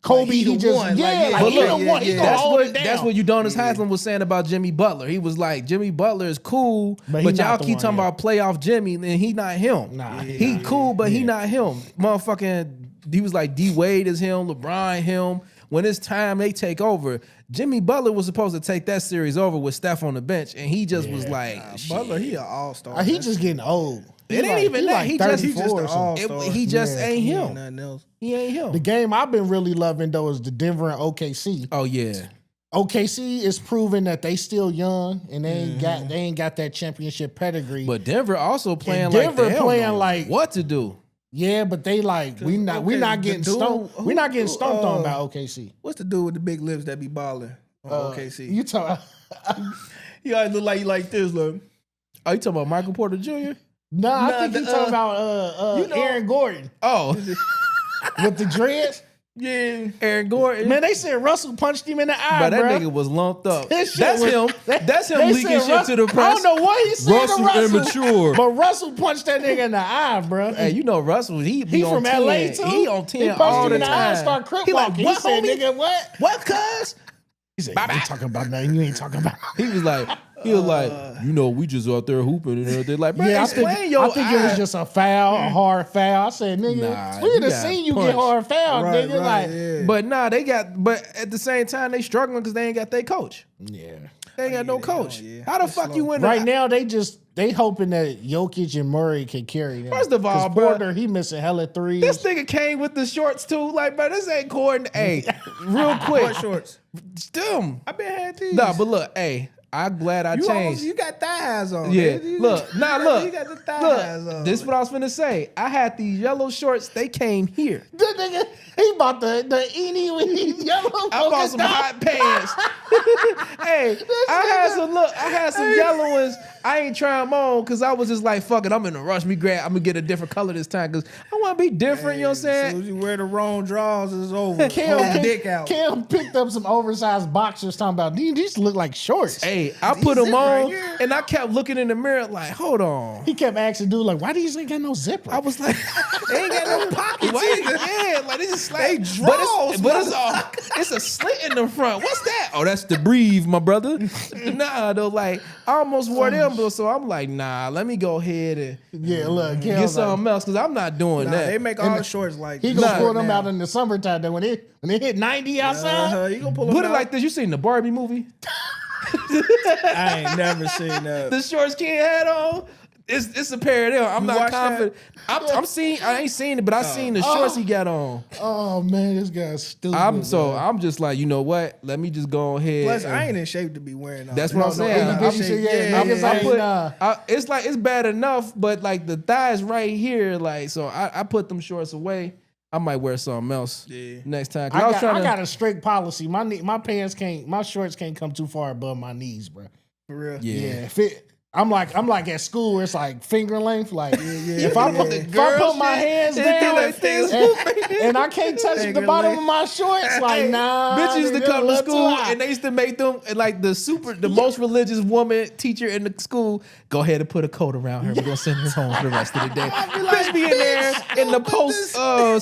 Speaker 2: Kobe,
Speaker 3: he
Speaker 2: he
Speaker 3: the
Speaker 2: just
Speaker 3: one.
Speaker 2: yeah,
Speaker 3: Like,
Speaker 2: like, he
Speaker 3: yeah,
Speaker 2: the one. He
Speaker 3: yeah.
Speaker 2: gonna hold it down.
Speaker 1: That's what Udonis Haslam was saying about Jimmy Butler. He was like, Jimmy Butler is cool,
Speaker 2: But
Speaker 1: but
Speaker 2: he
Speaker 1: y'all
Speaker 2: not the
Speaker 1: keep
Speaker 2: one,
Speaker 1: talking
Speaker 2: yeah.
Speaker 1: about playoff Jimmy, and he not him.
Speaker 2: Nah,
Speaker 1: he cool, but he not him. Motherfucking, he was like D Wade is him, LeBron him. When it's time they take over, Jimmy Butler was supposed to take that series over with Steph on the bench, and he just was like,
Speaker 3: Butler, he an all-star.
Speaker 2: He just getting old.
Speaker 1: It ain't even that. He just-
Speaker 3: he just an
Speaker 2: 34 or something.
Speaker 3: all-star.
Speaker 1: he just ain't
Speaker 3: He
Speaker 1: him.
Speaker 3: ain't nothing else.
Speaker 1: He ain't him.
Speaker 2: The game I've been really loving though is the Denver and OKC.
Speaker 1: Oh yeah.
Speaker 2: OKC is proving that they still young and they ain't got that championship pedigree.
Speaker 1: But Denver also playing
Speaker 2: And
Speaker 1: like
Speaker 2: Denver
Speaker 1: they don't
Speaker 2: playing
Speaker 1: know
Speaker 2: like-
Speaker 1: what to do.
Speaker 2: yeah, but they like we not getting stumped. We not getting stumped on by OKC.
Speaker 3: What's the dude with the big lips that be balling on OKC?
Speaker 2: You talk?
Speaker 3: He always look like this, look.
Speaker 1: Oh, you talking about Michael Porter Jr.?
Speaker 2: Nah, I think you talking about
Speaker 3: you know-
Speaker 2: Aaron Gordon
Speaker 1: Oh,
Speaker 2: with the dreads.
Speaker 3: Yeah.
Speaker 1: Aaron Gordon.
Speaker 2: Man, they said Russell punched him in the eye,
Speaker 1: but that
Speaker 2: bro.
Speaker 1: nigga was lumped up.
Speaker 2: His shit
Speaker 1: That's
Speaker 2: was-
Speaker 1: him. That's him
Speaker 2: They
Speaker 1: leaking
Speaker 2: said
Speaker 1: shit to the press.
Speaker 2: I don't know what he said
Speaker 1: Russell
Speaker 2: to Russell,
Speaker 1: immature.
Speaker 2: but Russell punched that nigga in the eye, bro.
Speaker 1: Hey, you know Russell, he be
Speaker 2: He
Speaker 1: on
Speaker 2: from
Speaker 1: 10.
Speaker 2: LA too.
Speaker 1: He on 10
Speaker 2: He punched
Speaker 1: all
Speaker 2: him
Speaker 1: the
Speaker 2: in the eye and
Speaker 1: time.
Speaker 2: start crip
Speaker 1: He like,
Speaker 2: walking.
Speaker 1: what,
Speaker 2: He said,
Speaker 1: homie?
Speaker 2: nigga, what?
Speaker 1: What, cuz?
Speaker 2: He said, you ain't talking about nothing. You ain't talking about.
Speaker 1: He was like, you know, we just out there hooping and everything. Like, bro,
Speaker 2: Yeah,
Speaker 1: explain your
Speaker 2: I think it was
Speaker 1: eye.
Speaker 2: just a foul, a hard foul. I said, nigga,
Speaker 1: Nah,
Speaker 2: we
Speaker 1: you
Speaker 2: could have
Speaker 1: got
Speaker 2: seen you
Speaker 1: punched.
Speaker 2: get hard foul,
Speaker 3: Right,
Speaker 2: nigga.
Speaker 3: right,
Speaker 2: Like,
Speaker 3: yeah.
Speaker 1: But but at the same time, they struggling because they ain't got their coach.
Speaker 2: yeah.
Speaker 1: They ain't got no coach.
Speaker 3: yeah.
Speaker 1: How the
Speaker 3: It's
Speaker 1: fuck
Speaker 3: slow.
Speaker 1: you win?
Speaker 2: Right now, they hoping that Jokic and Murray can carry them.
Speaker 1: First of all,
Speaker 2: 'Cause
Speaker 1: bro,
Speaker 2: Porter, he missing hella threes.
Speaker 1: This nigga came with the shorts too. Like, bro, this ain't Gordon. Hey, real quick.
Speaker 3: What shorts?
Speaker 1: Them.
Speaker 3: I been had these.
Speaker 1: Nah, but look, hey, I'm glad I
Speaker 3: you
Speaker 1: changed.
Speaker 3: you got thigh highs on.
Speaker 1: Yeah,
Speaker 3: man.
Speaker 1: look,
Speaker 3: You
Speaker 1: look,
Speaker 3: got the thigh highs on.
Speaker 1: this what I was finna say. I had these yellow shorts. They came here.
Speaker 2: That nigga, he bought the Eni with these yellow.
Speaker 1: I bought some hot pants. Hey, I had some yellow ones. I ain't trying them on because I was just like, fuck it, I'm in a rush. I'm gonna get a different color this time because I want to be different. You know what I'm
Speaker 3: As
Speaker 1: saying?
Speaker 3: soon as you wear the wrong drawers, it's over.
Speaker 2: Cam,
Speaker 3: Pull the dick out.
Speaker 2: Cam picked up some oversized boxers talking about these look like shorts.
Speaker 1: Hey, I put them
Speaker 3: zip right
Speaker 1: on
Speaker 3: here.
Speaker 1: and I kept looking in the mirror like, hold on.
Speaker 2: He kept asking dude like, why these ain't got no zipper?
Speaker 1: I was like,
Speaker 3: They ain't got no pockets either.
Speaker 1: yeah, like this is like,
Speaker 3: They draws,
Speaker 1: but it's a slit in the front. What's that? Oh, that's the breathe, my brother. Nah, though, like I almost wore them, but so I'm like, nah, let me go ahead and
Speaker 2: yeah, look, Cam
Speaker 1: get
Speaker 2: was like,
Speaker 1: something else because I'm not doing
Speaker 3: Nah,
Speaker 1: that.
Speaker 3: they make all the shorts like
Speaker 2: he gonna
Speaker 1: Nah,
Speaker 2: pull them
Speaker 3: now.
Speaker 2: out in the summertime. Then when it hit 90 outside,
Speaker 3: You gonna pull them
Speaker 1: Put it
Speaker 3: out?
Speaker 1: like this. You seen the Barbie movie?
Speaker 3: I ain't never seen that.
Speaker 1: The shorts Ken had on. It's a pair of them. I'm
Speaker 3: You
Speaker 1: not
Speaker 3: watched
Speaker 1: confident. I'm seeing. I ain't seen it, but I seen the shorts he got on.
Speaker 2: oh man, this guy's stupid.
Speaker 1: I'm
Speaker 2: man.
Speaker 1: just like, you know what? Let me just go ahead.
Speaker 3: Plus,
Speaker 1: and-
Speaker 3: I ain't in shape to be wearing all
Speaker 1: That's
Speaker 3: that.
Speaker 1: what I'm saying.
Speaker 2: itty bitty shit, yeah, niggas
Speaker 1: I
Speaker 2: ain't,
Speaker 1: put, it's like it's bad enough, but like the thighs right here, like so. I put them shorts away. I might wear something else next time. 'Cause
Speaker 2: I got a strict policy. My shorts can't come too far above my knees, bro.
Speaker 3: For real.
Speaker 1: Yeah.
Speaker 2: If it, I'm like at school where it's like finger length. Like if I put my hands
Speaker 1: It
Speaker 2: down
Speaker 1: do like this.
Speaker 2: and I can't touch the
Speaker 3: Finger
Speaker 2: bottom
Speaker 3: length.
Speaker 2: of my shorts, like nah.
Speaker 1: Bitches used to
Speaker 2: nigga,
Speaker 1: come to
Speaker 2: look too
Speaker 1: school
Speaker 2: high.
Speaker 1: and they used to make them and like the most religious woman teacher in the school. Go ahead and put a coat around her. We're gonna send her home for the rest of the day. Bitch be in there in the post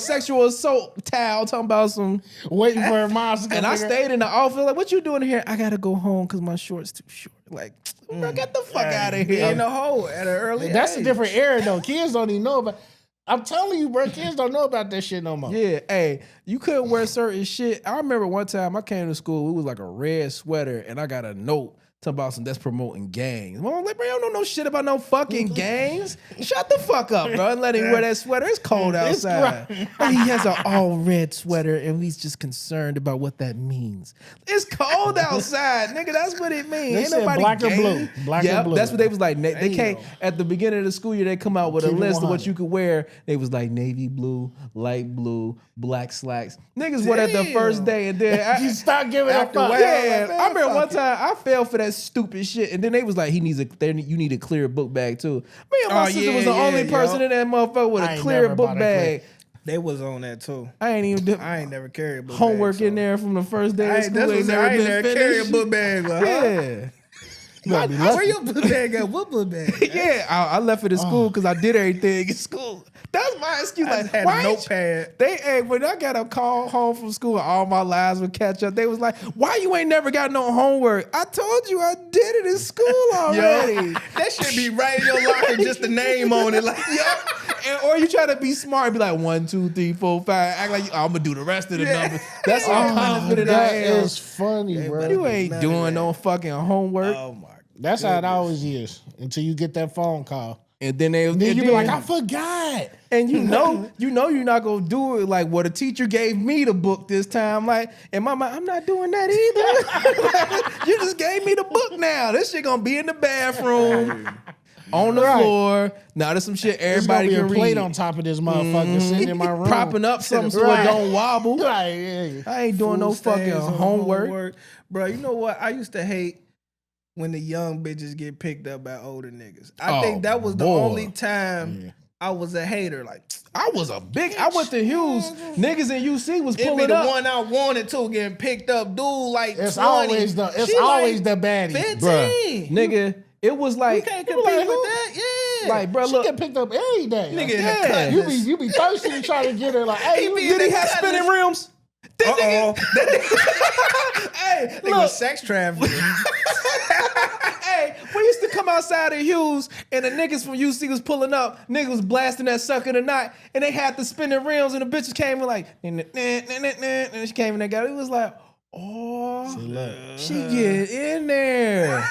Speaker 1: sexual assault towel talking about some.
Speaker 2: waiting for her mom to come.
Speaker 1: And I
Speaker 2: pick her-
Speaker 1: stayed in the office like, what you doing here? I gotta go home because my shorts too short. Like, bro, get the fuck out of here.
Speaker 3: In the hole at an early
Speaker 2: That's
Speaker 3: age.
Speaker 2: a different era though. Kids don't even know about. I'm telling you, bro. Kids don't know about that shit no more.
Speaker 1: Yeah, hey, you couldn't wear certain shit. I remember one time I came to school, it was like a red sweater, and I got a note talking about some that's promoting gangs. Well, I'm like, bro, you don't know no shit about no fucking gangs. Shut the fuck up, bro, and let him wear that sweater. It's cold
Speaker 2: It's
Speaker 1: outside. And he has an all red sweater, and he's just concerned about what that means. It's cold outside, nigga. That's what it means.
Speaker 2: They
Speaker 1: Ain't
Speaker 2: said
Speaker 1: nobody
Speaker 2: black or
Speaker 1: gang.
Speaker 2: blue. Black or
Speaker 1: Yep,
Speaker 2: blue.
Speaker 1: that's what they was like. They came at the beginning of the school year. They come out with a
Speaker 2: Keep it
Speaker 1: list of what
Speaker 2: 100.
Speaker 1: you could wear. They was like navy blue, light blue, black slacks. Niggas wore that the first day, and then
Speaker 2: You stop giving a
Speaker 3: After
Speaker 2: fuck.
Speaker 3: what?
Speaker 1: yeah,
Speaker 3: man,
Speaker 1: I remember
Speaker 3: fuck
Speaker 1: one
Speaker 3: it.
Speaker 1: time I fell for that stupid shit, and then they was like, you need a clear book bag too. Me and my
Speaker 3: Oh,
Speaker 1: sister
Speaker 3: yeah,
Speaker 1: was the
Speaker 3: yeah,
Speaker 1: only person
Speaker 3: yo.
Speaker 1: in that motherfucker with
Speaker 2: I
Speaker 1: a
Speaker 2: ain't
Speaker 1: clear
Speaker 2: never
Speaker 1: book
Speaker 2: bought a
Speaker 1: bag.
Speaker 3: They was on that too.
Speaker 1: I ain't even do
Speaker 3: I ain't never carried a book
Speaker 1: homework
Speaker 3: bag,
Speaker 1: in there from the first day
Speaker 3: I
Speaker 1: of
Speaker 3: ain't,
Speaker 1: school.
Speaker 3: that's what
Speaker 1: Ain't
Speaker 3: I
Speaker 1: never
Speaker 3: ain't
Speaker 1: been
Speaker 3: never carry a
Speaker 1: finished.
Speaker 3: book bag. Like, huh?
Speaker 1: Yeah.
Speaker 3: Where your book bag at? What book bag?
Speaker 1: Yeah, I left it at school because I did everything in school. That's my excuse.
Speaker 3: I
Speaker 1: Like,
Speaker 3: had
Speaker 1: why
Speaker 3: a notepad.
Speaker 1: when I got a call home from school, all my lives would catch up. They was like, "Why you ain't never got no homework?" I told you I did it in school already.
Speaker 3: That should be right in your locker, just the name on it. Like,
Speaker 1: Or you try to be smart and be like 1, 2, 3, 4, 5. Act like I'm gonna do the rest of the numbers. That's how confident I
Speaker 2: That
Speaker 1: am.
Speaker 2: is funny, bro.
Speaker 1: You ain't doing no fucking homework.
Speaker 3: oh my.
Speaker 2: That's how it always is until you get that phone call.
Speaker 1: And then
Speaker 2: Then you be like, I forgot.
Speaker 1: and you know you're not gonna do it like what a teacher gave me the book this time. Like, in my mind, I'm not doing that either. You just gave me the book now. This shit gonna be in the bathroom. On the floor. Now there's some shit everybody
Speaker 2: There's
Speaker 1: can
Speaker 2: gonna be a plate
Speaker 1: read.
Speaker 2: on top of this motherfucker sitting in my room.
Speaker 1: Propping up something so it don't wobble.
Speaker 2: Right, yeah.
Speaker 1: I ain't doing no
Speaker 3: Food
Speaker 1: fucking
Speaker 3: stains on
Speaker 1: homework.
Speaker 3: Bro, you know what? I used to hate when the young bitches get picked up by older niggas. I think that was the only time I was a hater. Like,
Speaker 1: I went to Hughes. Niggas in UC was
Speaker 3: it be
Speaker 1: pulling
Speaker 3: the
Speaker 1: up.
Speaker 3: one I wanted to getting picked up. Dude, like
Speaker 2: It's
Speaker 3: 20.
Speaker 2: always the baddie.
Speaker 3: 15.
Speaker 1: Bruh, nigga, it was
Speaker 3: You
Speaker 1: like,
Speaker 3: can't compete with that. Yeah.
Speaker 1: like, bro,
Speaker 2: She
Speaker 1: look.
Speaker 2: get picked up every day.
Speaker 3: Nigga in the
Speaker 1: Yeah.
Speaker 3: cut.
Speaker 2: You be thirsty to try to get her like, hey,
Speaker 3: He be
Speaker 1: Did he
Speaker 3: in the
Speaker 1: have
Speaker 3: cut
Speaker 1: spinning
Speaker 3: list.
Speaker 1: rims?
Speaker 3: Uh-oh.
Speaker 1: Hey,
Speaker 3: Nigga was sex trafficking.
Speaker 1: Hey, we used to come outside of Hughes and the niggas from UC was pulling up. Niggas was blasting that sucker in the night and they had the spinning rims and the bitches came in like, and she came in there, got it. It was like, oh, she get in there.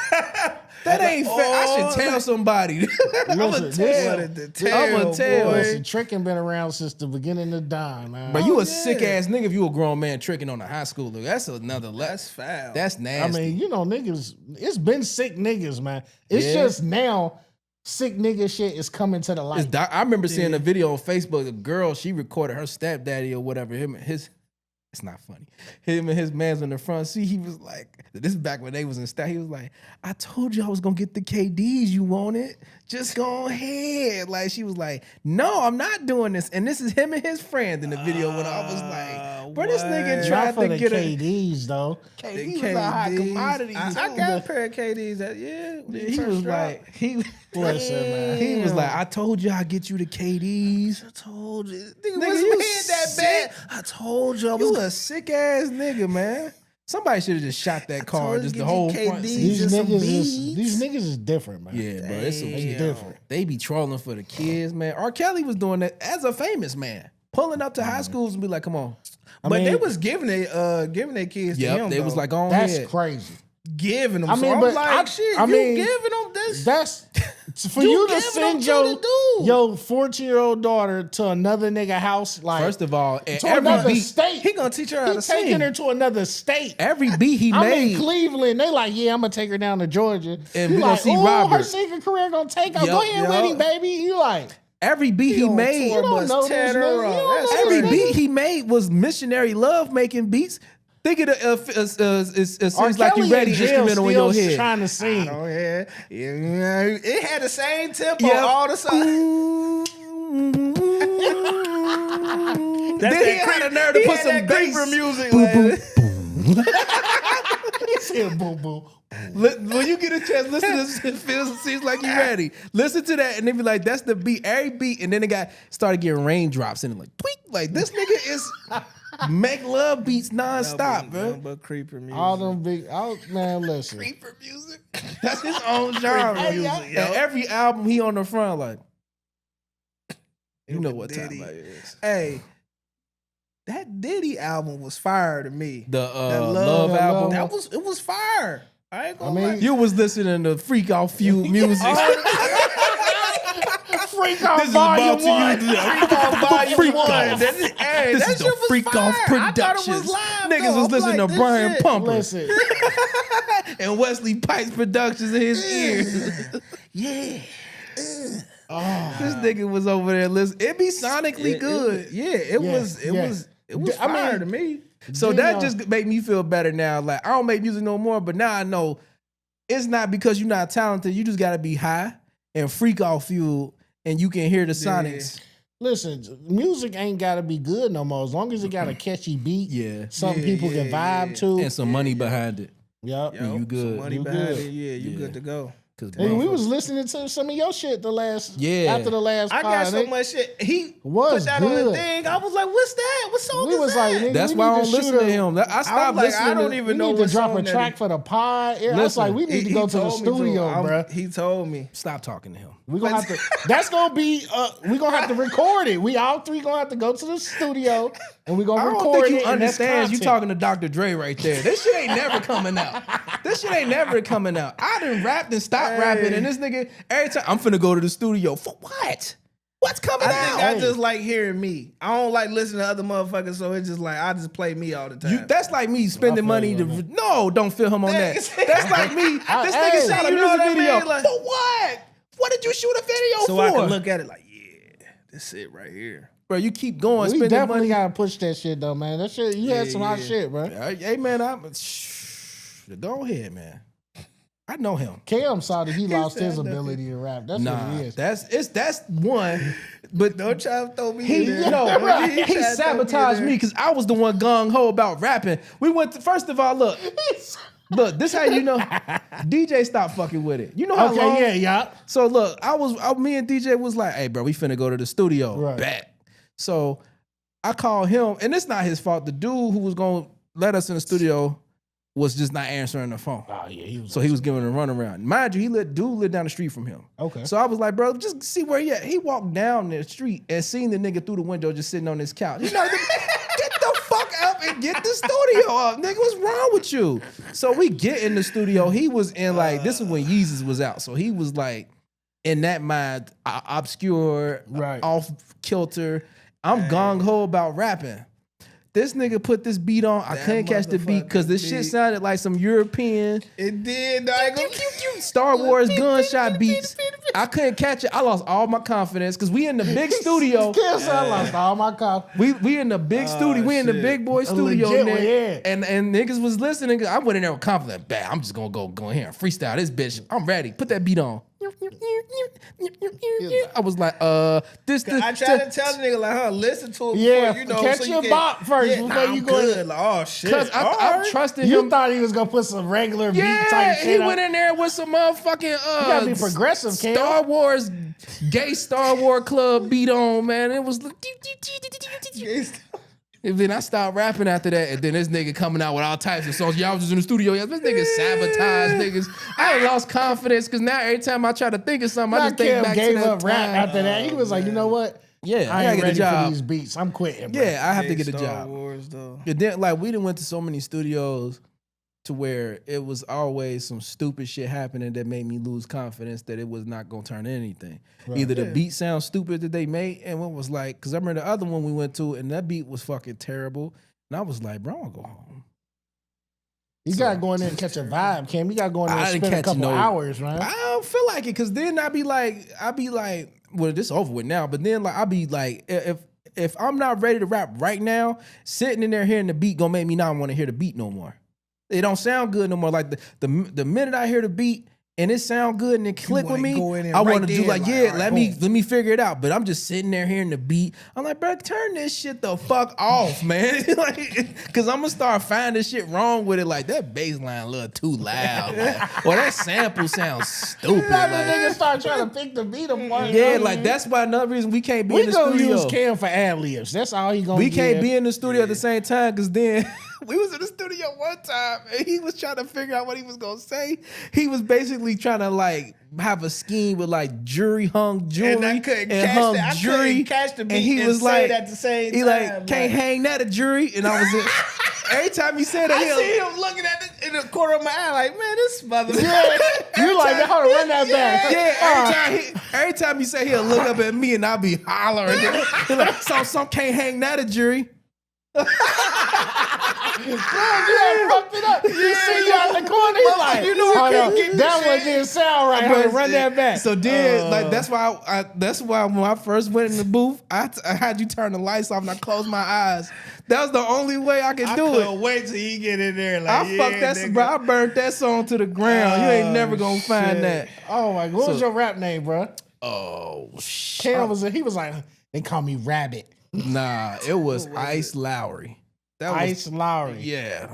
Speaker 1: That ain't fair. I should tell somebody. I'm gonna tell. I'ma tell.
Speaker 2: Listen, tricking been around since the beginning of time, man.
Speaker 1: But you a sick ass nigga if you a grown man tricking on a high schooler. That's another
Speaker 3: That's foul.
Speaker 1: That's
Speaker 2: I
Speaker 1: nasty.
Speaker 2: mean, you know, niggas, it's been sick niggas, man. It's
Speaker 1: Yeah.
Speaker 2: just now sick nigga shit is coming to the light.
Speaker 1: I remember seeing a video on Facebook. A girl, she recorded her stepdaddy or whatever. It's not funny. Him and his man's in the front seat. He was like, this is back when they was in stat. He was like, I told you I was gonna get the KDs you wanted. Just go ahead. Like, she was like, no, I'm not doing this. And this is him and his friend in the video when I was like, bro, this nigga
Speaker 2: Not
Speaker 1: tried
Speaker 2: for
Speaker 1: to
Speaker 2: the
Speaker 1: get a
Speaker 2: KDs though.
Speaker 1: KD was a hot commodity.
Speaker 3: I got a pair of KDs.
Speaker 1: He was like,
Speaker 2: Listen, man.
Speaker 1: he was like, I told you I'd get you the KDs.
Speaker 3: I told you.
Speaker 1: Nigga,
Speaker 3: Nigga,
Speaker 1: you
Speaker 3: was head that
Speaker 1: sick.
Speaker 3: bad. I told you I
Speaker 1: You
Speaker 3: was
Speaker 1: a sick ass nigga, man. Somebody should have just shot that car,
Speaker 3: told you
Speaker 1: just
Speaker 3: get
Speaker 1: the
Speaker 3: you
Speaker 1: whole
Speaker 3: KD.
Speaker 1: front seat.
Speaker 2: These
Speaker 3: just some
Speaker 2: niggas is different, man.
Speaker 1: Yeah, bro, it's
Speaker 2: It's different.
Speaker 1: They be trolling for the kids, man. R. Kelly was doing that as a famous man, pulling up to high schools and be like, "Come on."
Speaker 3: But
Speaker 2: mean-
Speaker 3: they was giving their kids to him.
Speaker 1: Yep, they was
Speaker 3: though.
Speaker 1: like, "On
Speaker 2: That's
Speaker 1: head."
Speaker 2: crazy.
Speaker 3: giving them.
Speaker 2: I mean,
Speaker 3: so I'm
Speaker 2: but
Speaker 3: like, shit,
Speaker 2: I
Speaker 3: you
Speaker 2: mean,
Speaker 3: giving them this.
Speaker 2: That's for
Speaker 3: You
Speaker 2: you to
Speaker 3: giving
Speaker 2: send
Speaker 3: them to the dude.
Speaker 2: your 14-year-old daughter to another nigga house, like
Speaker 1: First of all, and
Speaker 2: to
Speaker 1: every
Speaker 2: another
Speaker 1: beat,
Speaker 2: state.
Speaker 3: He gonna teach her how
Speaker 2: He
Speaker 3: to
Speaker 2: taking
Speaker 3: sing.
Speaker 2: her to another state.
Speaker 1: every beat he
Speaker 2: I'm in
Speaker 1: made,
Speaker 2: Cleveland. They like, yeah, I'm gonna take her down to Georgia.
Speaker 1: And
Speaker 2: You
Speaker 1: we gonna
Speaker 2: like,
Speaker 1: see
Speaker 2: "Ooh,
Speaker 1: Robert."
Speaker 2: her singing career gonna take off.
Speaker 1: Yup,
Speaker 2: Go ahead with him, baby. You like,
Speaker 1: every beat he
Speaker 3: on
Speaker 1: made,
Speaker 3: tour
Speaker 2: you don't
Speaker 3: bus,
Speaker 2: know this
Speaker 3: tear her
Speaker 2: nigga.
Speaker 3: up.
Speaker 2: You don't
Speaker 3: That's
Speaker 2: know
Speaker 1: every
Speaker 2: this
Speaker 3: crazy.
Speaker 1: beat he made was missionary love making beats. Think of it
Speaker 2: R.
Speaker 1: seems like you
Speaker 2: Kelly
Speaker 1: ready
Speaker 2: in jail
Speaker 1: instrumental in your
Speaker 2: still
Speaker 1: head.
Speaker 2: trying to sing.
Speaker 3: Oh yeah, it had the same tempo
Speaker 1: Yep.
Speaker 3: all the time.
Speaker 1: Then he had a nerve to put some bass.
Speaker 3: creeper music.
Speaker 1: Boom,
Speaker 3: like,
Speaker 2: He said, boom, boom.
Speaker 1: When you get a chance, listen to this. It seems like you ready. Listen to that, and they be like, "That's the beat." Every beat, and then it started getting raindrops, and it like tweet. Like this nigga is make love beats nonstop, bro.
Speaker 3: But creeper music.
Speaker 2: All them big, man, listen.
Speaker 1: Creeper music. That's his own genre.
Speaker 2: Hey,
Speaker 1: music,
Speaker 2: y'all-
Speaker 1: yo. And every album he on the front, like you know what
Speaker 3: Diddy.
Speaker 1: time it is.
Speaker 3: Hey, that Diddy album was fire to me.
Speaker 1: The
Speaker 3: That
Speaker 1: love album.
Speaker 3: That was fire. I ain't gonna lie.
Speaker 1: You was listening to Freak Off Few music.
Speaker 2: Freak Off
Speaker 1: This is
Speaker 2: Volume
Speaker 1: about to
Speaker 2: 1.
Speaker 1: you.
Speaker 3: Volume
Speaker 1: Freak
Speaker 3: one.
Speaker 1: Off.
Speaker 3: This is
Speaker 1: This is a Freak Off Productions. Niggas was listening to Brian Pumper
Speaker 2: Listen,
Speaker 1: and Wesley Pipes Productions in his ears.
Speaker 3: Yeah.
Speaker 1: This nigga was over there listening. It be sonically good.
Speaker 3: It was
Speaker 2: I mean,
Speaker 3: fire to me.
Speaker 1: So
Speaker 2: Diddy,
Speaker 1: that just made me feel better now. Like I don't make music no more, but now I know it's not because you're not talented. You just gotta be high and freak off fuel, and you can hear the sonics.
Speaker 2: listen, music ain't gotta be good no more. As long as it got a catchy beat,
Speaker 1: Yeah.
Speaker 2: something people can vibe to.
Speaker 1: And some money behind it.
Speaker 2: Yep.
Speaker 1: Yeah, you good.
Speaker 3: Some money
Speaker 2: You
Speaker 3: behind
Speaker 2: good.
Speaker 3: it. Yeah, you good to go.
Speaker 2: Nigga, we was listening to some of your shit after the last
Speaker 3: I
Speaker 2: pod,
Speaker 3: got so
Speaker 2: nigga.
Speaker 3: much shit. He
Speaker 2: Was
Speaker 3: put that on the
Speaker 2: good.
Speaker 3: thing. I was like, what's that? What song
Speaker 2: We
Speaker 3: is
Speaker 2: was
Speaker 3: that?
Speaker 2: like, nigga,
Speaker 1: That's
Speaker 2: we
Speaker 1: why I
Speaker 2: need
Speaker 1: don't
Speaker 2: to
Speaker 1: listen
Speaker 2: shoot
Speaker 1: to him. I stopped
Speaker 3: like,
Speaker 1: listening.
Speaker 3: I don't even
Speaker 2: We
Speaker 3: know
Speaker 2: need to
Speaker 3: what
Speaker 2: drop
Speaker 3: song
Speaker 2: a
Speaker 3: that
Speaker 2: track
Speaker 3: is.
Speaker 2: for the pod. Yeah, I was
Speaker 1: Listen,
Speaker 2: like, we need to go to the
Speaker 3: told me to.
Speaker 2: studio, bro.
Speaker 3: He told me.
Speaker 1: Stop talking to him.
Speaker 2: We gonna have to. That's gonna be. We gonna have to record it. We all three gonna have to go to the studio and we gonna
Speaker 1: I
Speaker 2: record
Speaker 1: don't think
Speaker 2: it.
Speaker 1: you
Speaker 2: and that's
Speaker 1: understand. You
Speaker 2: content.
Speaker 1: talking to Dr. Dre right there. This shit ain't never coming out. This shit ain't never coming out. I done rapped and stopped rapping, and this nigga every time I'm finna go to the studio for what? What's coming
Speaker 3: I
Speaker 1: out?
Speaker 3: think I just like hearing me. I don't like listening to other motherfuckers, so it's just like I just play me all the time.
Speaker 1: That's like me spending money to. No, don't feel him on that. That's like me. This nigga shot a
Speaker 3: you know what I
Speaker 1: music video.
Speaker 3: mean? Like-
Speaker 1: For what? What did you shoot a video
Speaker 3: so
Speaker 1: for?
Speaker 3: I can look at it like, yeah, this it right here.
Speaker 1: Bro, you keep going,
Speaker 2: We
Speaker 1: spending
Speaker 2: definitely
Speaker 1: money.
Speaker 2: gotta push that shit though, man. That shit, you had some hot shit, bro.
Speaker 1: Hey man, go ahead, man. I know him.
Speaker 2: Cam saw that he lost
Speaker 3: said
Speaker 2: his
Speaker 3: nothing.
Speaker 2: ability to rap. That's
Speaker 1: Nah,
Speaker 2: what it is.
Speaker 1: that's one. But
Speaker 3: Don't try to throw me
Speaker 1: he,
Speaker 3: in there.
Speaker 1: you know,
Speaker 3: Don't
Speaker 1: he
Speaker 3: try to throw
Speaker 1: sabotaged
Speaker 3: in
Speaker 1: me
Speaker 3: there.
Speaker 1: because I was the one gung ho about rapping. We went to, first of all, look, this how you know DJ stopped fucking with it. You know how long?
Speaker 2: yeah.
Speaker 1: So look, me and DJ was like, hey, bro, we finna go to the studio.
Speaker 2: Right.
Speaker 1: Bet. So I called him, and it's not his fault. The dude who was gonna let us in the studio was just not answering the phone.
Speaker 2: Oh yeah, he was.
Speaker 1: So he was giving a runaround. Mind you, dude lived down the street from him.
Speaker 2: Okay.
Speaker 1: So I was like, bro, just see where he at. He walked down the street and seen the nigga through the window just sitting on his couch. You know, get the fuck up and get the studio up. Nigga, what's wrong with you? So we get in the studio. He was in like, this is when Yeezus was out. So he was like, in that mind, obscure,
Speaker 2: Right.
Speaker 1: off kilter. I'm gung-ho about rapping. This nigga put this beat on. I couldn't catch the beat because this shit sounded like some European
Speaker 3: It did. I ain't gonna-
Speaker 1: Star Wars gunshot beats. I couldn't catch it. I lost all my confidence because we in the big studio.
Speaker 2: Cam said I lost all my confidence.
Speaker 1: We in the big studio. We in the
Speaker 3: shit.
Speaker 1: big boy studio.
Speaker 2: legit
Speaker 1: Nigga.
Speaker 2: one, yeah.
Speaker 1: And niggas was listening. I went in there with confidence. Bam, I'm just gonna go in here and freestyle this bitch. I'm ready. Put that beat on. I was like, this.
Speaker 3: I tried to tell the nigga like, listen to it.
Speaker 2: Yeah,
Speaker 3: before, you know,
Speaker 2: catch
Speaker 3: so
Speaker 2: your
Speaker 3: you
Speaker 2: bop first before
Speaker 3: nah,
Speaker 2: you
Speaker 3: I'm
Speaker 2: go in.
Speaker 3: good. Like, oh shit.
Speaker 1: Because I trusted
Speaker 2: You
Speaker 1: him.
Speaker 2: thought he was gonna put some regular beat
Speaker 1: Yeah,
Speaker 2: type
Speaker 1: he
Speaker 2: shit
Speaker 1: went
Speaker 2: up.
Speaker 1: in there with some motherfucking
Speaker 2: You gotta be progressive, Cam.
Speaker 1: Star Wars, gay Star Wars club beat on, man. It was. And then I stopped rapping after that, and then this nigga coming out with all types of songs. Y'all was just in the studio. Yeah, this nigga sabotage niggas. I ain't lost confidence because now every time I try to think of something, I just think
Speaker 2: Cam
Speaker 1: back
Speaker 2: gave
Speaker 1: to that
Speaker 2: up rap
Speaker 1: time.
Speaker 2: after that. He was like, you know what?
Speaker 1: Yeah,
Speaker 2: I
Speaker 1: I
Speaker 2: ain't
Speaker 1: gotta get a
Speaker 2: ready for
Speaker 1: job.
Speaker 2: these beats. I'm quitting. Bro.
Speaker 1: Yeah, I have to get a job.
Speaker 3: Wars, though.
Speaker 1: And then, like, we done went to so many studios to where it was always some stupid shit happening that made me lose confidence that it was not gonna turn into anything.
Speaker 2: Right.
Speaker 1: Either the beat sounds stupid that they made, and what was like, because I remember the other one we went to, and that beat was fucking terrible. And I was like, bro, I'm gonna go home.
Speaker 2: You gotta go in there and catch a vibe, Cam. You gotta go in there
Speaker 1: I
Speaker 2: and
Speaker 1: didn't
Speaker 2: spend a
Speaker 1: catch
Speaker 2: couple
Speaker 1: no-
Speaker 2: hours, man.
Speaker 1: I don't feel like it, because then I'd be like, well, this over with now, but then like I'd be like, if I'm not ready to rap right now, sitting in there hearing the beat gonna make me not want to hear the beat no more. It don't sound good no more. Like the minute I hear the beat and it sound good and it click with
Speaker 3: wanna
Speaker 1: me,
Speaker 3: go in there
Speaker 1: I
Speaker 3: right
Speaker 1: want to do
Speaker 3: then,
Speaker 1: like,
Speaker 3: like,
Speaker 1: yeah,
Speaker 3: all right,
Speaker 1: let
Speaker 3: boom.
Speaker 1: me figure it out. But I'm just sitting there hearing the beat. I'm like, bro, turn this shit the fuck off, man. Like, cause I'm gonna start finding shit wrong with it. Like that bass line a little too loud. Like, or that sample sounds stupid.
Speaker 2: Like, the
Speaker 1: Like,
Speaker 2: niggas start trying to pick the beat apart.
Speaker 1: yeah, like that's why another reason we can't be
Speaker 2: we
Speaker 1: in the
Speaker 2: gonna
Speaker 1: studio.
Speaker 2: use Cam for ad libs. That's all he gonna.
Speaker 1: We can't
Speaker 2: give.
Speaker 1: be in the studio at the same time because then we was in the studio one time and he was trying to figure out what he was gonna say. He was basically trying to like have a scheme with like hung jewelry
Speaker 3: And I couldn't
Speaker 1: and
Speaker 3: catch
Speaker 1: hung
Speaker 3: the- I
Speaker 1: jury.
Speaker 3: couldn't catch the beat
Speaker 1: and he
Speaker 3: and
Speaker 1: was
Speaker 3: say
Speaker 1: like
Speaker 3: it at the same
Speaker 1: he
Speaker 3: time,
Speaker 1: like
Speaker 3: like-
Speaker 1: can't hang that a jury. And I was every time he said that,
Speaker 3: I
Speaker 1: he
Speaker 3: see him looking at it in the corner of my eye, like, man, this motherfucker.
Speaker 2: You like, man, hold on, run that back.
Speaker 1: yeah, every time he say he'll look up at me and I'll be hollering. He like, some can't hang that a jury.
Speaker 2: You done fucked it up. You see you out the corner. He's like,
Speaker 3: you know I
Speaker 2: hold
Speaker 3: can't
Speaker 2: on,
Speaker 3: get this
Speaker 2: that one
Speaker 3: shit.
Speaker 2: didn't sound right. Hold on, run that back.
Speaker 1: So then, like that's why when I first went in the booth, I had you turn the lights off and I closed my eyes. That was the only way I could do it.
Speaker 3: Wait till he get in there. Like,
Speaker 1: I fucked that, bro. I burnt that song to the ground. You ain't never gonna find that.
Speaker 2: Oh my god, what was your rap name, bro?
Speaker 1: Oh shit.
Speaker 2: Cam was. He was like, they call me Rabbit.
Speaker 1: Nah, it was Ice Lowry. That
Speaker 2: Ice Lowry.
Speaker 1: Yeah,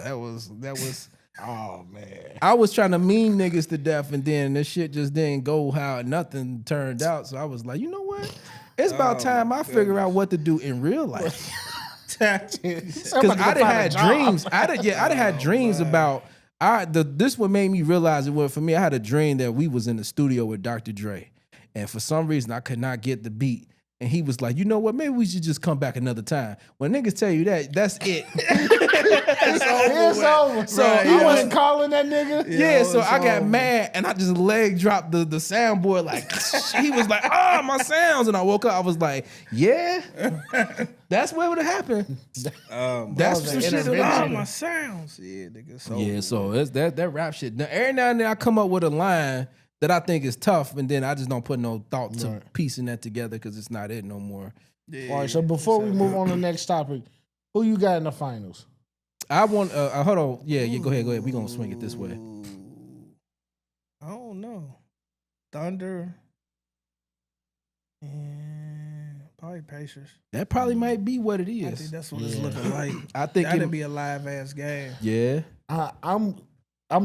Speaker 1: that was.
Speaker 2: Oh man.
Speaker 1: I was trying to mean niggas to death, and then this shit just didn't go how nothing turned out. So I was like, you know what? It's about time I figure out what to do in real life. Because I done had dreams. I done had dreams about. This what made me realize it was for me. I had a dream that we was in the studio with Dr. Dre, and for some reason I could not get the beat. And he was like, you know what? Maybe we should just come back another time. When niggas tell you that, that's it.
Speaker 2: It's over.
Speaker 1: So
Speaker 2: right. He wasn't calling that nigga.
Speaker 1: Yeah, so I got mad and I just leg dropped the soundboard like he was like, oh, my sounds. And I woke up, I was like, yeah, that's what would have happened. That's some shit.
Speaker 3: Oh, my sounds. Yeah, nigga.
Speaker 1: So it's that rap shit. Now, every now and then I come up with a line that I think is tough, and then I just don't put no thought to piecing that together because it's not it no more.
Speaker 2: Yeah, all right, so before we move on to the next topic, who you got in the finals?
Speaker 1: I want, hold on. Yeah, go ahead. We're going to swing it this way.
Speaker 3: I don't know. Thunder and probably Pacers.
Speaker 1: That probably might be what it is.
Speaker 3: I think that's what it's looking like.
Speaker 1: I think
Speaker 3: that'd be a live ass game.
Speaker 1: Yeah.
Speaker 2: I'm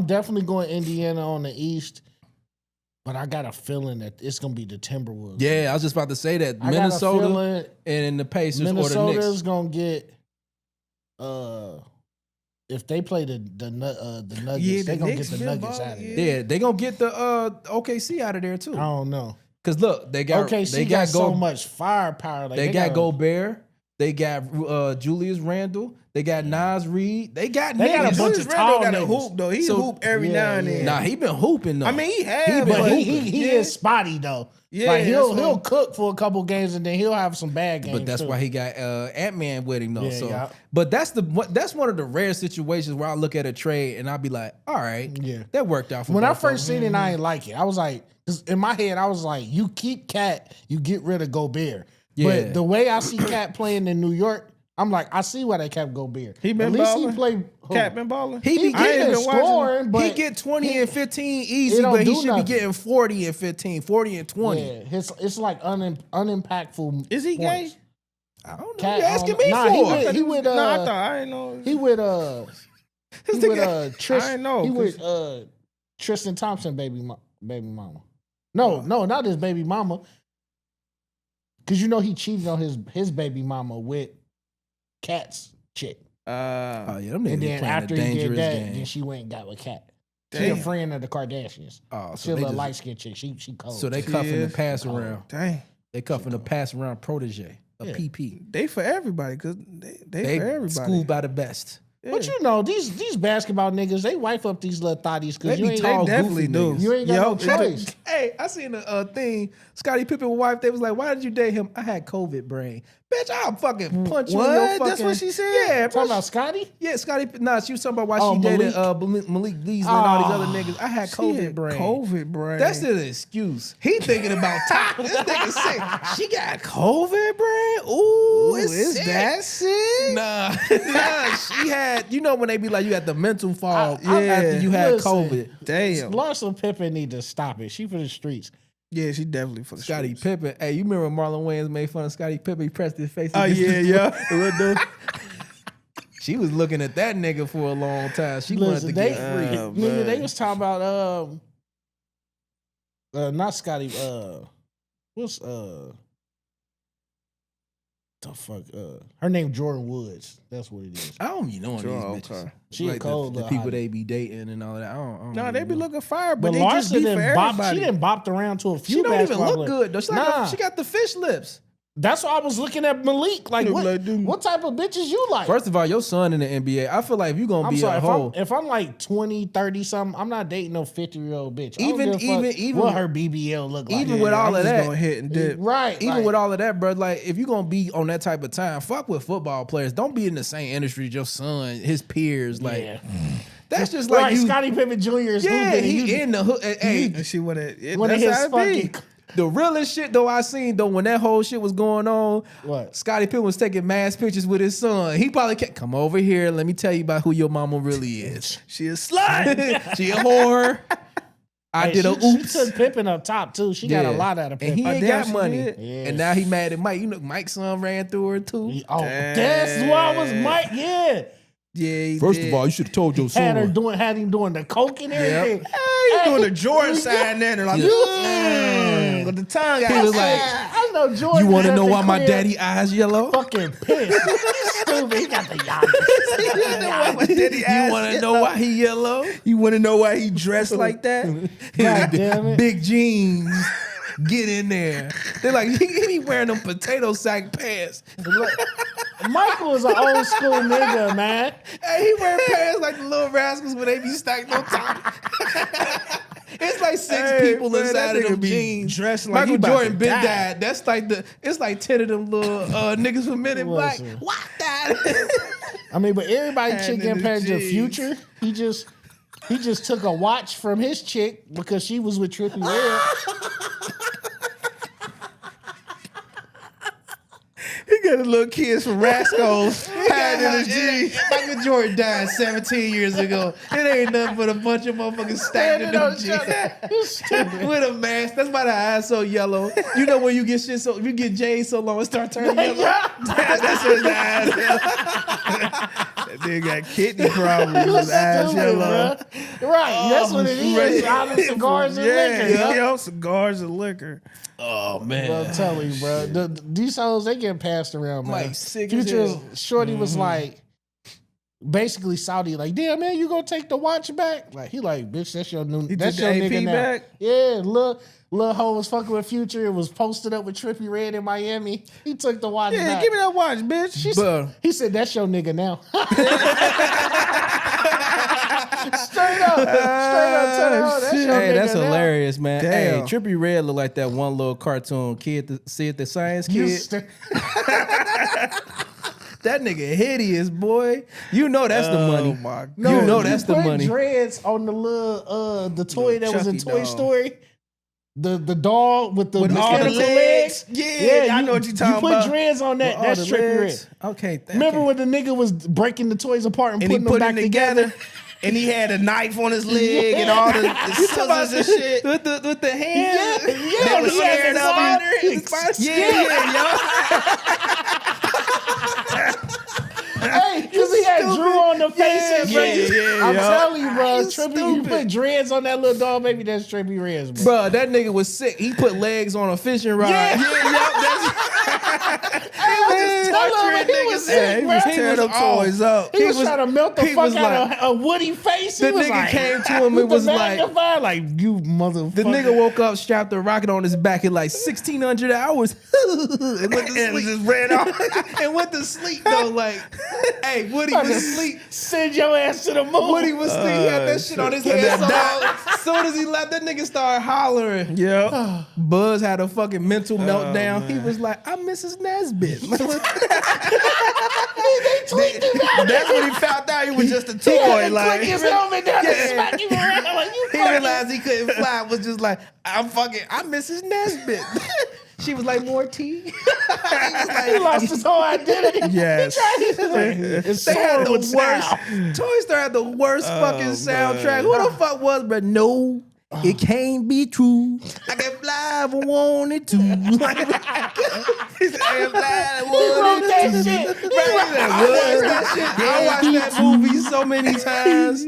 Speaker 2: definitely going Indiana on the East. But I got a feeling that it's gonna be the Timberwolves.
Speaker 1: Yeah, I was just about to say that. Minnesota and the Pacers or the Knicks.
Speaker 2: Minnesota's gonna get if they play the Nuggets, they're gonna get the Nuggets out of there.
Speaker 1: Yeah, they're gonna get the OKC out of there too.
Speaker 2: I don't know.
Speaker 1: Cause look, they got
Speaker 2: OKC got so much firepower. Like
Speaker 1: they got Gobert, they got Julius Randle. They got Nas Reed. They got niggas.
Speaker 2: A bunch of tall niggas.
Speaker 3: Hoop though. He hoop every now and then.
Speaker 1: Nah, he been hooping though.
Speaker 3: I mean, he has,
Speaker 2: but he is spotty though.
Speaker 3: Yeah,
Speaker 2: like he'll cook for a couple games and then he'll have some bad games.
Speaker 1: But that's why he got Ant-Man with him though.
Speaker 2: Yeah,
Speaker 1: but that's one of the rare situations where I look at a trade and I'll be like, all right, that worked out for
Speaker 2: when I first seen it, I ain't like it. I was like, 'cause in my head, I was like, you keep Cat, you get rid of Gobert. Yeah. But the way I see Cat playing in New York, I'm like, I see why they kept Gobert.
Speaker 3: He been
Speaker 2: at least
Speaker 3: balling?
Speaker 2: He played.
Speaker 3: Cat been balling?
Speaker 1: He be getting
Speaker 2: scoring, but
Speaker 1: he get 20 and 15 easy, but he should be getting 40 and 15, 40 and 20.
Speaker 2: Yeah, it's like unimpactful.
Speaker 3: Is he gay?
Speaker 1: I don't know. You asking me for?
Speaker 2: He with
Speaker 3: no, I thought I didn't know.
Speaker 2: He with Tristan.
Speaker 3: I know.
Speaker 2: He with Tristan Thompson, baby mama. No, not his baby mama. Cause you know he cheated on his baby mama with Cat's chick.
Speaker 1: Oh yeah, them niggas
Speaker 2: and then
Speaker 1: playing
Speaker 2: after
Speaker 1: a
Speaker 2: he
Speaker 1: dangerous
Speaker 2: did that,
Speaker 1: game.
Speaker 2: then she went and got with Cat.
Speaker 3: Damn.
Speaker 2: She a friend of the Kardashians.
Speaker 1: Oh,
Speaker 2: she a little light skinned chick. She cold.
Speaker 1: So they cuffing the pass around.
Speaker 3: Dang.
Speaker 1: They cuffing the pass around protege, a PP.
Speaker 3: They for everybody, cause they for everybody.
Speaker 1: Schooled by the best.
Speaker 2: Yeah. But you know, these basketball niggas, they wife up these little thotties because you ain't
Speaker 3: tall, definitely do.
Speaker 2: You ain't got no choice.
Speaker 1: Hey, I seen a thing. Scottie Pippen wife, they was like, "Why did you date him?" I had COVID brain. Bitch, I'll fucking punch you in your fucking...
Speaker 3: That's what she said?
Speaker 1: Yeah.
Speaker 2: Talking about Scottie?
Speaker 1: Yeah, Scottie... Nah, she was talking about why she dated Malik Beasley and all these other niggas. I had COVID brain.
Speaker 3: COVID brain.
Speaker 1: That's an excuse. He thinking about top. This nigga sick. She got COVID brain? Ooh,
Speaker 3: is
Speaker 1: sick.
Speaker 3: That sick?
Speaker 1: Nah, she had... You know when they be like, you had the mental fog after you had COVID.
Speaker 3: Damn.
Speaker 2: Larsa Pippen need to stop it. She for the streets.
Speaker 3: Yeah, she definitely for the
Speaker 1: Scottie
Speaker 3: streets.
Speaker 1: Pippen. Hey, you remember Marlon Wayans made fun of Scottie Pippen? He pressed his face.
Speaker 3: Oh, yeah.
Speaker 1: She was looking at that nigga for a long time. She wanted to get free.
Speaker 2: Nigga, they was talking about not Scottie. What's the fuck? Her name Jordan Woods. That's what it is.
Speaker 1: I don't be knowing these bitches.
Speaker 2: Okay. She like cold.
Speaker 1: The people they be dating and all that. I don't
Speaker 3: No, they be looking fire,
Speaker 2: but
Speaker 3: they
Speaker 2: Larsa
Speaker 3: just be for everybody.
Speaker 2: She done bopped around to a few.
Speaker 1: She don't even look
Speaker 2: players.
Speaker 1: good though. She got the fish lips.
Speaker 2: That's why I was looking at Malik. Like, what type of bitches you like?
Speaker 1: First of all, your son in the NBA. I feel like if you gonna be a hoe.
Speaker 2: If I'm like 20, 30 something, I'm not dating no 50-year-old bitch.
Speaker 1: Even
Speaker 2: what her BBL look like.
Speaker 1: Even with all of that,
Speaker 3: gonna hit and dip.
Speaker 2: Right.
Speaker 1: Even with all of that, bro. Like if you gonna be on that type of time, fuck with football players. Don't be in the same industry as your son, his peers. Like that's just like
Speaker 2: Scottie Pippen Jr. is hooping.
Speaker 1: He in the hood. Hey,
Speaker 3: she
Speaker 2: one of his fucking.
Speaker 1: The realest shit though I seen though when that whole shit was going on,
Speaker 2: what?
Speaker 1: Scottie Pippen was taking mass pictures with his son. He probably can't come over here. Let me tell you about who your mama really is.
Speaker 3: She a slut.
Speaker 1: She a whore. I did a oops.
Speaker 2: She took Pippen up top too. She got a lot out of Pippen.
Speaker 1: And he ain't got money.
Speaker 2: Yeah.
Speaker 1: And now he mad at Mike. You know Mike's son ran through her too.
Speaker 2: That's why I was Mike. Yeah.
Speaker 3: Yeah, he
Speaker 1: First
Speaker 3: did.
Speaker 1: of all, you should have told your
Speaker 2: Had
Speaker 1: son.
Speaker 2: him doing the coke and everything.
Speaker 3: He doing the Jordan sign there, and like, with the tongue out.
Speaker 1: He was like,
Speaker 2: I know Jordan.
Speaker 1: you want to
Speaker 2: was at
Speaker 1: know
Speaker 2: the
Speaker 1: why my
Speaker 2: crib
Speaker 1: daddy eyes yellow?
Speaker 2: fucking pissed. Stupid. He got the youngest.
Speaker 1: You want to know why he yellow?
Speaker 3: You want to know why he dressed like that?
Speaker 2: God damn it.
Speaker 1: Big jeans. Get in there. They're like, he be wearing them potato sack pants.
Speaker 2: Look, Michael is an old school nigga, man.
Speaker 1: Hey, he wearing pants like the Little Rascals when they be stacked on top. It's like six people
Speaker 3: man,
Speaker 1: inside
Speaker 3: that
Speaker 1: of them
Speaker 3: nigga be
Speaker 1: jeans.
Speaker 3: dressed like he
Speaker 1: Michael
Speaker 3: about
Speaker 1: Jordan
Speaker 3: to
Speaker 1: been
Speaker 3: die.
Speaker 1: died. That's like it's like 10 of them little niggas with Men in Black.
Speaker 2: Listen.
Speaker 1: What that?
Speaker 2: I mean, but everybody
Speaker 3: Hand
Speaker 2: chick
Speaker 3: in the
Speaker 2: compared to
Speaker 3: jeans.
Speaker 2: Future. He just took a watch from his chick because she was with Trippie Redd.
Speaker 3: He got a little kids from Rascals hiding in his jeans.
Speaker 1: Michael Jordan died 17 years ago. It ain't nothing but a bunch of motherfuckers stacked in them jeans. With a mask. That's why the eyes so yellow. You know when you get shit so you get J's so long it start turning yellow.
Speaker 3: That's his eyes. That nigga got kidney problems. His eyes
Speaker 2: Stupid,
Speaker 3: yellow.
Speaker 2: bruh. Right, that's what it is. All the cigars and liquor.
Speaker 3: Yo, cigars and liquor.
Speaker 1: Oh
Speaker 2: Bro,
Speaker 1: man.
Speaker 2: I'm telling you, bro. These hoes, they get passed around, man.
Speaker 1: Like sick as
Speaker 2: Future
Speaker 1: hell.
Speaker 2: Shorty was like, basically Saudi, like, damn man, you gonna take the watch back? Like, he like, bitch, that's your new, that's
Speaker 3: took
Speaker 2: your
Speaker 3: the AP
Speaker 2: nigga now.
Speaker 3: back?
Speaker 2: Yeah, Lil Ho was fucking with Future. It was posted up with Trippie Redd in Miami. He took the watch
Speaker 3: Yeah,
Speaker 2: back.
Speaker 3: give me that watch, bitch.
Speaker 2: He said, that's your nigga now. Straight up. Tell her, that's your
Speaker 1: Hey,
Speaker 2: nigga
Speaker 1: that's
Speaker 2: now.
Speaker 1: hilarious, man.
Speaker 3: Damn.
Speaker 1: Hey, Trippie Redd look like that one little cartoon kid. See it, the science
Speaker 2: You
Speaker 1: kid.
Speaker 2: st-
Speaker 1: That nigga hideous, boy. You know that's the money.
Speaker 3: my God.
Speaker 1: You know that's the
Speaker 2: put
Speaker 1: money.
Speaker 2: dreads on the little the toy that was in
Speaker 3: Chucky
Speaker 2: Toy
Speaker 3: doll.
Speaker 2: Story. The dog with the
Speaker 3: With all the
Speaker 2: mechanical
Speaker 3: legs.
Speaker 2: legs.
Speaker 3: Yeah, I know what you're talking
Speaker 2: You put
Speaker 3: about.
Speaker 2: dreads on that.
Speaker 1: All
Speaker 2: That's
Speaker 1: the
Speaker 2: Trippie
Speaker 1: legs.
Speaker 2: Redd.
Speaker 1: Okay.
Speaker 2: Remember when the nigga was breaking the toys apart and
Speaker 3: And he
Speaker 2: putting them
Speaker 3: put
Speaker 2: back
Speaker 3: them
Speaker 2: together?
Speaker 3: together. And he had a knife on his leg and all the scissors and shit.
Speaker 1: with the hand?
Speaker 3: That was
Speaker 2: he had
Speaker 3: scared
Speaker 2: the
Speaker 3: of him.
Speaker 2: spider. Hey, because he had Drew on the face and face. I'm telling you, bro, Trippie, you put dreads on that little dog, baby, that's Trippie Redd, bro.
Speaker 1: Bro, that nigga was sick. He put legs on a fishing rod.
Speaker 2: Yeah. He was sick, bro.
Speaker 3: tearing them toys up.
Speaker 2: He was trying to melt the
Speaker 1: he
Speaker 2: fuck
Speaker 1: was
Speaker 2: out
Speaker 1: like-
Speaker 2: of a Woody face. He
Speaker 1: The
Speaker 2: was
Speaker 1: nigga
Speaker 2: like,
Speaker 1: came to him and
Speaker 2: with the
Speaker 1: was like,
Speaker 2: magnifier, like, you motherfucker.
Speaker 1: the nigga woke up, strapped a rocket on his back in like 1,600 hours. and went to
Speaker 3: And
Speaker 1: sleep.
Speaker 3: just ran off.
Speaker 1: And went to sleep though. Like, hey, Woody was asleep.
Speaker 2: Send your ass to the moon.
Speaker 1: Woody was asleep. He had that shit on his head. So as soon as he left, that nigga started hollering.
Speaker 3: Yeah.
Speaker 1: Buzz had a fucking mental meltdown. He was like, I miss his Nesbitt.
Speaker 3: That's when he found out he was just a
Speaker 2: He
Speaker 3: toy.
Speaker 2: had to
Speaker 3: Like,
Speaker 2: click his helmet down and
Speaker 1: Yeah.
Speaker 2: smack him around like you
Speaker 1: He
Speaker 2: fucking-
Speaker 1: realized he couldn't fly. Was just like, I miss his Nesbitt. She was like, more tea.
Speaker 2: He lost his whole identity.
Speaker 3: Yes.
Speaker 1: They had the worst. Toy Story had the worst fucking soundtrack. Who the fuck was? But no, it can't be true. I can fly if I wanted to. He said, I can fly if I
Speaker 2: He wrote
Speaker 1: wanted
Speaker 2: that
Speaker 1: to.
Speaker 2: shit.
Speaker 1: I watched that movie so many times.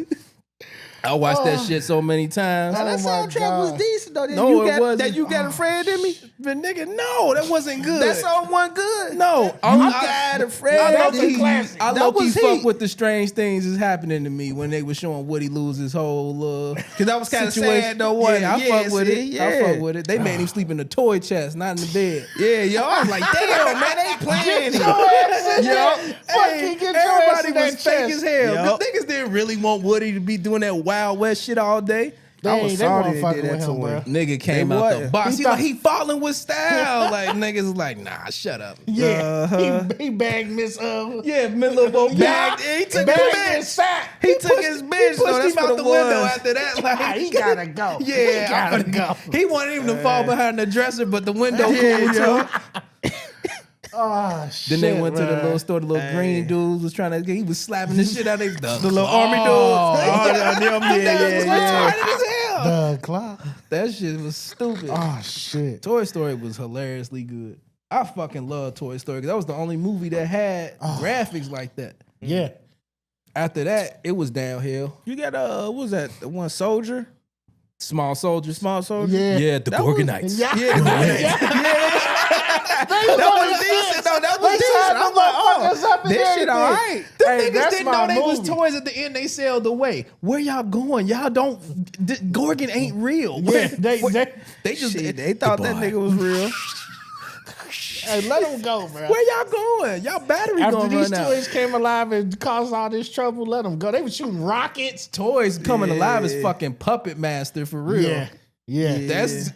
Speaker 1: I watched that shit so many times.
Speaker 3: That
Speaker 2: Oh my
Speaker 3: soundtrack was
Speaker 2: God.
Speaker 3: decent though.
Speaker 1: No, it wasn't.
Speaker 3: That you got afraid of me.
Speaker 1: But nigga, no, that wasn't good.
Speaker 3: That song wasn't good.
Speaker 1: No,
Speaker 3: I'm glad afraid.
Speaker 2: That's a classic.
Speaker 1: I
Speaker 3: That
Speaker 1: low-key
Speaker 3: was
Speaker 1: fuck
Speaker 3: heat.
Speaker 1: with the strange things that's happening to me when they were showing Woody lose his whole
Speaker 3: Cause that was kind of
Speaker 1: situation.
Speaker 3: sad though. Wasn't
Speaker 1: Yeah, I
Speaker 3: it?
Speaker 1: fuck with it.
Speaker 3: Yeah.
Speaker 1: I fuck with it. They made him sleep in the toy chest, not in the bed.
Speaker 3: Yeah, yo, I was like, damn, man, they ain't playing it.
Speaker 2: Your ass in
Speaker 3: Yo,
Speaker 2: there. Fucking
Speaker 1: Hey,
Speaker 2: get your ass
Speaker 1: everybody
Speaker 2: in that
Speaker 1: was fake
Speaker 2: chest.
Speaker 1: as hell.
Speaker 3: Yup.
Speaker 1: Cause niggas didn't really want Woody to be doing that Wild West shit all day.
Speaker 3: I was
Speaker 2: They
Speaker 3: sorry
Speaker 2: weren't
Speaker 3: they
Speaker 2: fucking
Speaker 3: did that
Speaker 2: with
Speaker 3: to
Speaker 2: him,
Speaker 3: him.
Speaker 2: bro.
Speaker 1: Nigga came
Speaker 3: They
Speaker 1: out the
Speaker 3: wasn't.
Speaker 1: box.
Speaker 2: He
Speaker 1: He like, he falling with style. Like niggas is like, nah, shut up.
Speaker 2: Yeah, he bagged Miss
Speaker 1: Yeah, middle of a
Speaker 3: Bagged- he took
Speaker 2: bagged
Speaker 3: his
Speaker 2: his sack.
Speaker 1: He took his bitch.
Speaker 3: pushed
Speaker 1: So that's
Speaker 3: him out
Speaker 1: what
Speaker 3: the
Speaker 1: it was.
Speaker 3: window
Speaker 1: After that, like
Speaker 2: He gotta go.
Speaker 1: yeah,
Speaker 2: he gotta go.
Speaker 1: He wanted him to fall behind the dresser, but the window
Speaker 3: Yeah,
Speaker 1: cooled
Speaker 3: yo.
Speaker 1: too.
Speaker 2: Oh shit.
Speaker 1: Then they went to the
Speaker 2: man.
Speaker 1: little store. The little green dudes was trying to. He was slapping the shit out of the
Speaker 3: little army dudes. Oh, yeah, them, yeah.
Speaker 1: retarded as hell.
Speaker 2: The clock.
Speaker 1: That shit was stupid.
Speaker 2: Oh shit.
Speaker 1: Toy Story was hilariously good. I fucking love Toy Story because that was the only movie that had graphics like that.
Speaker 2: Yeah.
Speaker 1: After that, it was downhill.
Speaker 3: You got what was that? The one Soldier?
Speaker 1: Small Soldiers.
Speaker 3: Small Soldier?
Speaker 1: Yeah, the Gorgonites.
Speaker 2: Yeah.
Speaker 3: That was decent. No, that was decent. I'm like, oh, this shit all right.
Speaker 1: The
Speaker 2: Hey,
Speaker 1: niggas
Speaker 2: that's
Speaker 1: didn't
Speaker 2: my
Speaker 1: know they was
Speaker 2: movie.
Speaker 1: toys at the end. They sailed away. Where y'all going? Y'all don't. Gorgon ain't real.
Speaker 2: Yeah,
Speaker 1: They just
Speaker 3: Shit, they thought that nigga was real.
Speaker 2: hey, let them go, bro.
Speaker 1: Where y'all going? Y'all battery
Speaker 2: After
Speaker 1: gonna
Speaker 2: these
Speaker 1: run out.
Speaker 2: toys came alive and caused all this trouble, let them go. They were shooting rockets.
Speaker 1: Toys coming alive is fucking Puppet Master for real.
Speaker 2: Yeah.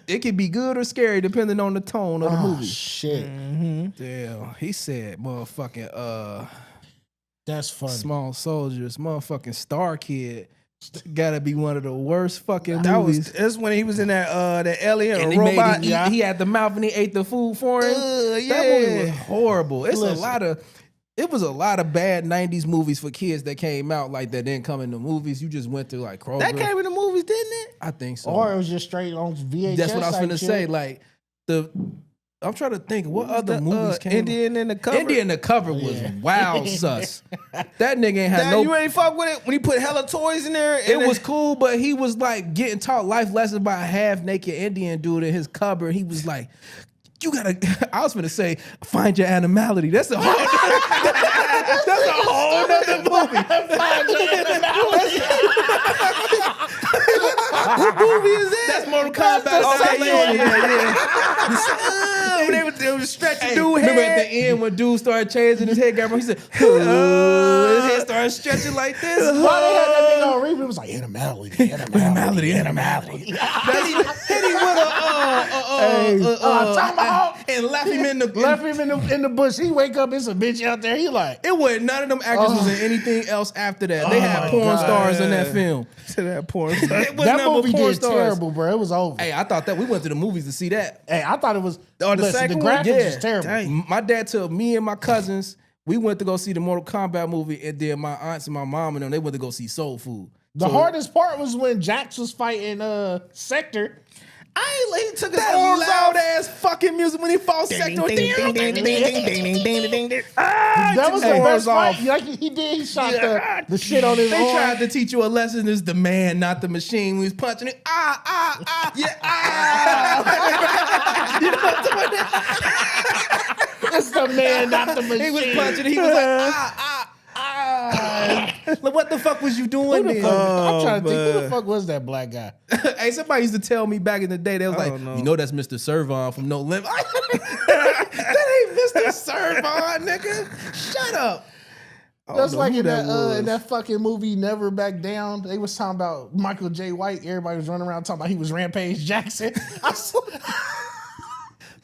Speaker 1: It could be good or scary depending on the tone of the movie.
Speaker 2: Shit.
Speaker 1: Damn, he said, motherfucking
Speaker 2: That's funny.
Speaker 1: Small Soldiers, motherfucking Star Kid. Gotta be one of the worst fucking
Speaker 3: That
Speaker 1: movies.
Speaker 3: that's when he was in that alien
Speaker 1: And
Speaker 3: or
Speaker 1: he
Speaker 3: robot.
Speaker 1: made he had the mouth and he ate the food for him. That movie was horrible. It was a lot of bad 90s movies for kids that came out like that didn't come in the movies. You just went through like Kroger.
Speaker 3: That came in the movies, didn't it?
Speaker 1: I think so.
Speaker 2: Or it was just straight on VHS.
Speaker 1: That's what I was
Speaker 2: type
Speaker 1: gonna
Speaker 2: shit.
Speaker 1: say. Like I'm trying to think what other movies came.
Speaker 3: Indian in the cover.
Speaker 1: Indian in the cover was wild sus. That nigga ain't had
Speaker 3: Now,
Speaker 1: no.
Speaker 3: you ain't fuck with it when he put hella toys in there.
Speaker 1: It was cool, but he was like getting taught life lessons by a half naked Indian dude in his cupboard. He was like, "You gotta." I was gonna say, "Find your animality." That's a whole. That's a whole nother movie.
Speaker 3: What movie is that?
Speaker 1: That's Mortal Kombat.
Speaker 3: They was stretching
Speaker 1: Hey,
Speaker 3: dude
Speaker 1: remember
Speaker 3: head.
Speaker 1: at the end when dude started changing his head, he said, his head started stretching like this.
Speaker 2: Why they had that nigga on replay? It was like animality.
Speaker 1: Hit him with a
Speaker 2: Tomahawk.
Speaker 1: and left him in the
Speaker 2: Left him in the bush. He wake up, it's a bitch out there. He like,
Speaker 1: It wasn't none of them actors was in anything else after that. They had porn stars in that film.
Speaker 3: To that porn star.
Speaker 1: It was
Speaker 2: that
Speaker 1: nothing but
Speaker 2: movie
Speaker 1: porn
Speaker 2: did
Speaker 1: stars.
Speaker 2: terrible, bro. It was over.
Speaker 1: Hey, I thought that we went to the movies to see that.
Speaker 2: Hey, I thought it was.
Speaker 3: Oh, the
Speaker 2: listen,
Speaker 3: second
Speaker 2: the
Speaker 3: one?
Speaker 2: graphics was terrible.
Speaker 3: Dang.
Speaker 1: My dad took me and my cousins. We went to go see the Mortal Kombat movie, and then my aunts and my mom and them they went to go see Soul Food.
Speaker 2: The hardest part was when Jax was fighting Sector.
Speaker 3: He took his
Speaker 1: That
Speaker 3: arms
Speaker 1: loud
Speaker 3: out.
Speaker 1: ass fucking music when he fought Sector.
Speaker 2: That was the best fight. Like he shot the shit on his
Speaker 1: They
Speaker 2: arm.
Speaker 1: tried to teach you a lesson. It's the man, not the machine. When he's punching it,
Speaker 2: It's the man, not the machine.
Speaker 1: He was punching it. He was like, Like, what the fuck was you doing
Speaker 2: Who the
Speaker 1: then?
Speaker 2: fuck? I'm trying to think. Who the fuck was that black guy?
Speaker 1: Hey, somebody used to tell me back in the day, they was like, you know that's Mr. Servon from No Limit. That ain't Mr. Servon, nigga. Shut up.
Speaker 2: That's like in that fucking movie Never Back Down. They was talking about Michael J. White. Everybody was running around talking about he was Rampage Jackson.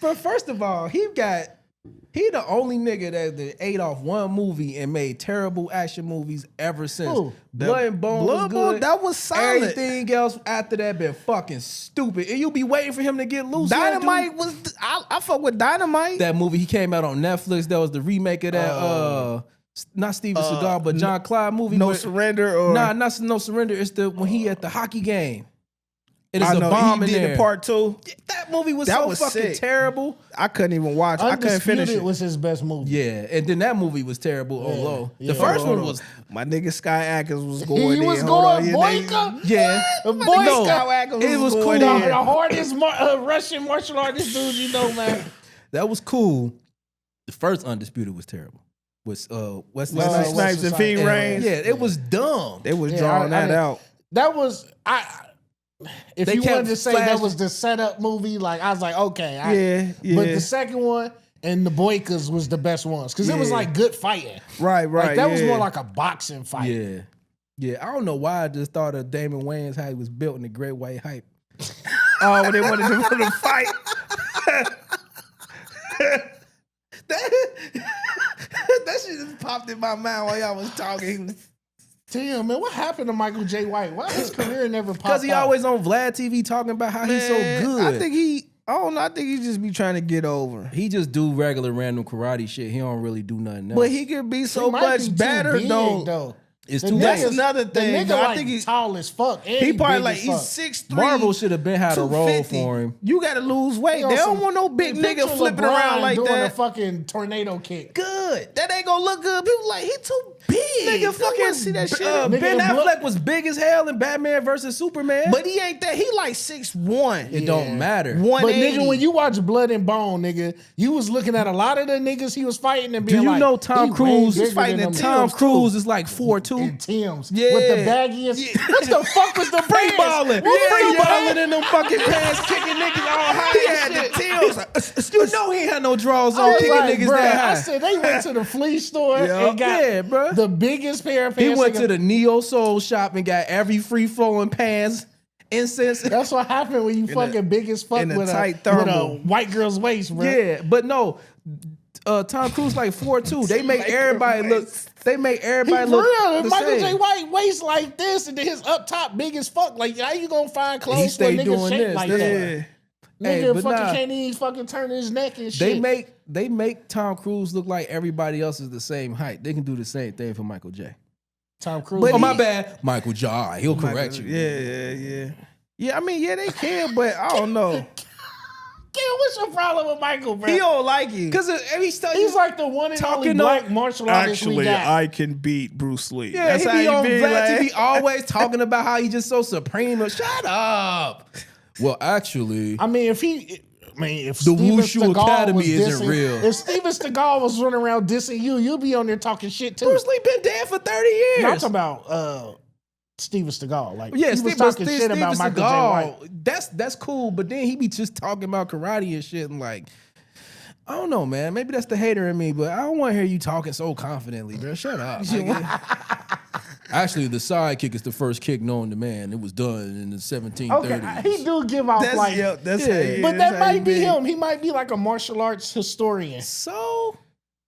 Speaker 1: But first of all, he the only nigga that ate off one movie and made terrible action movies ever since.
Speaker 2: Who?
Speaker 1: Blood and Bone was good.
Speaker 3: That was solid.
Speaker 1: Everything else after that been fucking stupid. And you be waiting for him to get loose.
Speaker 3: Dynamite was. I fuck with Dynamite.
Speaker 1: That movie, he came out on Netflix. That was the remake of that, not Steven Seagal, but John Clyde movie.
Speaker 3: No Surrender or
Speaker 1: Nah, not No Surrender. It's the when he at the hockey game. It is
Speaker 3: I
Speaker 1: a
Speaker 3: know,
Speaker 1: bomb
Speaker 3: he
Speaker 1: in
Speaker 3: did
Speaker 1: there.
Speaker 3: the part 2.
Speaker 1: That movie was
Speaker 3: That
Speaker 1: so
Speaker 3: was
Speaker 1: fucking
Speaker 3: sick.
Speaker 1: terrible.
Speaker 3: I couldn't even watch it. I couldn't finish it.
Speaker 2: was his best movie.
Speaker 1: Yeah, and then that movie was terrible. Oh, low.
Speaker 2: yeah.
Speaker 1: The first
Speaker 3: Hold
Speaker 1: one
Speaker 3: on.
Speaker 1: was
Speaker 3: My nigga Sky Atkins was going
Speaker 2: He was
Speaker 3: in. Hold on,
Speaker 2: going Boyka.
Speaker 1: yeah.
Speaker 2: Boy,
Speaker 1: No,
Speaker 3: Sky Atkins
Speaker 1: it was
Speaker 3: going
Speaker 1: cool.
Speaker 3: in.
Speaker 2: the hardest Russian martial artist dude you know, man.
Speaker 1: That was cool. The first Undisputed was terrible. Was Wesley
Speaker 3: Wesley
Speaker 1: Snipes.
Speaker 3: Snipes and Ving
Speaker 1: And,
Speaker 3: Rhames.
Speaker 1: yeah, it was dumb.
Speaker 3: They was
Speaker 2: Yeah,
Speaker 3: drawing that out.
Speaker 2: That was If
Speaker 1: They
Speaker 2: you
Speaker 1: kept
Speaker 2: wanted to say
Speaker 1: flashing.
Speaker 2: that was the setup movie, like I was like, okay,
Speaker 3: Yeah.
Speaker 2: But the second one and the Boykas was the best ones because it was
Speaker 1: Yeah.
Speaker 2: like good fighting.
Speaker 3: Right.
Speaker 2: Like that was
Speaker 3: yeah.
Speaker 2: more like a boxing fight.
Speaker 1: Yeah. Yeah, I don't know why I just thought of Damon Wayans how he was built in the Great White Hype.
Speaker 3: Oh, when they wanted to fight.
Speaker 1: That shit just popped in my mind while y'all was talking.
Speaker 2: Damn, man, what happened to Michael J. White? Why his career never popped
Speaker 1: Because he
Speaker 2: out?
Speaker 1: always on Vlad TV talking about how he's so
Speaker 3: Man,
Speaker 1: good.
Speaker 3: I think he just be trying to get over.
Speaker 1: he just do regular random karate shit. He don't really do nothing else.
Speaker 3: But he could be so
Speaker 2: He might
Speaker 3: much
Speaker 2: be too
Speaker 3: better
Speaker 2: big,
Speaker 3: though.
Speaker 1: It's
Speaker 2: The
Speaker 1: too
Speaker 3: That's
Speaker 1: late.
Speaker 3: another
Speaker 2: The
Speaker 3: thing.
Speaker 2: nigga
Speaker 3: I
Speaker 2: like
Speaker 3: think he's
Speaker 2: tall as fuck. And
Speaker 3: he probably
Speaker 2: big
Speaker 3: like
Speaker 2: as
Speaker 3: he's
Speaker 2: fuck.
Speaker 3: 6'3".
Speaker 1: Marvel should have been had a role
Speaker 3: 250.
Speaker 1: for him.
Speaker 3: You got to lose weight.
Speaker 2: You know,
Speaker 3: They don't
Speaker 2: some-
Speaker 3: want no big
Speaker 2: picture
Speaker 3: nigga flipping
Speaker 2: LeBron
Speaker 3: around like
Speaker 2: doing a
Speaker 3: that.
Speaker 2: fucking tornado kick.
Speaker 3: Good. That ain't gonna look good. People like he too big.
Speaker 1: Nigga,
Speaker 3: Nigga, fucking see that shit.
Speaker 2: Nigga,
Speaker 1: Ben
Speaker 2: the
Speaker 1: Affleck
Speaker 2: blood-
Speaker 1: was big as hell in Batman versus Superman.
Speaker 3: But he ain't that. He like 6'1".
Speaker 1: it don't matter.
Speaker 3: 180.
Speaker 2: But nigga, when you watch Blood and Bone, nigga, you was looking at a lot of the niggas he was fighting and
Speaker 1: Do
Speaker 2: being
Speaker 1: you
Speaker 2: like,
Speaker 1: know Tom
Speaker 2: he way
Speaker 1: Cruise
Speaker 2: bigger
Speaker 1: is fighting
Speaker 2: than
Speaker 1: in
Speaker 2: them
Speaker 1: Tom
Speaker 2: niggas,
Speaker 1: Cruise
Speaker 2: too.
Speaker 1: is like 4'2".
Speaker 2: And Tim's
Speaker 3: Yeah.
Speaker 2: with the baggiest.
Speaker 3: Yeah.
Speaker 2: What the fuck was the
Speaker 1: Free
Speaker 2: pants?
Speaker 1: balling.
Speaker 2: What was
Speaker 1: Free
Speaker 2: the
Speaker 1: balling in them fucking pants, kicking niggas all high.
Speaker 3: He
Speaker 1: and
Speaker 3: had
Speaker 1: shit.
Speaker 3: the Tim's.
Speaker 1: You know he ain't had no drawers
Speaker 2: I
Speaker 1: on
Speaker 2: was
Speaker 1: kicking
Speaker 2: like,
Speaker 1: niggas
Speaker 2: bruh,
Speaker 1: that high.
Speaker 2: I said they went to the flea store
Speaker 3: Yeah.
Speaker 2: and got
Speaker 1: Yeah, bruh.
Speaker 2: the biggest pair of
Speaker 1: He
Speaker 2: pants.
Speaker 1: went
Speaker 2: nigga.
Speaker 1: to the Neo Soul shop and got every free flowing pants, incense.
Speaker 2: That's what happened when you fucking big as fuck
Speaker 3: in a
Speaker 2: with
Speaker 3: tight
Speaker 2: with a
Speaker 3: thermal.
Speaker 2: white girl's waist, bro.
Speaker 1: Yeah, but no. Tom Cruise like 4'2". They make everybody look. They make
Speaker 2: He
Speaker 1: everybody
Speaker 2: for
Speaker 1: look
Speaker 2: real.
Speaker 1: the
Speaker 2: Michael
Speaker 1: same.
Speaker 2: J. White waist like this, and then his up top big as fuck. Like, how you gonna find
Speaker 1: He
Speaker 2: clothes for a
Speaker 1: stay
Speaker 2: nigga
Speaker 1: doing
Speaker 2: shaped
Speaker 1: this.
Speaker 2: like
Speaker 1: Yeah.
Speaker 2: that?
Speaker 1: Hey,
Speaker 2: Nigga
Speaker 1: but
Speaker 2: fucking
Speaker 1: nah.
Speaker 2: can't even fucking turn his neck and
Speaker 1: They
Speaker 2: shit.
Speaker 1: make Tom Cruise look like everybody else is the same height. They can do the same thing for Michael J.
Speaker 2: Tom Cruise.
Speaker 3: But
Speaker 1: Oh, my
Speaker 3: he-
Speaker 1: bad. Michael J. He'll correct you.
Speaker 3: Yeah. Yeah, I mean, yeah, they can, but I don't know.
Speaker 2: Kid, what's your problem with Michael, bro?
Speaker 3: He don't like you.
Speaker 1: Because
Speaker 2: He's like the one and only
Speaker 1: Talking
Speaker 2: black
Speaker 1: on-
Speaker 2: martial artist we got.
Speaker 3: can beat Bruce Lee.
Speaker 1: yeah,
Speaker 3: That's
Speaker 1: he
Speaker 3: how
Speaker 1: be
Speaker 3: you
Speaker 1: on
Speaker 3: be
Speaker 1: Black
Speaker 3: like.
Speaker 1: TV always talking about how he just so supreme. Shut up. Well, actually,
Speaker 2: I mean, if
Speaker 1: The
Speaker 2: Steven
Speaker 1: Wushu
Speaker 2: Seagal
Speaker 1: Academy
Speaker 2: was
Speaker 1: isn't
Speaker 2: dissing-
Speaker 1: real.
Speaker 2: If Steven Seagal was running around dissing you, you'd be on there talking shit too.
Speaker 1: Bruce Lee been dead for 30 years.
Speaker 2: No, I'm talking about Steven Seagal. Like,
Speaker 1: Yeah,
Speaker 2: he was
Speaker 1: Steve,
Speaker 2: talking
Speaker 1: Steve,
Speaker 2: shit
Speaker 1: Steven
Speaker 2: about Michael J.
Speaker 1: Seagal,
Speaker 2: White.
Speaker 1: that's cool, but then he be just talking about karate and shit and like, I don't know, man. Maybe that's the hater in me, but I don't want to hear you talking so confidently, bro. Shut up. Actually, the sidekick is the first kick known to man. It was done in the 1730s.
Speaker 2: Okay, he do give off
Speaker 3: That's,
Speaker 2: like,
Speaker 3: yeah, that's
Speaker 1: yeah.
Speaker 3: how he
Speaker 2: but
Speaker 3: is,
Speaker 2: that
Speaker 3: how he
Speaker 2: might be him. He might be like a martial arts historian.
Speaker 1: So,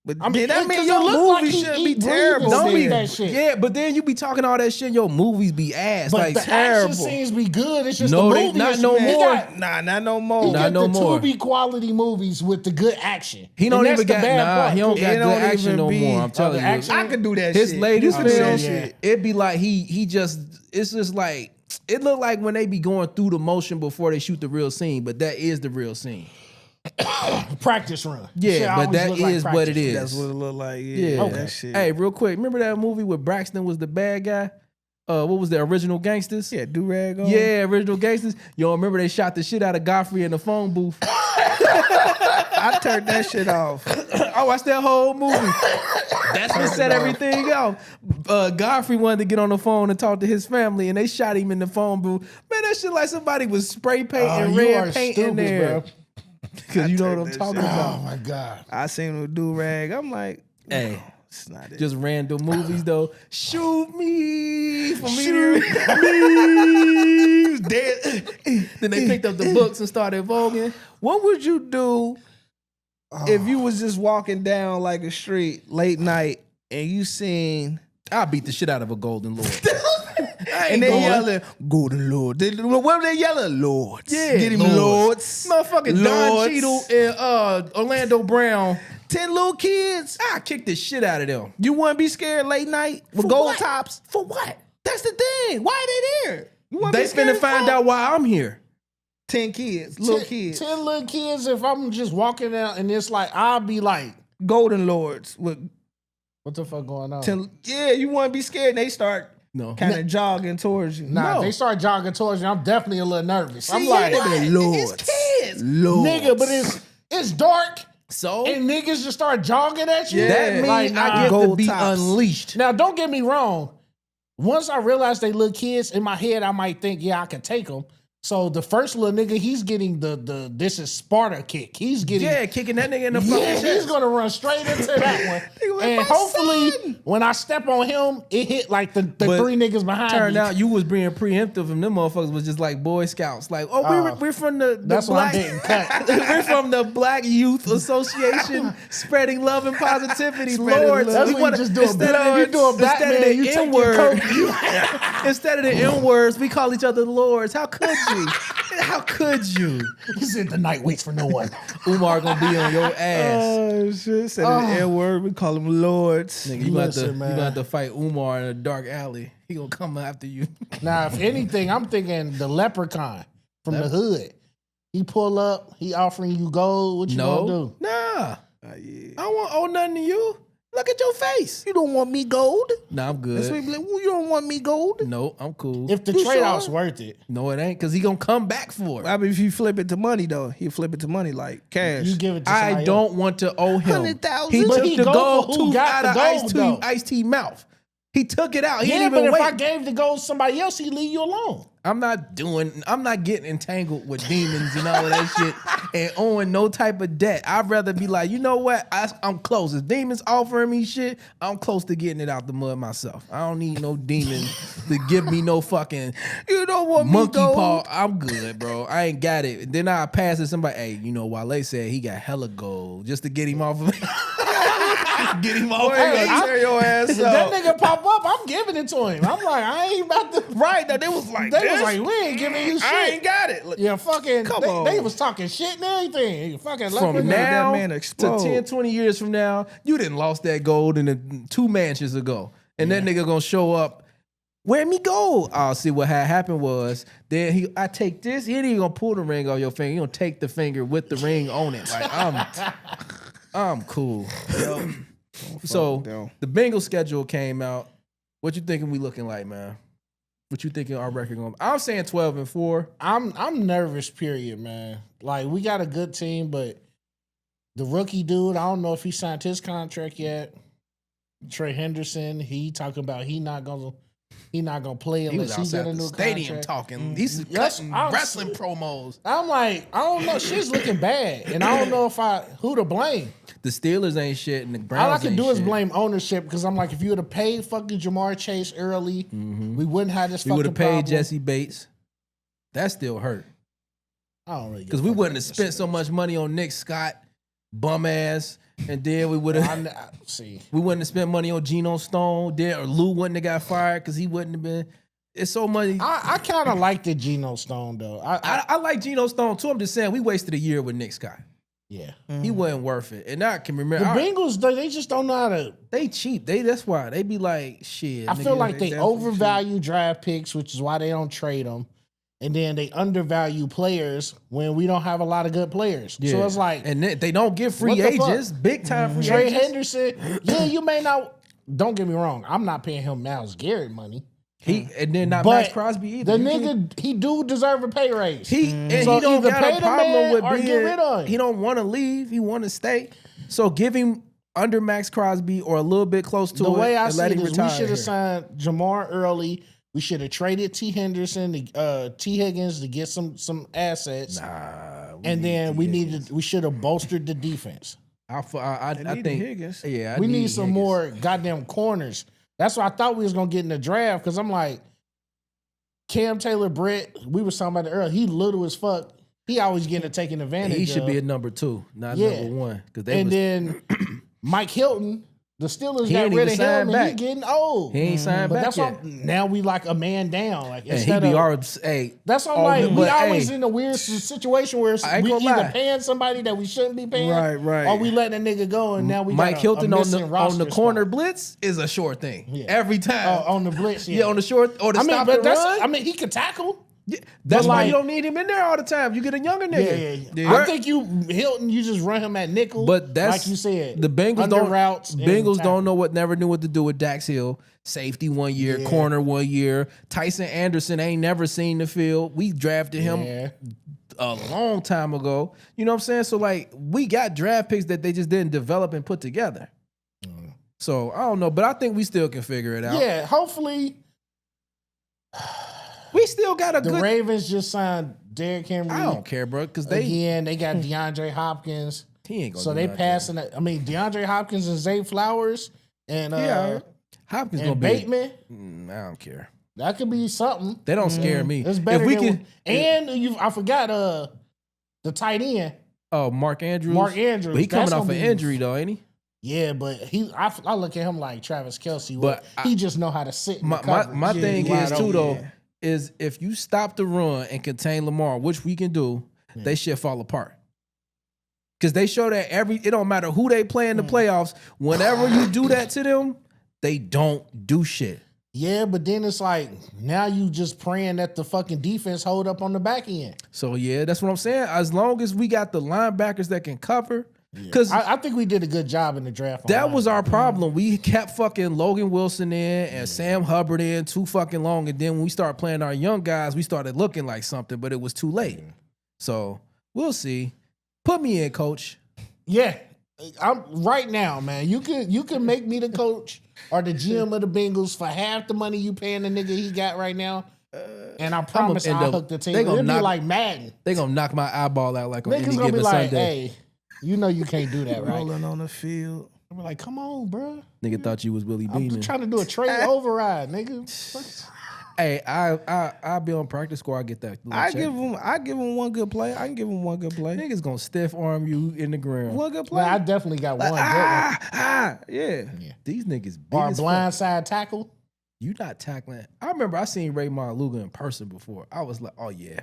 Speaker 3: But
Speaker 2: I mean,
Speaker 3: that mean
Speaker 2: 'cause
Speaker 3: your
Speaker 2: it look
Speaker 3: movie
Speaker 2: like he
Speaker 3: shouldn't
Speaker 2: eat
Speaker 3: be terrible.
Speaker 2: breathing
Speaker 1: don't be
Speaker 2: that shit.
Speaker 1: yeah, but then you be talking all that shit. Your movies be ass,
Speaker 2: But
Speaker 1: like
Speaker 2: the
Speaker 1: terrible.
Speaker 2: action scenes be good. It's just
Speaker 1: No,
Speaker 2: the
Speaker 1: they-
Speaker 2: movie.
Speaker 1: not
Speaker 2: is-
Speaker 1: no
Speaker 2: he
Speaker 1: more.
Speaker 2: got-
Speaker 3: Not no more.
Speaker 2: He
Speaker 1: Not
Speaker 2: got
Speaker 1: no
Speaker 2: the
Speaker 1: more.
Speaker 2: Tubi quality movies with the good action.
Speaker 1: He don't
Speaker 2: And
Speaker 1: even
Speaker 2: that's the
Speaker 1: got
Speaker 2: bad part.
Speaker 1: he don't got
Speaker 3: It
Speaker 1: good
Speaker 3: don't
Speaker 1: action
Speaker 3: even
Speaker 1: no
Speaker 3: be-
Speaker 1: more. I'm telling
Speaker 2: the
Speaker 1: you.
Speaker 2: action-
Speaker 3: I could do that
Speaker 1: His
Speaker 3: shit.
Speaker 1: latest
Speaker 3: You could do
Speaker 1: film,
Speaker 3: that shit.
Speaker 1: it'd be like he just it's just like it looked like when they be going through the motion before they shoot the real scene, but that is the real scene.
Speaker 2: Practice run.
Speaker 1: Yeah,
Speaker 2: Shit
Speaker 1: but
Speaker 2: always
Speaker 1: that
Speaker 2: look like
Speaker 1: is what
Speaker 2: practice
Speaker 1: it
Speaker 2: run.
Speaker 1: is.
Speaker 3: That's what it look like.
Speaker 1: Yeah.
Speaker 3: Yeah,
Speaker 2: Okay.
Speaker 3: that shit.
Speaker 1: Hey, real quick, remember that movie where Braxton was the bad guy? What was the original Gangsters?
Speaker 3: Yeah, do rag on.
Speaker 1: Yeah, original Gangsters. You don't remember they shot the shit out of Godfrey in the phone booth?
Speaker 3: I turned that shit off.
Speaker 1: I watched that whole movie. That's what set everything off. Godfrey wanted to get on the phone and talk to his family, and they shot him in the phone booth. Man, that shit like somebody was spray painting
Speaker 2: you are
Speaker 1: red paint in
Speaker 2: stupid,
Speaker 1: there.
Speaker 2: bro.
Speaker 1: Because you know what I'm
Speaker 3: that
Speaker 1: talking
Speaker 3: shit
Speaker 1: about.
Speaker 2: Oh my god.
Speaker 3: I seen him do rag. I'm like,
Speaker 1: Hey,
Speaker 3: it's not it.
Speaker 1: just random movies though. Shoot me for me to dead. Then they picked up the books and started voguing.
Speaker 3: What would you do if you was just walking down like a street late night and you seen
Speaker 1: I'll beat the shit out of a golden lord.
Speaker 3: and they
Speaker 1: going.
Speaker 3: yelling "Golden Lord"? What were they yelling? Lords.
Speaker 1: Yeah,
Speaker 3: Get him,
Speaker 1: lords.
Speaker 3: Lords.
Speaker 1: Motherfucking Don
Speaker 3: Lords.
Speaker 1: Cheadle and Orlando Brown.
Speaker 3: 10 little kids.
Speaker 1: I kicked the shit out of them.
Speaker 3: You wouldn't be scared late night with
Speaker 1: For
Speaker 3: gold
Speaker 1: what?
Speaker 3: tops?
Speaker 1: For what?
Speaker 3: That's the thing. Why are they there? You wouldn't
Speaker 1: They
Speaker 3: be scared
Speaker 1: finna
Speaker 3: as
Speaker 1: find
Speaker 3: fuck?
Speaker 1: out why I'm here.
Speaker 3: 10 kids, little kids.
Speaker 2: 10 little kids. If I'm just walking out and it's like, I'll be like,
Speaker 3: Golden Lords with
Speaker 2: what the fuck going on?
Speaker 3: 10. Yeah, you wouldn't be scared. And they start
Speaker 1: No.
Speaker 3: kind of jogging towards you.
Speaker 2: Nah,
Speaker 1: No.
Speaker 2: if they start jogging towards you, I'm definitely a little nervous. I'm
Speaker 3: See,
Speaker 2: like,
Speaker 3: yeah, they be Lords.
Speaker 1: It's kids.
Speaker 3: Lords.
Speaker 2: nigga, but it's dark
Speaker 1: So
Speaker 2: and niggas just start jogging at you.
Speaker 3: Yeah.
Speaker 1: that means
Speaker 2: Like,
Speaker 1: I
Speaker 2: nah.
Speaker 1: get to
Speaker 3: Gold
Speaker 1: be
Speaker 3: tops.
Speaker 1: unleashed.
Speaker 2: Now, don't get me wrong. Once I realize they little kids, in my head, I might think, yeah, I could take them. So the first little nigga, he's getting the this is Sparta kick. He's getting
Speaker 1: Yeah, kicking that nigga in the fucking
Speaker 2: yeah, he's
Speaker 1: chest.
Speaker 2: gonna run straight into that one.
Speaker 3: Nigga,
Speaker 2: And
Speaker 3: my
Speaker 2: hopefully,
Speaker 3: son.
Speaker 2: when I step on him, it hit like the
Speaker 1: But
Speaker 2: three niggas behind
Speaker 1: Turned
Speaker 2: me.
Speaker 1: out you was being preemptive and them motherfuckers was just like Boy Scouts. Like, oh, we're from the
Speaker 2: That's why I'm
Speaker 1: black,
Speaker 2: getting cut.
Speaker 1: we're from the Black Youth Association, spreading love and positivity.
Speaker 3: Spreading
Speaker 1: Lords.
Speaker 3: love.
Speaker 2: That's
Speaker 1: We
Speaker 2: what
Speaker 1: wanna-
Speaker 2: you just do.
Speaker 1: instead of-
Speaker 2: If you do a
Speaker 1: instead of
Speaker 2: Batman,
Speaker 1: the
Speaker 2: you take your
Speaker 1: N-word.
Speaker 2: coat.
Speaker 1: Instead of the N words, we call each other lords. How could you?
Speaker 3: Exactly. How could you?
Speaker 2: He said the night waits for no one.
Speaker 1: Umar gonna be on your ass.
Speaker 3: Oh shit! Said an N-word. We call them lords.
Speaker 1: Nigga, you gonna have to fight Umar in a dark alley. He gonna come after you.
Speaker 2: Now, if anything, I'm thinking the leprechaun from the hood. He pull up, he offering you gold. What you gonna do?
Speaker 1: Nah. I don't owe nothing to you. Look at your face.
Speaker 3: You don't want me gold?
Speaker 1: Nah, I'm good.
Speaker 3: That's what he be like, well, you don't want me gold?
Speaker 1: No, I'm cool.
Speaker 2: If the trade-off's worth it.
Speaker 1: No, it ain't, because he gonna come back for it.
Speaker 3: I mean, if you flip it to money, though, he'll flip it to money like cash.
Speaker 2: You give it to
Speaker 1: I
Speaker 2: somebody
Speaker 1: don't
Speaker 2: else.
Speaker 1: want to owe him.
Speaker 3: 100,000.
Speaker 1: He
Speaker 2: But
Speaker 1: took
Speaker 2: he
Speaker 1: the
Speaker 2: go
Speaker 1: gold
Speaker 2: for who
Speaker 1: tooth
Speaker 2: got
Speaker 1: out
Speaker 2: the
Speaker 1: of
Speaker 2: gold, though.
Speaker 1: Ice T mouth. He took it out. He
Speaker 2: Yeah,
Speaker 1: didn't
Speaker 2: but
Speaker 1: even
Speaker 2: if
Speaker 1: wait.
Speaker 2: I gave the gold to somebody else, he'd leave you alone.
Speaker 1: I'm not getting entangled with demons and all of that shit and owing no type of debt. I'd rather be like, you know what? I'm close. If demons offering me shit, I'm close to getting it out the mud myself. I don't need no demon to give me no fucking
Speaker 3: You don't want
Speaker 1: monkey
Speaker 3: me gold?
Speaker 1: paw. I'm good, bro. I ain't got it. Then I pass it to somebody, hey, you know, Wale said he got hella gold just to get him off of me. Get him off.
Speaker 3: Hey, tear your ass
Speaker 2: If
Speaker 3: up.
Speaker 2: that nigga pop up, I'm giving it to him. I'm like, I ain't about to.
Speaker 1: Right, now they was like,
Speaker 2: They was like, we ain't giving you shit.
Speaker 1: I ain't got it.
Speaker 2: Yeah, fucking.
Speaker 3: Come
Speaker 2: They
Speaker 3: on.
Speaker 2: was talking shit and everything. Fucking
Speaker 1: From
Speaker 2: leprechaun.
Speaker 1: now
Speaker 3: that man
Speaker 1: to
Speaker 3: explode.
Speaker 1: 10, 20 years from now, you didn't lost that gold in the 2 mansions ago. And that nigga gonna show up, where me gold? I'll see what had happened was, then I take this, he ain't even gonna pull the ring off your finger. He gonna take the finger with the ring on it. Like, I'm cool. So the Bengals schedule came out. What you thinking we looking like, man? What you thinking our record going? I'm saying 12-4.
Speaker 2: I'm nervous, period, man. Like, we got a good team, but the rookie dude, I don't know if he signed his contract yet. Trey Henderson, he talking about he not gonna play
Speaker 1: He was
Speaker 2: unless he
Speaker 1: outside
Speaker 2: get a
Speaker 1: the
Speaker 2: new
Speaker 1: stadium
Speaker 2: contract.
Speaker 1: talking. He's
Speaker 2: Yes,
Speaker 1: cutting
Speaker 2: I'm-
Speaker 1: wrestling promos.
Speaker 2: I'm like, I don't know. Shit's looking bad, and I don't know who to blame.
Speaker 1: The Steelers ain't shit, and the Browns
Speaker 2: All I can
Speaker 1: ain't
Speaker 2: do is
Speaker 1: shit.
Speaker 2: blame ownership because I'm like, if you would have paid fucking Jamar Chase early, we wouldn't have this.
Speaker 1: We
Speaker 2: fucking
Speaker 1: would have paid
Speaker 2: problem.
Speaker 1: Jesse Bates. That still hurt.
Speaker 2: I don't really
Speaker 1: Because we wouldn't have spent so much money on Nick Scott, bum ass, and then we would have
Speaker 2: see.
Speaker 1: we wouldn't have spent money on Geno Stone, then or Lou wouldn't have got fired because he wouldn't have been. It's so money.
Speaker 2: I kind of like the Geno Stone though.
Speaker 1: I like Geno Stone too. I'm just saying we wasted a year with Nick Scott.
Speaker 2: Yeah,
Speaker 1: He wasn't worth it. And I can
Speaker 2: the
Speaker 1: remember
Speaker 2: Bengals they just don't know how to.
Speaker 1: they cheap. That's why they be like shit.
Speaker 2: I feel
Speaker 1: nigga,
Speaker 2: like they
Speaker 3: definitely
Speaker 2: overvalue draft picks, which is why they don't trade them. And then they undervalue players when we don't have a lot of good players. So it's like,
Speaker 1: and they don't give free
Speaker 2: what the fuck?
Speaker 1: agents, big time free
Speaker 2: Trey
Speaker 1: agents.
Speaker 2: Henderson, yeah, you may not. Don't get me wrong. I'm not paying him Myles Garrett money.
Speaker 1: And then not
Speaker 2: But
Speaker 1: Max Crosby either.
Speaker 2: The
Speaker 1: You can't-
Speaker 2: nigga, he do deserve a pay raise.
Speaker 1: and
Speaker 2: So
Speaker 1: he don't
Speaker 2: either
Speaker 1: got
Speaker 2: pay
Speaker 1: a
Speaker 2: the
Speaker 1: problem
Speaker 2: man
Speaker 1: with
Speaker 2: or
Speaker 1: being.
Speaker 2: get rid of him.
Speaker 1: He don't want to leave. He want to stay. So give him under Max Crosby or a little bit close to
Speaker 2: The
Speaker 1: it.
Speaker 2: way I
Speaker 1: and
Speaker 2: see
Speaker 1: let
Speaker 2: it
Speaker 1: him
Speaker 2: is, we
Speaker 1: retire
Speaker 2: should
Speaker 1: here.
Speaker 2: have signed Jamar early. We should have traded T. Henderson, T. Higgins to get some assets, and then we should have bolstered the defense.
Speaker 1: I
Speaker 3: need
Speaker 1: think
Speaker 3: Higgins.
Speaker 1: Yeah, I
Speaker 2: We need some
Speaker 1: Higgins.
Speaker 2: more goddamn corners. That's what I thought we was gonna get in the draft because I'm like, Cam Taylor Britt, we were talking about it earlier. He little as fuck. He always getting taken advantage.
Speaker 1: He should
Speaker 2: of.
Speaker 1: be a number 2, not
Speaker 2: Yeah.
Speaker 1: number 1. Because
Speaker 2: And then Mike Hilton, the Steelers
Speaker 1: He
Speaker 2: got
Speaker 1: ain't
Speaker 2: rid
Speaker 1: even
Speaker 2: of
Speaker 1: signed
Speaker 2: him, and he
Speaker 1: back.
Speaker 2: getting old.
Speaker 1: he ain't signed
Speaker 2: But
Speaker 1: back
Speaker 2: that's
Speaker 1: yet.
Speaker 2: why now we like a man down. Like
Speaker 1: And he
Speaker 2: instead
Speaker 1: be
Speaker 2: of
Speaker 1: our hey.
Speaker 2: that's why I'm
Speaker 1: Oh,
Speaker 2: like we
Speaker 1: but,
Speaker 2: always
Speaker 1: hey,
Speaker 2: in a weird situation where
Speaker 1: I ain't
Speaker 2: we
Speaker 1: gonna
Speaker 2: either
Speaker 1: lie.
Speaker 2: paying somebody that we shouldn't be paying,
Speaker 3: Right.
Speaker 2: or we letting a nigga go and now we
Speaker 1: Mike
Speaker 2: got
Speaker 1: Hilton
Speaker 2: a
Speaker 1: on
Speaker 2: missing
Speaker 1: the
Speaker 2: roster
Speaker 1: corner
Speaker 2: spot.
Speaker 1: blitz is a short thing.
Speaker 2: Yeah.
Speaker 1: Every time.
Speaker 2: On the blitz.
Speaker 1: yeah, on the short or the
Speaker 2: I mean,
Speaker 1: stop
Speaker 2: but
Speaker 1: and
Speaker 2: that's
Speaker 1: run.
Speaker 2: I mean he can tackle.
Speaker 1: Yeah, that's
Speaker 2: but
Speaker 1: why
Speaker 2: like-
Speaker 1: you don't need him in there all the time. You get a younger nigga.
Speaker 2: Yeah. I think Hilton, you just run him at nickel.
Speaker 1: But that's
Speaker 2: like you said.
Speaker 1: The Bengals
Speaker 2: under
Speaker 1: don't.
Speaker 2: routes and
Speaker 1: Bengals
Speaker 2: tackle.
Speaker 1: don't know never knew what to do with Dax Hill. Safety 1 year,
Speaker 2: Yeah.
Speaker 1: corner 1 year. Tyson Anderson ain't never seen the field. We drafted him
Speaker 2: Yeah.
Speaker 1: a long time ago. You know what I'm saying? So like we got draft picks that they just didn't develop and put together. So I don't know, but I think we still can figure it out.
Speaker 2: Yeah, hopefully
Speaker 1: We still got a
Speaker 2: the
Speaker 1: good.
Speaker 2: Ravens just signed Derrick Henry.
Speaker 1: I don't care, bro, because they
Speaker 2: They got DeAndre Hopkins.
Speaker 1: he ain't gonna.
Speaker 2: So
Speaker 1: do
Speaker 2: they
Speaker 1: nothing.
Speaker 2: passing it. I mean, DeAndre Hopkins and Zay Flowers and
Speaker 1: Yeah, Hopkins gonna
Speaker 2: and
Speaker 1: be.
Speaker 2: Bateman.
Speaker 1: I don't care.
Speaker 2: That could be something.
Speaker 1: They don't scare me.
Speaker 2: It's better
Speaker 1: if we
Speaker 2: than
Speaker 1: can.
Speaker 2: and I forgot the tight end.
Speaker 1: Oh, Mark Andrews.
Speaker 2: Mark Andrews.
Speaker 1: But he coming
Speaker 2: That's
Speaker 1: off an
Speaker 2: gonna be-
Speaker 1: injury though, ain't he?
Speaker 2: Yeah, but I look at him like Travis Kelce.
Speaker 1: But
Speaker 2: He just know how to sit in
Speaker 1: My
Speaker 2: the coverage.
Speaker 1: my thing
Speaker 3: wide
Speaker 1: is too
Speaker 3: open.
Speaker 1: though.
Speaker 3: Yeah.
Speaker 1: is if you stop the run and contain Lamar, which we can do, they shit fall apart. Because they show that it don't matter who they play in the playoffs, whenever you do that to them, they don't do shit.
Speaker 2: Yeah, but then it's like, now you just praying that the fucking defense hold up on the back end.
Speaker 1: So, yeah, that's what I'm saying. As long as we got the linebackers that can cover.
Speaker 2: Because I think we did a good job in the draft.
Speaker 1: That was our problem. We kept fucking Logan Wilson in and Sam Hubbard in too fucking long. And then when we started playing our young guys, we started looking like something, but it was too late. So, we'll see. Put me in, coach.
Speaker 2: Yeah. I'm right now, man. You can make me the coach or the GM of the Bengals for half the money you paying the nigga he got right now. And I promise I'll hook the team. It'll be like Madden.
Speaker 1: They gonna knock my eyeball out like on
Speaker 2: Niggas
Speaker 1: any
Speaker 2: gonna
Speaker 1: given
Speaker 2: be like,
Speaker 1: Sunday.
Speaker 2: hey, you know you can't do that, right?
Speaker 3: Rolling on the field.
Speaker 2: I'm like, come on, bro.
Speaker 1: Nigga thought you was Willie
Speaker 2: I'm
Speaker 1: Beeman.
Speaker 2: trying to do a trade override, nigga.
Speaker 1: Hey, I'll be on practice squad. I get that.
Speaker 3: I give him one good play. I can give him one good play.
Speaker 1: Niggas gonna stiff arm you in the ground.
Speaker 3: One good play.
Speaker 2: Man, I definitely got one good one.
Speaker 3: Yeah.
Speaker 1: These niggas big
Speaker 2: Or a
Speaker 1: as fuck.
Speaker 2: blindside tackle.
Speaker 1: You not tackling. I remember I seen Raymond Luga in person before. I was like, oh yeah.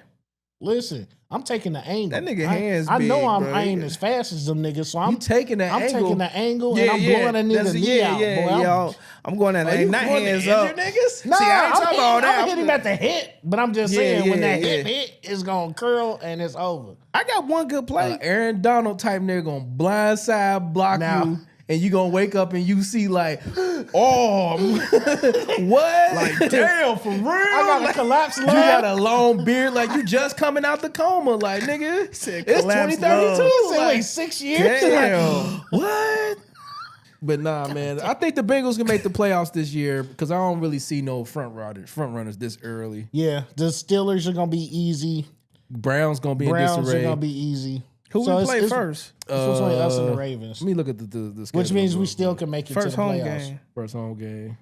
Speaker 2: Listen, I'm taking the angle.
Speaker 3: That nigga hands
Speaker 2: I know
Speaker 3: big,
Speaker 2: I'm
Speaker 3: bro.
Speaker 2: I ain't as fast as them niggas, so I'm
Speaker 1: taking the angle.
Speaker 2: taking the angle and I'm blowing a nigga knee out. Boy,
Speaker 3: I'm going at that. Not hands up.
Speaker 1: Niggas?
Speaker 2: Nah,
Speaker 3: See, I ain't talking about that.
Speaker 2: I'm hitting him at the hit, but I'm just saying when that
Speaker 3: yeah.
Speaker 2: hit is gonna curl and it's over.
Speaker 3: I got one good play.
Speaker 1: Aaron Donald type nigga gonna blindside block
Speaker 2: Now-
Speaker 1: you. And you gonna wake up and you see like, oh, what?
Speaker 3: Like, damn, for real?
Speaker 2: I got a collapse
Speaker 1: You
Speaker 2: love.
Speaker 1: got a long beard, like you just coming out the coma, like nigga. It's
Speaker 3: collapse
Speaker 1: 2032.
Speaker 2: Say,
Speaker 1: Like,
Speaker 2: wait, 6 years?
Speaker 3: Damn.
Speaker 1: what? But nah, man. I think the Bengals can make the playoffs this year because I don't really see no front runners this early.
Speaker 2: Yeah, the Steelers are gonna be easy.
Speaker 1: Browns gonna be
Speaker 2: Browns
Speaker 1: in disarray.
Speaker 2: are gonna be easy.
Speaker 3: Who
Speaker 2: So
Speaker 3: we
Speaker 2: it's-
Speaker 3: play
Speaker 2: it's-
Speaker 3: first?
Speaker 2: It's between us and the Ravens,
Speaker 1: Let me look at the schedule.
Speaker 2: which means we still can make it
Speaker 3: First
Speaker 2: to the
Speaker 3: home
Speaker 2: playoffs.
Speaker 3: game.
Speaker 1: First home game.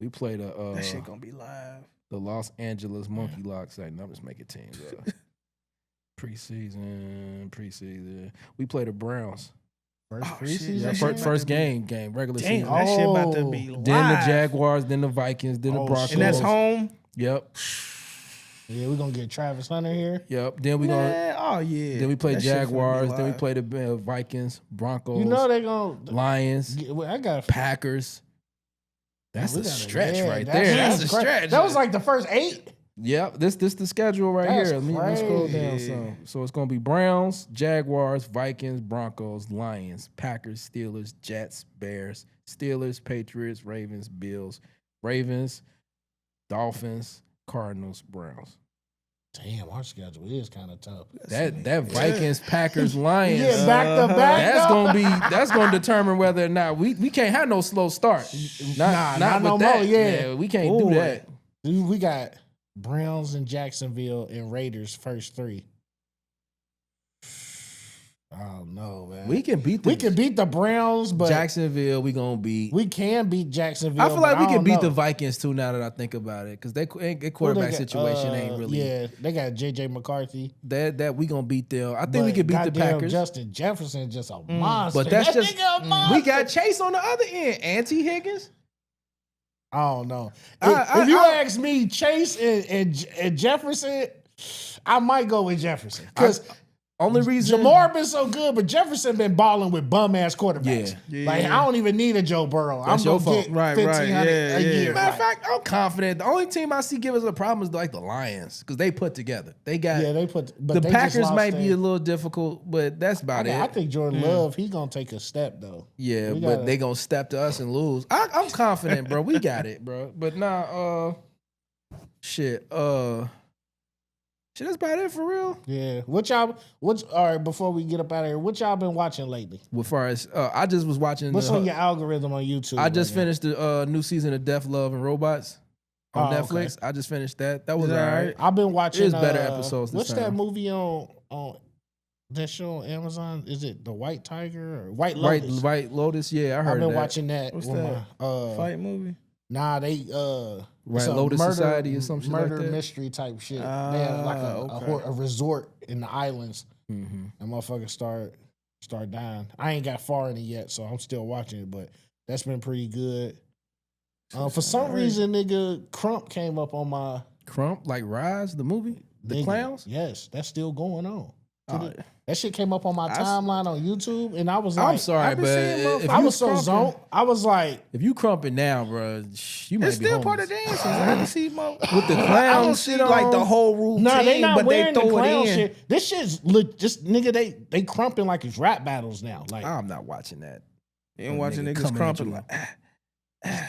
Speaker 1: We play
Speaker 3: That shit gonna be live.
Speaker 1: the Los Angeles Monkey Lock site. I'm just making teams up. Preseason. We play the Browns.
Speaker 2: First
Speaker 3: Oh, shit.
Speaker 2: preseason.
Speaker 1: Yeah,
Speaker 3: shit
Speaker 1: first
Speaker 3: about to
Speaker 1: game, regular
Speaker 3: Damn,
Speaker 1: season.
Speaker 3: that shit about to be live.
Speaker 1: Then the Jaguars, then the Vikings, then the
Speaker 2: Oh,
Speaker 1: Broncos.
Speaker 2: shit.
Speaker 3: And that's home.
Speaker 1: Yep.
Speaker 2: Yeah, we're gonna get Travis Hunter here.
Speaker 1: Yep. Then we gonna
Speaker 3: Man, oh yeah.
Speaker 1: then we play
Speaker 3: That shit finna be
Speaker 1: Jaguars. Then we
Speaker 3: live.
Speaker 1: play the Vikings, Broncos,
Speaker 2: You know they gonna.
Speaker 1: Lions,
Speaker 2: I got
Speaker 1: Packers. That's
Speaker 2: we
Speaker 1: a
Speaker 2: gotta-
Speaker 1: stretch
Speaker 2: yeah,
Speaker 1: right there. That's a
Speaker 2: cra-
Speaker 1: stretch.
Speaker 2: That was like the first 8.
Speaker 1: Yep, this the schedule right
Speaker 2: That's
Speaker 1: here. Let me scroll down
Speaker 2: crazy.
Speaker 1: some. So it's gonna be Browns, Jaguars, Vikings, Broncos, Lions, Packers, Steelers, Jets, Bears, Steelers, Patriots, Ravens, Bills, Ravens, Dolphins, Cardinals, Browns.
Speaker 2: Damn, our schedule is kind of tough.
Speaker 1: That Vikings, Packers, Lions.
Speaker 2: Yeah, back to back.
Speaker 1: That's gonna determine whether or not we can't have no slow start. Not
Speaker 2: not
Speaker 1: with
Speaker 2: no
Speaker 1: that.
Speaker 2: more, yeah.
Speaker 1: We can't do that.
Speaker 2: Dude, we got Browns and Jacksonville and Raiders first 3. Oh no, man.
Speaker 1: We can beat
Speaker 2: the Browns, but
Speaker 1: Jacksonville. We gonna beat.
Speaker 2: we can beat Jacksonville.
Speaker 1: I feel like we
Speaker 2: but
Speaker 1: can beat
Speaker 2: don't
Speaker 1: the
Speaker 2: know.
Speaker 1: Vikings too. Now that I think about it, because their
Speaker 2: Who they
Speaker 1: quarterback
Speaker 2: got?
Speaker 1: situation ain't really.
Speaker 2: Yeah, they got JJ McCarthy.
Speaker 1: That we gonna beat them. I think we
Speaker 2: But
Speaker 1: can beat the
Speaker 2: goddamn
Speaker 1: Packers.
Speaker 2: Justin Jefferson just a monster.
Speaker 1: But that's
Speaker 2: That
Speaker 1: just
Speaker 2: nigga a monster.
Speaker 1: we got Chase on the other end. Auntie Higgins.
Speaker 2: I don't know.
Speaker 1: I-
Speaker 2: If you
Speaker 1: I-
Speaker 2: ask me, Chase and Jefferson, I might go with Jefferson because
Speaker 1: Only reason
Speaker 2: Jamar been so good, but Jefferson been balling with bum ass quarterbacks.
Speaker 3: Yeah.
Speaker 2: Like I don't even need a Joe Burrow.
Speaker 1: That's
Speaker 2: I'm
Speaker 1: your
Speaker 2: gonna
Speaker 1: fault.
Speaker 2: get
Speaker 3: Right,
Speaker 2: 1,500
Speaker 3: yeah,
Speaker 2: a
Speaker 3: yeah.
Speaker 2: year.
Speaker 1: Matter of fact, I'm confident. The only team I see give us a problem is like the Lions because they put together. They got
Speaker 2: yeah, they put. But
Speaker 1: the
Speaker 2: they just
Speaker 1: Packers
Speaker 2: lost
Speaker 1: might be
Speaker 2: their-
Speaker 1: a little difficult, but that's about
Speaker 2: I
Speaker 1: it.
Speaker 2: think Jordan Love, he gonna take a step though.
Speaker 1: Yeah,
Speaker 2: We
Speaker 1: but
Speaker 2: gotta-
Speaker 1: they gonna step to us and lose. I'm confident, bro. We got it, bro. But nah, shit, that's about it for real.
Speaker 2: Yeah. All right, before we get up out of here, what y'all been watching lately?
Speaker 1: As far as I just was watching.
Speaker 2: What's on your algorithm on YouTube?
Speaker 1: I just
Speaker 2: right now?
Speaker 1: finished the new season of Death, Love, and Robots on
Speaker 2: Oh,
Speaker 1: Netflix.
Speaker 2: okay.
Speaker 1: I just finished that. That was all
Speaker 3: Is that
Speaker 1: right.
Speaker 3: right?
Speaker 2: I've been watching.
Speaker 1: There's better episodes this
Speaker 2: What's that
Speaker 1: time.
Speaker 2: movie on that show on Amazon? Is it The White Tiger or White
Speaker 1: White
Speaker 2: Lotus?
Speaker 1: Lotus. Yeah, I heard
Speaker 2: I've been
Speaker 1: that.
Speaker 2: watching that.
Speaker 3: What's
Speaker 2: with
Speaker 3: that?
Speaker 2: my,
Speaker 3: Fight movie.
Speaker 2: Nah, they
Speaker 1: White
Speaker 2: it's a
Speaker 1: Lotus Society or some shit like
Speaker 2: murder
Speaker 1: that?
Speaker 2: mystery type shit. They have like
Speaker 3: okay.
Speaker 2: a resort in the islands.
Speaker 1: Mm-hmm.
Speaker 2: And motherfuckers start dying. I ain't got far in it yet, so I'm still watching it, but that's been pretty good. For some reason, nigga, Crump came up on my
Speaker 1: Crump, like Rise, the movie, the
Speaker 2: Nigga,
Speaker 1: clowns.
Speaker 2: Yes, that's still going on.
Speaker 1: Oh,
Speaker 2: That shit came up on my timeline on YouTube, and I was like,
Speaker 1: I'm sorry, but if
Speaker 2: I
Speaker 1: you
Speaker 2: was so zoned. I was like,
Speaker 1: if you crumping now, bro, you might
Speaker 3: It's
Speaker 1: be
Speaker 3: still
Speaker 1: homeless.
Speaker 3: part of dancing. I can see
Speaker 1: With the
Speaker 3: I
Speaker 1: clown
Speaker 3: don't
Speaker 1: shit
Speaker 3: see like the
Speaker 1: on.
Speaker 3: whole routine,
Speaker 2: nah, they not
Speaker 3: but they
Speaker 2: wearing the
Speaker 3: throw
Speaker 2: clown
Speaker 3: it in.
Speaker 2: shit. This shit's just nigga. They crumping like it's rap battles now. Like
Speaker 1: I'm not watching that.
Speaker 3: You ain't watching
Speaker 1: Nigga
Speaker 3: niggas
Speaker 1: coming at
Speaker 3: crumping
Speaker 1: you.
Speaker 3: like.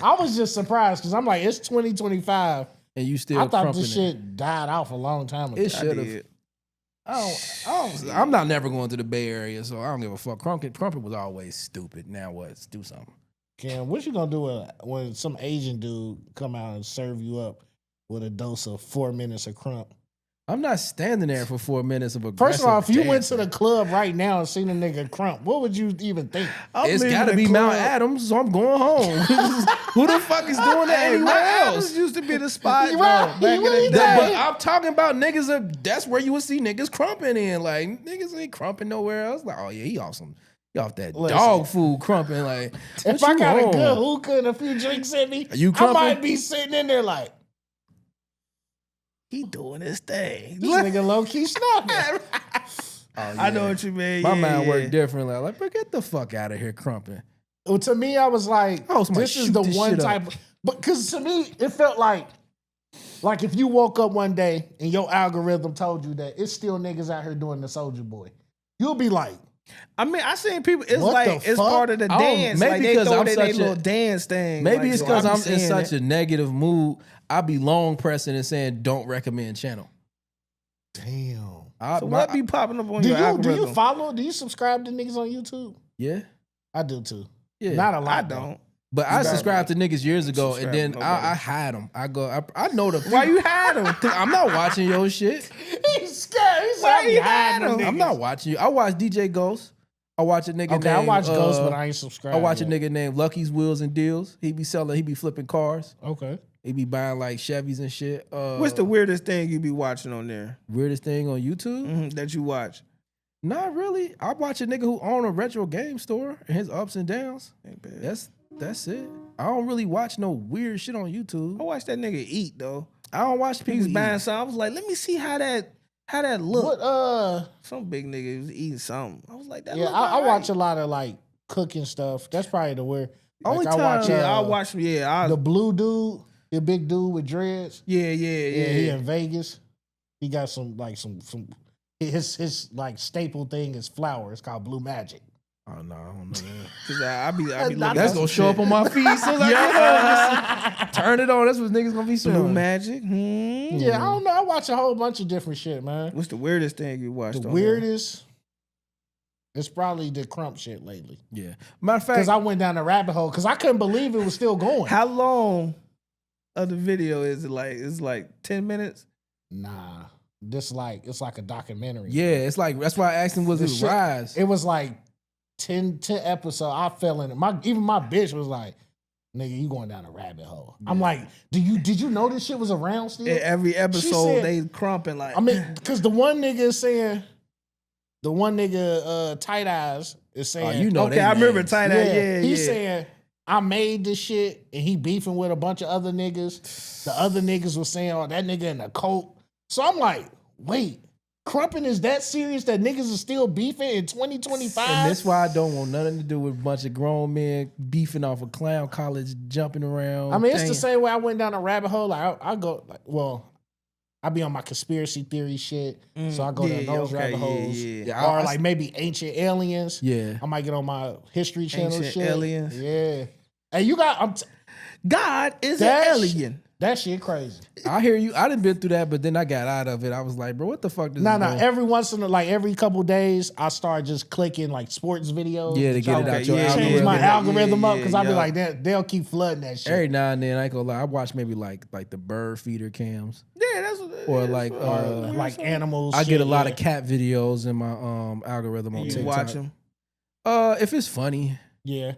Speaker 2: I was just surprised because I'm like, it's 2025.
Speaker 1: And you still
Speaker 2: I thought
Speaker 1: crumping
Speaker 2: this shit died off a long time ago.
Speaker 1: It should have. I'm not never going to the Bay Area, so I don't give a fuck. Crumpet was always stupid. Now what? Let's do something.
Speaker 2: Cam, what you gonna do when some Asian dude come out and serve you up with a dose of 4 minutes of crump?
Speaker 1: I'm not standing there for 4 minutes of aggressive.
Speaker 2: First of all, if you went to
Speaker 1: dancing.
Speaker 2: the club right now and seen a nigga crump, what would you even think?
Speaker 1: It's got to be Mount Adams, so I'm going home. Who the fuck is doing that anywhere else?
Speaker 3: Adams used to be the spot.
Speaker 2: You
Speaker 3: though,
Speaker 2: right.
Speaker 3: back in the
Speaker 2: You
Speaker 3: day.
Speaker 2: right.
Speaker 1: But I'm talking about niggas. That's where you would see niggas crumping in. Like niggas ain't crumping nowhere else. Like, oh yeah, he awesome. He off that
Speaker 2: Listen.
Speaker 1: dog food crumping. Like,
Speaker 2: If
Speaker 1: what
Speaker 2: I
Speaker 1: you
Speaker 2: got
Speaker 1: on?
Speaker 2: a good hookah and a few drinks in me,
Speaker 1: You
Speaker 2: I
Speaker 1: crumping?
Speaker 2: might be sitting in there like,
Speaker 3: He doing his thing.
Speaker 2: this nigga low key snapping.
Speaker 1: Oh,
Speaker 3: I know
Speaker 1: yeah.
Speaker 3: what you mean.
Speaker 1: My
Speaker 3: yeah,
Speaker 1: mind
Speaker 3: yeah.
Speaker 1: worked differently. Like, but get the fuck out of here, crumping.
Speaker 2: Well, to me, I was like,
Speaker 1: Oh, somebody
Speaker 2: this is
Speaker 1: shoot
Speaker 2: the
Speaker 1: this
Speaker 2: one
Speaker 1: shit up.
Speaker 2: type. But because to me, it felt like if you woke up one day and your algorithm told you that it's still niggas out here doing the Soldier Boy, you'll be like,
Speaker 3: I mean, I seen people. It's
Speaker 2: What
Speaker 3: like
Speaker 2: the
Speaker 3: it's
Speaker 2: fuck?
Speaker 3: part of the
Speaker 1: I don't-
Speaker 3: dance.
Speaker 1: maybe
Speaker 3: Like they
Speaker 1: because
Speaker 3: throw
Speaker 1: I'm
Speaker 3: it in their
Speaker 1: such a-
Speaker 3: little dance thing.
Speaker 1: Maybe
Speaker 3: like,
Speaker 1: it's
Speaker 3: so
Speaker 1: because
Speaker 3: I be
Speaker 1: I'm in
Speaker 3: seeing
Speaker 1: such
Speaker 3: it.
Speaker 1: a negative mood. I be long pressing and saying, "Don't recommend channel."
Speaker 2: damn.
Speaker 3: So what be popping up on
Speaker 2: Do
Speaker 3: your
Speaker 2: you
Speaker 3: algorithm?
Speaker 2: follow? Do you subscribe to niggas on YouTube?
Speaker 1: Yeah,
Speaker 2: I do too.
Speaker 1: yeah.
Speaker 2: Not a
Speaker 3: I
Speaker 2: lot. though.
Speaker 3: don't.
Speaker 1: But I
Speaker 2: got-
Speaker 1: subscribed to niggas years ago, and
Speaker 3: subscribe
Speaker 1: then
Speaker 3: to nobody.
Speaker 1: I hide them. I go. I know the.
Speaker 3: Why you hide them?
Speaker 1: Cause I'm not watching your shit.
Speaker 2: He's scared. He's
Speaker 3: Why
Speaker 2: like,
Speaker 3: you
Speaker 2: hiding
Speaker 3: hiding
Speaker 2: them
Speaker 3: him?
Speaker 1: I'm not watching you. I watch DJ Ghost. I watch a nigga.
Speaker 2: Okay, I
Speaker 1: named,
Speaker 2: watch Ghost, but I ain't subscribed.
Speaker 1: I watch a
Speaker 2: yet.
Speaker 1: nigga named Lucky's Wheels and Deals. He be flipping cars.
Speaker 2: Okay.
Speaker 1: He be buying like Chevys and shit.
Speaker 3: What's the weirdest thing you be watching on there
Speaker 1: weirdest thing on YouTube?
Speaker 3: that you watch?
Speaker 1: Not really. I watch a nigga who own a retro game store and his ups and downs.
Speaker 3: Ain't bad.
Speaker 1: That's it. I don't really watch no weird shit on
Speaker 3: I
Speaker 1: YouTube.
Speaker 3: watched that nigga eat though.
Speaker 1: I don't watch
Speaker 3: He
Speaker 1: people
Speaker 3: was
Speaker 1: eat.
Speaker 3: buying something. I was like, let me see how that look.
Speaker 2: What?
Speaker 3: Some big nigga was eating something. I was like, that.
Speaker 2: Yeah,
Speaker 3: look
Speaker 2: I
Speaker 3: alright.
Speaker 2: watch a lot of like cooking stuff. That's probably the weird.
Speaker 1: Only
Speaker 2: I
Speaker 1: time-
Speaker 2: watch.
Speaker 3: Yeah, I watch. Yeah,
Speaker 2: the blue dude, the big dude with dreads.
Speaker 3: Yeah.
Speaker 2: Yeah, he in Vegas. He got some his like staple thing is flour. It's called Blue Magic.
Speaker 1: Oh no, I don't know that.
Speaker 3: Cause I be looking.
Speaker 1: That's gonna show up on my feed. As soon as I get home, turn it on. That's what niggas gonna be
Speaker 3: Blue
Speaker 1: showing.
Speaker 3: Magic.
Speaker 2: Yeah, I don't know. I watch a whole bunch of different shit, man.
Speaker 3: What's the weirdest thing you watched?
Speaker 2: The
Speaker 3: on there?
Speaker 2: weirdest, it's probably the crump shit lately.
Speaker 1: Yeah. Matter of
Speaker 2: Because
Speaker 1: fact,
Speaker 2: I went down the rabbit hole because I couldn't believe it was still going.
Speaker 3: How long of the video is it? Like it's like 10 minutes.
Speaker 2: Nah, it's like a documentary.
Speaker 1: yeah, it's like that's why I asked him was
Speaker 2: The
Speaker 1: it
Speaker 2: shit-
Speaker 1: Rise?
Speaker 2: It was like 10 episodes. I fell in it. Even my bitch was like, "Nigga, you going down a rabbit hole." I'm like, did you know this shit was around still?
Speaker 3: In every episode,
Speaker 2: said-
Speaker 3: they crumping like.
Speaker 2: I mean, because the one nigga is saying, Tight Eyes is saying,
Speaker 1: Oh, you know
Speaker 3: okay,
Speaker 1: they
Speaker 3: I remember
Speaker 1: names.
Speaker 3: Tight Eye. Yeah,
Speaker 2: he's
Speaker 3: yeah.
Speaker 2: saying, I made this shit, and he beefing with a bunch of other niggas. The other niggas was saying, oh, that nigga in a cult. So I'm like, wait, crumping is that serious that niggas are still beefing in 2025?
Speaker 1: And that's why I don't want nothing to do with a bunch of grown men beefing off a clown college, jumping around.
Speaker 2: I mean, it's the
Speaker 1: thing.
Speaker 2: same way I went down a rabbit hole. Like I go, like, well, I be on my conspiracy theory shit, so I go down those rabbit holes.
Speaker 1: Yeah,
Speaker 2: Or
Speaker 1: I-
Speaker 2: like maybe ancient aliens.
Speaker 1: Yeah.
Speaker 2: I might get on my history channel
Speaker 3: Ancient
Speaker 2: shit.
Speaker 3: aliens.
Speaker 2: Yeah. And you got
Speaker 3: God is an
Speaker 2: That
Speaker 3: alien.
Speaker 2: that shit crazy.
Speaker 1: I hear you. I done been through that, but then I got out of it. I was like, bro, what the fuck?
Speaker 2: No. Every once in a, like every couple days, I start just clicking like sports videos.
Speaker 1: Yeah, to get it
Speaker 3: Okay,
Speaker 1: out your
Speaker 3: yeah,
Speaker 2: Change my
Speaker 3: Yeah,
Speaker 2: algorithm up
Speaker 3: yeah,
Speaker 2: because I'll be
Speaker 3: yeah.
Speaker 2: like, they'll keep flooding that shit.
Speaker 1: Every now and then, I ain't gonna lie. I watch maybe like the bird feeder cams,
Speaker 3: Yeah, that's what.
Speaker 1: or like
Speaker 2: like animals.
Speaker 1: I get a
Speaker 2: shit,
Speaker 1: lot
Speaker 2: yeah.
Speaker 1: of cat videos in my algorithm on
Speaker 3: You
Speaker 1: TikTok.
Speaker 3: watch them.
Speaker 1: If it's funny,
Speaker 2: Yeah.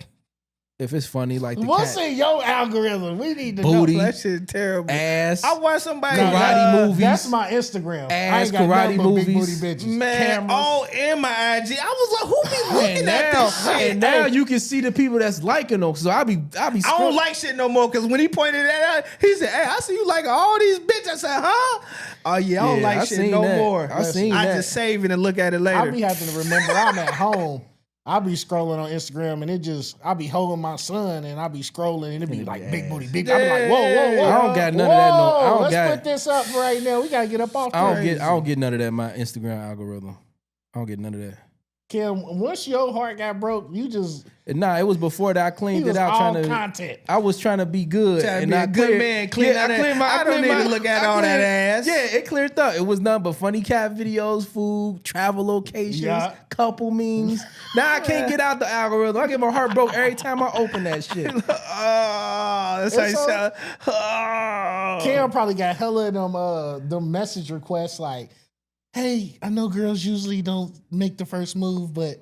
Speaker 1: If it's funny, like the
Speaker 2: What's
Speaker 1: cat,
Speaker 2: in your algorithm? We need to
Speaker 1: Booty.
Speaker 2: know.
Speaker 3: That shit terrible.
Speaker 1: ass,
Speaker 3: I watched somebody
Speaker 1: Karate movies.
Speaker 2: That's my Instagram. I
Speaker 1: Ass,
Speaker 2: ain't got
Speaker 1: karate
Speaker 2: nothing but big
Speaker 1: movies.
Speaker 2: booty bitches.
Speaker 3: Man,
Speaker 2: Cameras.
Speaker 3: all in my IG. I was like, who be looking
Speaker 1: and
Speaker 3: at
Speaker 1: now,
Speaker 3: this shit?
Speaker 1: and now you can see the people that's liking them. So I be
Speaker 3: I don't
Speaker 1: scrolling.
Speaker 3: like shit no more because when he pointed that out, he said, "Hey, I see you like all these bitches." I said, "Huh?" Oh yeah, I don't
Speaker 1: Yeah, I
Speaker 3: like shit
Speaker 1: seen
Speaker 3: no
Speaker 1: that.
Speaker 3: more.
Speaker 1: I seen
Speaker 3: I
Speaker 1: that.
Speaker 3: just save it and look at it later.
Speaker 2: I be having to remember I'm at home. I be scrolling on Instagram and I be holding my son and I be scrolling and it be like big booty, big. I be like, whoa.
Speaker 1: I don't got none of that. No, I don't
Speaker 2: Let's
Speaker 1: got.
Speaker 2: put this up right now. We gotta get up off.
Speaker 1: I
Speaker 2: there.
Speaker 1: don't get none of that. In my Instagram algorithm. I don't get none of that.
Speaker 2: Kim, once your heart got broke, you just
Speaker 1: Nah, it was before that I
Speaker 2: he
Speaker 1: cleaned
Speaker 2: was
Speaker 1: it out.
Speaker 2: all
Speaker 1: Trying to.
Speaker 2: content.
Speaker 1: I was trying to be good
Speaker 3: Trying to
Speaker 1: and
Speaker 3: be
Speaker 1: I
Speaker 3: a good
Speaker 1: cleared-
Speaker 3: man, clean
Speaker 1: yeah,
Speaker 3: out that- I don't need to look at all that ass.
Speaker 1: Yeah, it cleared up. It was nothing but funny cat videos, food, travel locations,
Speaker 2: Yeah.
Speaker 1: couple memes. Now I can't get out the algorithm. I get my heart broke every time I open that shit.
Speaker 3: Oh, that's how you
Speaker 2: It's
Speaker 3: sound. Oh.
Speaker 2: Cam probably got hella of them message requests like, "Hey, I know girls usually don't make the first move, but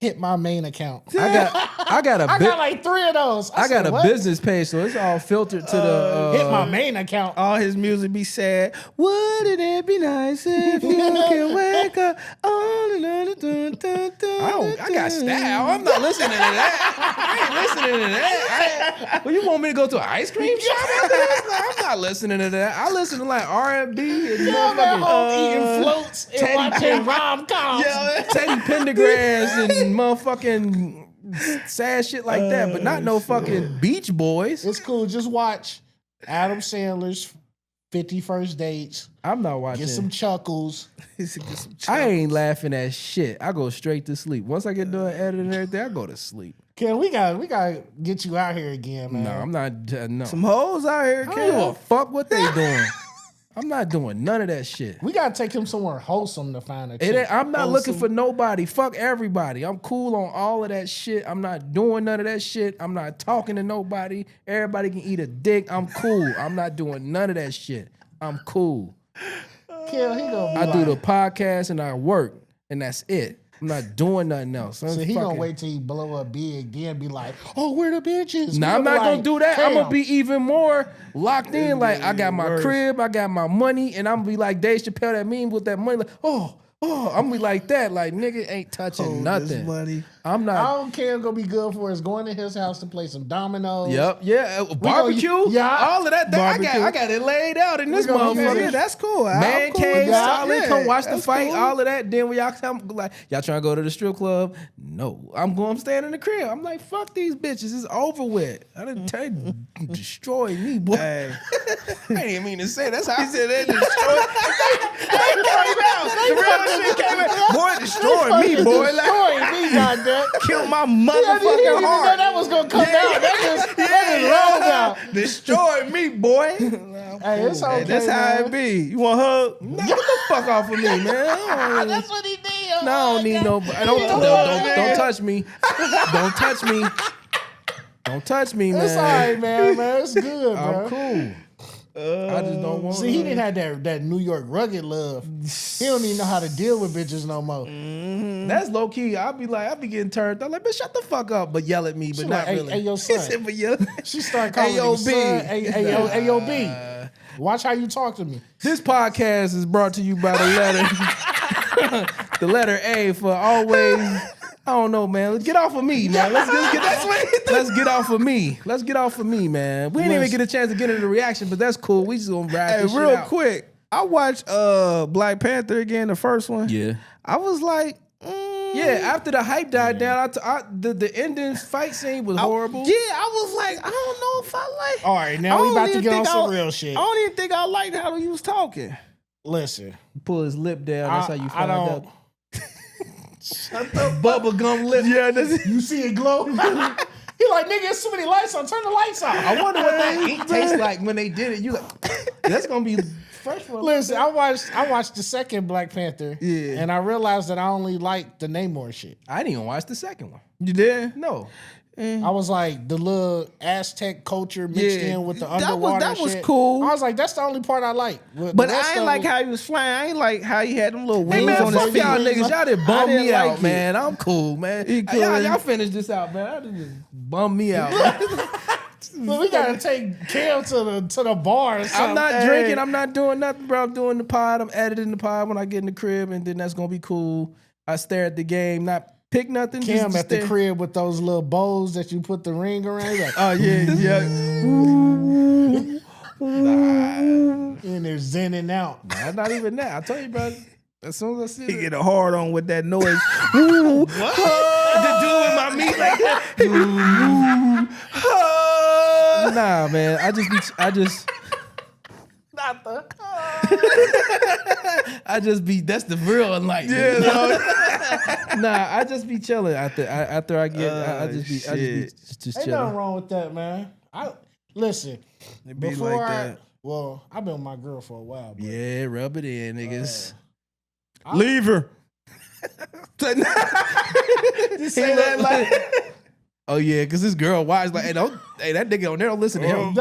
Speaker 2: hit my main account."
Speaker 1: I got a
Speaker 2: I got like 3 of those.
Speaker 1: I got
Speaker 2: said,
Speaker 1: a
Speaker 2: "What?"
Speaker 1: business page, so it's all filtered to the.
Speaker 2: Hit my main account.
Speaker 3: All his music be sad. Wouldn't it be nice if you can wake up on another
Speaker 1: I got style. I'm not listening to that. I ain't listening to that. Well, you want me to go to an ice cream shop after this? No, I'm not listening to that. I listen to like R&B and
Speaker 2: I'm at
Speaker 1: motherfucking
Speaker 2: home eating floats and
Speaker 1: Teddy
Speaker 2: watching rom-coms.
Speaker 1: Teddy Pendergrass and motherfucking sad shit like that, but not no fucking Beach Boys.
Speaker 2: It's cool. Just watch Adam Sandler's 50 First Dates.
Speaker 1: I'm not watching.
Speaker 2: Get some chuckles.
Speaker 1: I ain't laughing at shit. I go straight to sleep. Once I get done editing everything, I go to sleep.
Speaker 2: Ken, we got get you out here again, man.
Speaker 1: No, I'm not. No.
Speaker 3: Some hoes out here,
Speaker 1: I don't give a
Speaker 3: Cam.
Speaker 1: fuck what they doing. I'm not doing none of that shit.
Speaker 2: We gotta take him somewhere wholesome to find a chick.
Speaker 1: I'm not looking for
Speaker 2: Wholesome.
Speaker 1: nobody. Fuck everybody. I'm cool on all of that shit. I'm not doing none of that shit. I'm not talking to nobody. Everybody can eat a dick. I'm cool. I'm not doing none of that shit. I'm cool.
Speaker 2: Ken, he gonna be
Speaker 1: I do the
Speaker 2: like,
Speaker 1: podcast and I work, and that's it. I'm not doing nothing else.
Speaker 2: so he gonna wait till he blow up big, then be like, "Oh, where the bitches?"
Speaker 1: Nah, I'm not gonna do that. I'm
Speaker 2: Cam.
Speaker 1: gonna be even more locked in. Like I got my crib, I got my money, and I'm gonna be like Dave Chappelle that meme with that money. Like, oh, I'm gonna be like that. Like nigga ain't touching nothing.
Speaker 3: Money.
Speaker 1: I'm
Speaker 2: I
Speaker 1: not.
Speaker 2: don't care. Gonna be good for is going to his house to play some dominoes.
Speaker 1: Yep, yeah, barbecue,
Speaker 2: yeah.
Speaker 1: all of that.
Speaker 3: Barbecue.
Speaker 1: I got it laid out in this
Speaker 2: gonna-
Speaker 1: motherfucker.
Speaker 3: Yeah, that's cool.
Speaker 1: Man
Speaker 3: I'm cool
Speaker 1: cave,
Speaker 3: with that.
Speaker 1: solid.
Speaker 3: Yeah,
Speaker 1: Come watch the
Speaker 3: that's
Speaker 1: fight,
Speaker 3: cool.
Speaker 1: all of that. Then when y'all come, like y'all trying to go to the strip club? No, I'm staying in the crib. I'm like, fuck these bitches. It's over with. I didn't tell you, destroy me, boy.
Speaker 3: Hey.
Speaker 1: I didn't mean to say. That's how I said
Speaker 3: They destroyed. The real shit came in. Boy, destroyed me, boy. Like,
Speaker 2: Destroyed me, goddamn.
Speaker 3: kill my
Speaker 2: He didn't
Speaker 3: motherfucking
Speaker 2: even know
Speaker 3: heart.
Speaker 2: that was gonna come out. That just rolled out.
Speaker 3: Destroyed me, boy.
Speaker 2: Hey, it's okay.
Speaker 3: Hey, that's how
Speaker 2: man.
Speaker 3: it be. You want a hug?
Speaker 1: Get the fuck off of me, man.
Speaker 2: That's what he did.
Speaker 1: No, I don't need no. Don't touch me. Don't touch me. Don't touch me, man.
Speaker 2: It's all right, man. It's good, bro.
Speaker 1: I'm cool. I just don't want.
Speaker 2: See, he didn't have that New York rugged love. He don't even know how to deal with bitches no more.
Speaker 1: That's low key. I be getting turned. I'm like, bitch, shut the fuck up, but yell at me, but
Speaker 2: She
Speaker 1: not
Speaker 2: like,
Speaker 1: really.
Speaker 2: hey, yo,
Speaker 3: He
Speaker 2: son.
Speaker 3: said, but yeah.
Speaker 2: She started calling him
Speaker 1: Ayo,
Speaker 2: son.
Speaker 1: B.
Speaker 2: Hey, yo, B. Watch how you talk to me.
Speaker 1: This podcast is brought to you by the letter, the letter A for always. I don't know, man. Let's get off of me, man. Let's get off of me. Let's get off of me, man. We didn't even get a chance to get into the reaction, but that's cool. We just gonna wrap
Speaker 3: Hey,
Speaker 1: this shit
Speaker 3: real
Speaker 1: out.
Speaker 3: quick. I watched Black Panther again, the first one.
Speaker 1: Yeah.
Speaker 3: I was like,
Speaker 1: Yeah, after the hype died down, the ending fight scene was horrible.
Speaker 3: Yeah, I was like, I don't know if I like.
Speaker 2: All right, now we about to get on some real shit.
Speaker 3: I don't even think I liked how he was talking.
Speaker 2: Listen,
Speaker 1: Pull his lip down. That's how you
Speaker 2: I
Speaker 1: find
Speaker 2: don't.
Speaker 1: out. Bubble gum lip.
Speaker 3: Yeah, that's
Speaker 2: You see it glow? He like, nigga, there's too many lights on. Turn the lights off.
Speaker 1: I wonder what that ink tastes like when they did it. You like, that's gonna be fresh for a
Speaker 2: Listen, I watched the second Black Panther,
Speaker 3: Yeah.
Speaker 2: and I realized that I only liked the Namor shit.
Speaker 1: I didn't even watch the second one.
Speaker 3: You did?
Speaker 1: No.
Speaker 2: I was like the little Aztec culture mixed
Speaker 3: Yeah.
Speaker 2: in with the
Speaker 3: That was-
Speaker 2: underwater.
Speaker 3: that was
Speaker 2: shit.
Speaker 3: cool.
Speaker 2: I was like, that's the only part I like.
Speaker 3: But I ain't like how he was flying. I ain't like how he had them little
Speaker 1: Hey
Speaker 3: wings
Speaker 1: man,
Speaker 3: on his
Speaker 1: fuck
Speaker 3: feet.
Speaker 1: y'all niggas. Y'all did bum
Speaker 3: I didn't
Speaker 1: me
Speaker 3: like
Speaker 1: out,
Speaker 3: it.
Speaker 1: man. I'm cool, man.
Speaker 3: He cool.
Speaker 1: Y'all finish this out, man. I done just bum me out.
Speaker 2: So we gotta take Cam to the bar or something.
Speaker 1: I'm not drinking. I'm not doing nothing, bro. I'm doing the pod. I'm editing the pod when I get in the crib, and then that's gonna be cool. I stare at the game, not pick nothing.
Speaker 2: Cam
Speaker 1: just
Speaker 2: at the crib with those little bowls that you put the ring around. Like,
Speaker 1: Oh yeah.
Speaker 2: and they're zenning out.
Speaker 1: Nah, not even that. I told you, bro. As soon as I see
Speaker 3: He
Speaker 1: it,
Speaker 3: get a hard on with that noise. Ooh, the dude in my meat like
Speaker 1: nah, man. I just be. That's the real enlightenment.
Speaker 3: yeah,
Speaker 1: Nah, I just be chilling after I get. I just be
Speaker 2: Ain't
Speaker 1: chilling.
Speaker 2: nothing wrong with that, man. Listen.
Speaker 3: It be
Speaker 2: Before
Speaker 3: like that.
Speaker 2: Well, I've been with my girl for a while. But,
Speaker 1: Yeah, rub it in, niggas.
Speaker 3: Leave her.
Speaker 2: Just say that like.
Speaker 1: Oh yeah, because this girl watch like, hey, that nigga on there don't listen to him.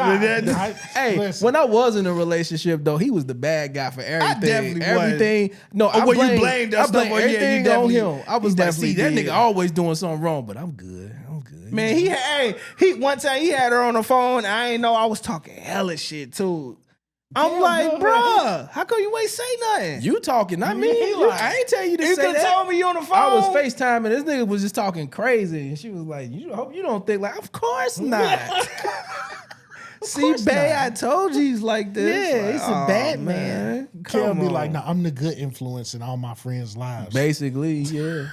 Speaker 1: Hey,
Speaker 2: listen.
Speaker 1: when I was in a relationship though, he was the bad guy for everything.
Speaker 3: definitely was.
Speaker 1: Everything. No, I
Speaker 3: well, you
Speaker 1: blame,
Speaker 3: blamed that
Speaker 1: I
Speaker 3: stuff
Speaker 1: blame
Speaker 3: on- yeah, you
Speaker 1: everything on
Speaker 3: definitely-
Speaker 1: him. I was
Speaker 3: he
Speaker 1: like, see, that
Speaker 3: definitely
Speaker 1: nigga
Speaker 3: did.
Speaker 1: always doing something wrong, but I'm good. I'm good.
Speaker 3: Man, he one time he had her on the phone. I ain't know I was talking hella shit too. I'm like, bruh, how come you ain't say nothing?
Speaker 1: You talking, not me.
Speaker 2: He like-
Speaker 1: I ain't tell you to
Speaker 3: You
Speaker 1: say
Speaker 3: could
Speaker 1: that.
Speaker 3: told me you on the phone.
Speaker 1: I was FaceTiming. This nigga was just talking crazy, and she was like, "You hope you don't think like, of course not."
Speaker 3: See, bae, I told you he's like this.
Speaker 1: Yeah,
Speaker 3: Like,
Speaker 1: he's a bad man.
Speaker 2: Cam be
Speaker 3: on.
Speaker 2: like, nah, I'm the good influence in all my friends' lives.
Speaker 1: Basically, yeah,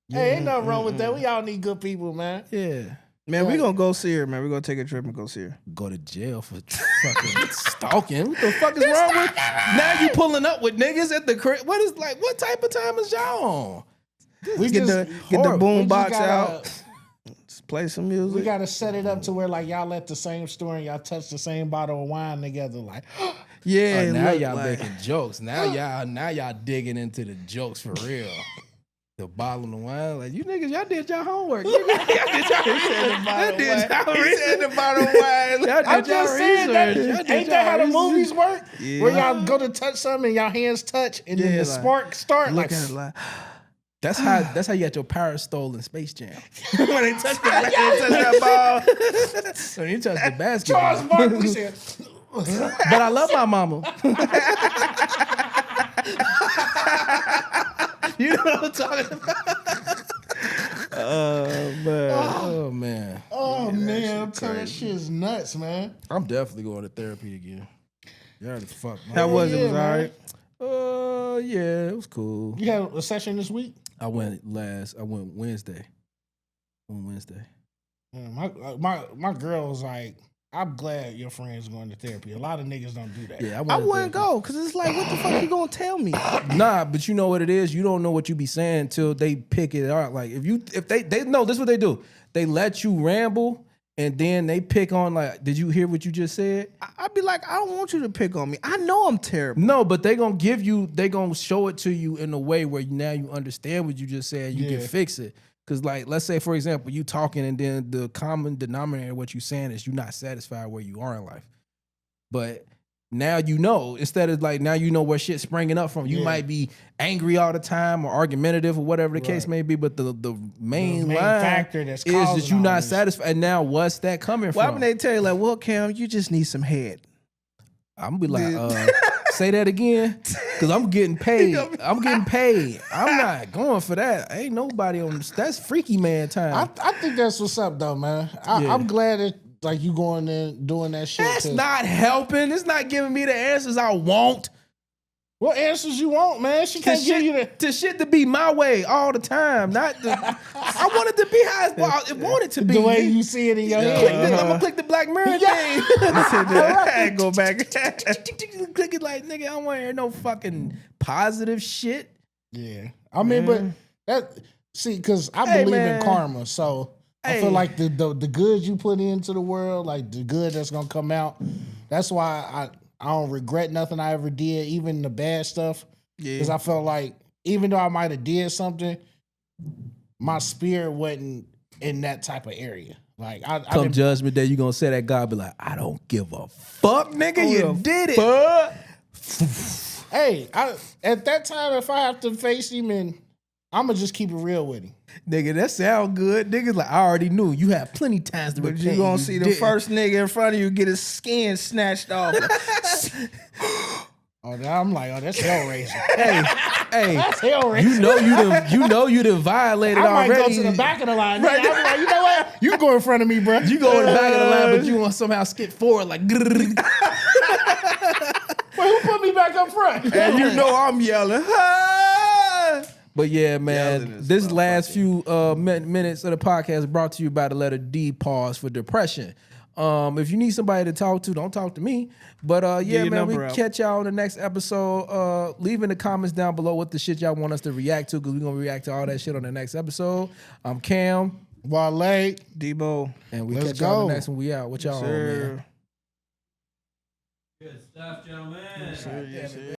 Speaker 2: Hey, ain't nothing wrong with that. We all need good people, man.
Speaker 1: yeah.
Speaker 3: Man, we gonna go see her, man. We gonna take a trip and go see her.
Speaker 1: Go to jail for fucking stalking. What the fuck is wrong with? Now you pulling up with niggas at the crib. What type of time is y'all on?
Speaker 2: We
Speaker 3: Get
Speaker 2: just
Speaker 3: the
Speaker 2: horrible.
Speaker 3: boom
Speaker 2: We just
Speaker 3: box
Speaker 2: gotta-
Speaker 3: out. Just play some music.
Speaker 2: We gotta set it up to where like y'all at the same store and y'all touch the same bottle of wine together. Like,
Speaker 3: yeah,
Speaker 1: Oh, now
Speaker 3: look
Speaker 1: y'all
Speaker 3: like-
Speaker 1: making jokes. Now y'all digging into the jokes for real. The bottle of wine, like you niggas, y'all did y'all homework. Y'all did y'all research.
Speaker 2: I'm just saying that. Ain't that how the movies work?
Speaker 3: Yeah.
Speaker 2: Where y'all go to touch something and y'all hands touch and then
Speaker 3: Yeah,
Speaker 2: the
Speaker 3: like,
Speaker 2: spark start.
Speaker 3: Look
Speaker 2: Like,
Speaker 3: at it like,
Speaker 1: That's how you got your power stolen Space Jam.
Speaker 3: when they touch that ball.
Speaker 1: So you touch the
Speaker 2: Charles
Speaker 1: basketball.
Speaker 2: Barkley said,
Speaker 1: But I love my mama. You know what I'm talking about? Oh man.
Speaker 2: "Oh man, I'm telling that shit's nuts, man."
Speaker 1: I'm definitely going to therapy again. You already fucked my
Speaker 3: How was it?
Speaker 2: Yeah,
Speaker 3: Was all
Speaker 2: man.
Speaker 3: right?
Speaker 1: yeah, it was cool.
Speaker 2: You had a session this week.
Speaker 1: I went Wednesday. On Wednesday.
Speaker 2: Yeah, my girl was like, "I'm glad your friend's going to therapy. A lot of niggas don't do that."
Speaker 1: Yeah,
Speaker 3: I
Speaker 1: went to
Speaker 3: wouldn't
Speaker 1: therapy.
Speaker 3: go because it's like, what the fuck you gonna tell me?
Speaker 1: Nah, but you know what it is? You don't know what you be saying till they pick it out. Like if they know this is what they do. They let you ramble and then they pick on like, did you hear what you just said?
Speaker 3: I'd be like, I don't want you to pick on me. I know I'm terrible.
Speaker 1: No, but they gonna show it to you in a way where now you understand what you just said. You can
Speaker 2: Yeah.
Speaker 1: fix it. Cause like, let's say for example, you talking and then the common denominator of what you saying is you're not satisfied where you are in life. But now you know, instead of like now you know where shit's springing up from. You
Speaker 2: Yeah.
Speaker 1: might be angry all the time or argumentative or whatever the case
Speaker 2: Right.
Speaker 1: may be, but the main
Speaker 2: main
Speaker 1: line
Speaker 2: factor that's
Speaker 1: is that
Speaker 2: causing
Speaker 1: you're
Speaker 2: all
Speaker 1: not
Speaker 2: this.
Speaker 1: satisfied. And now what's that coming
Speaker 3: Why
Speaker 1: from?
Speaker 3: would they tell you like, well, Cam, you just need some head?
Speaker 1: I'm gonna be like, say that again, cause I'm getting paid. I'm not going for that. Ain't nobody on this. That's freaky man time.
Speaker 2: I think that's what's up though, man.
Speaker 1: Yeah.
Speaker 2: I'm glad that like you going there doing that shit.
Speaker 1: That's
Speaker 2: 'cause
Speaker 1: not helping. It's not giving me the answers I want.
Speaker 2: what answers you want, man. She can't give you the.
Speaker 1: To shit to be my way all the time. Not the. I want it to be how I want it to be.
Speaker 2: The way you see it in your
Speaker 1: Click
Speaker 2: head.
Speaker 1: I'm gonna click the Black Mirror
Speaker 2: Yeah.
Speaker 3: I go back.
Speaker 1: thing. Click it like nigga. I don't want to hear no fucking positive shit.
Speaker 2: Yeah. I mean, but that see, because I
Speaker 1: Hey,
Speaker 2: believe
Speaker 1: man.
Speaker 2: in karma, so I
Speaker 1: Hey.
Speaker 2: feel like the good you put into the world, like the good that's gonna come out. That's why I don't regret nothing I ever did, even the bad stuff. Because I felt like even though I might have did something, my spirit wasn't in that type of area. Like I
Speaker 1: Come
Speaker 2: didn't,
Speaker 1: judgment day, you gonna say that God be like, I don't give a fuck, nigga.
Speaker 3: Oh,
Speaker 1: You
Speaker 3: yeah.
Speaker 1: did it.
Speaker 3: Fuck.
Speaker 2: hey, at that time, if I have to face him and I'ma just keep it real with him.
Speaker 1: Nigga, that sound good. Niggas like, I already knew. You had plenty times to
Speaker 3: But
Speaker 1: repent.
Speaker 3: you gonna see the first nigga in front of you get his skin snatched off.
Speaker 2: Oh, now I'm like, oh, that's Hellraiser.
Speaker 1: Hey,
Speaker 2: That's Hellraiser.
Speaker 1: you know you done violated
Speaker 2: I might
Speaker 1: already.
Speaker 2: go to the back of the line. Right. I'm like, you know what? You go in front of me, bro.
Speaker 1: You go in the back of the line, but you want to somehow skip forward like.
Speaker 2: Wait, who put me back up front?
Speaker 3: And you know I'm yelling. Ah!
Speaker 1: But yeah, man,
Speaker 3: Yelling is
Speaker 1: this last few minutes of the podcast is brought to you by the letter D, pause for depression. If you need somebody to talk to, don't talk to me. But yeah, man, we catch y'all on the next episode. Leave in the comments down below what the shit y'all want us to react to, because we're going to react to all that shit on the next episode. I'm Cam.
Speaker 2: Wale.
Speaker 3: Debo.
Speaker 1: And we
Speaker 2: Let's
Speaker 1: catch y'all on
Speaker 2: go.
Speaker 1: the next one. We out. What y'all on, man?
Speaker 4: Good stuff, gentlemen.
Speaker 3: Yes, sir.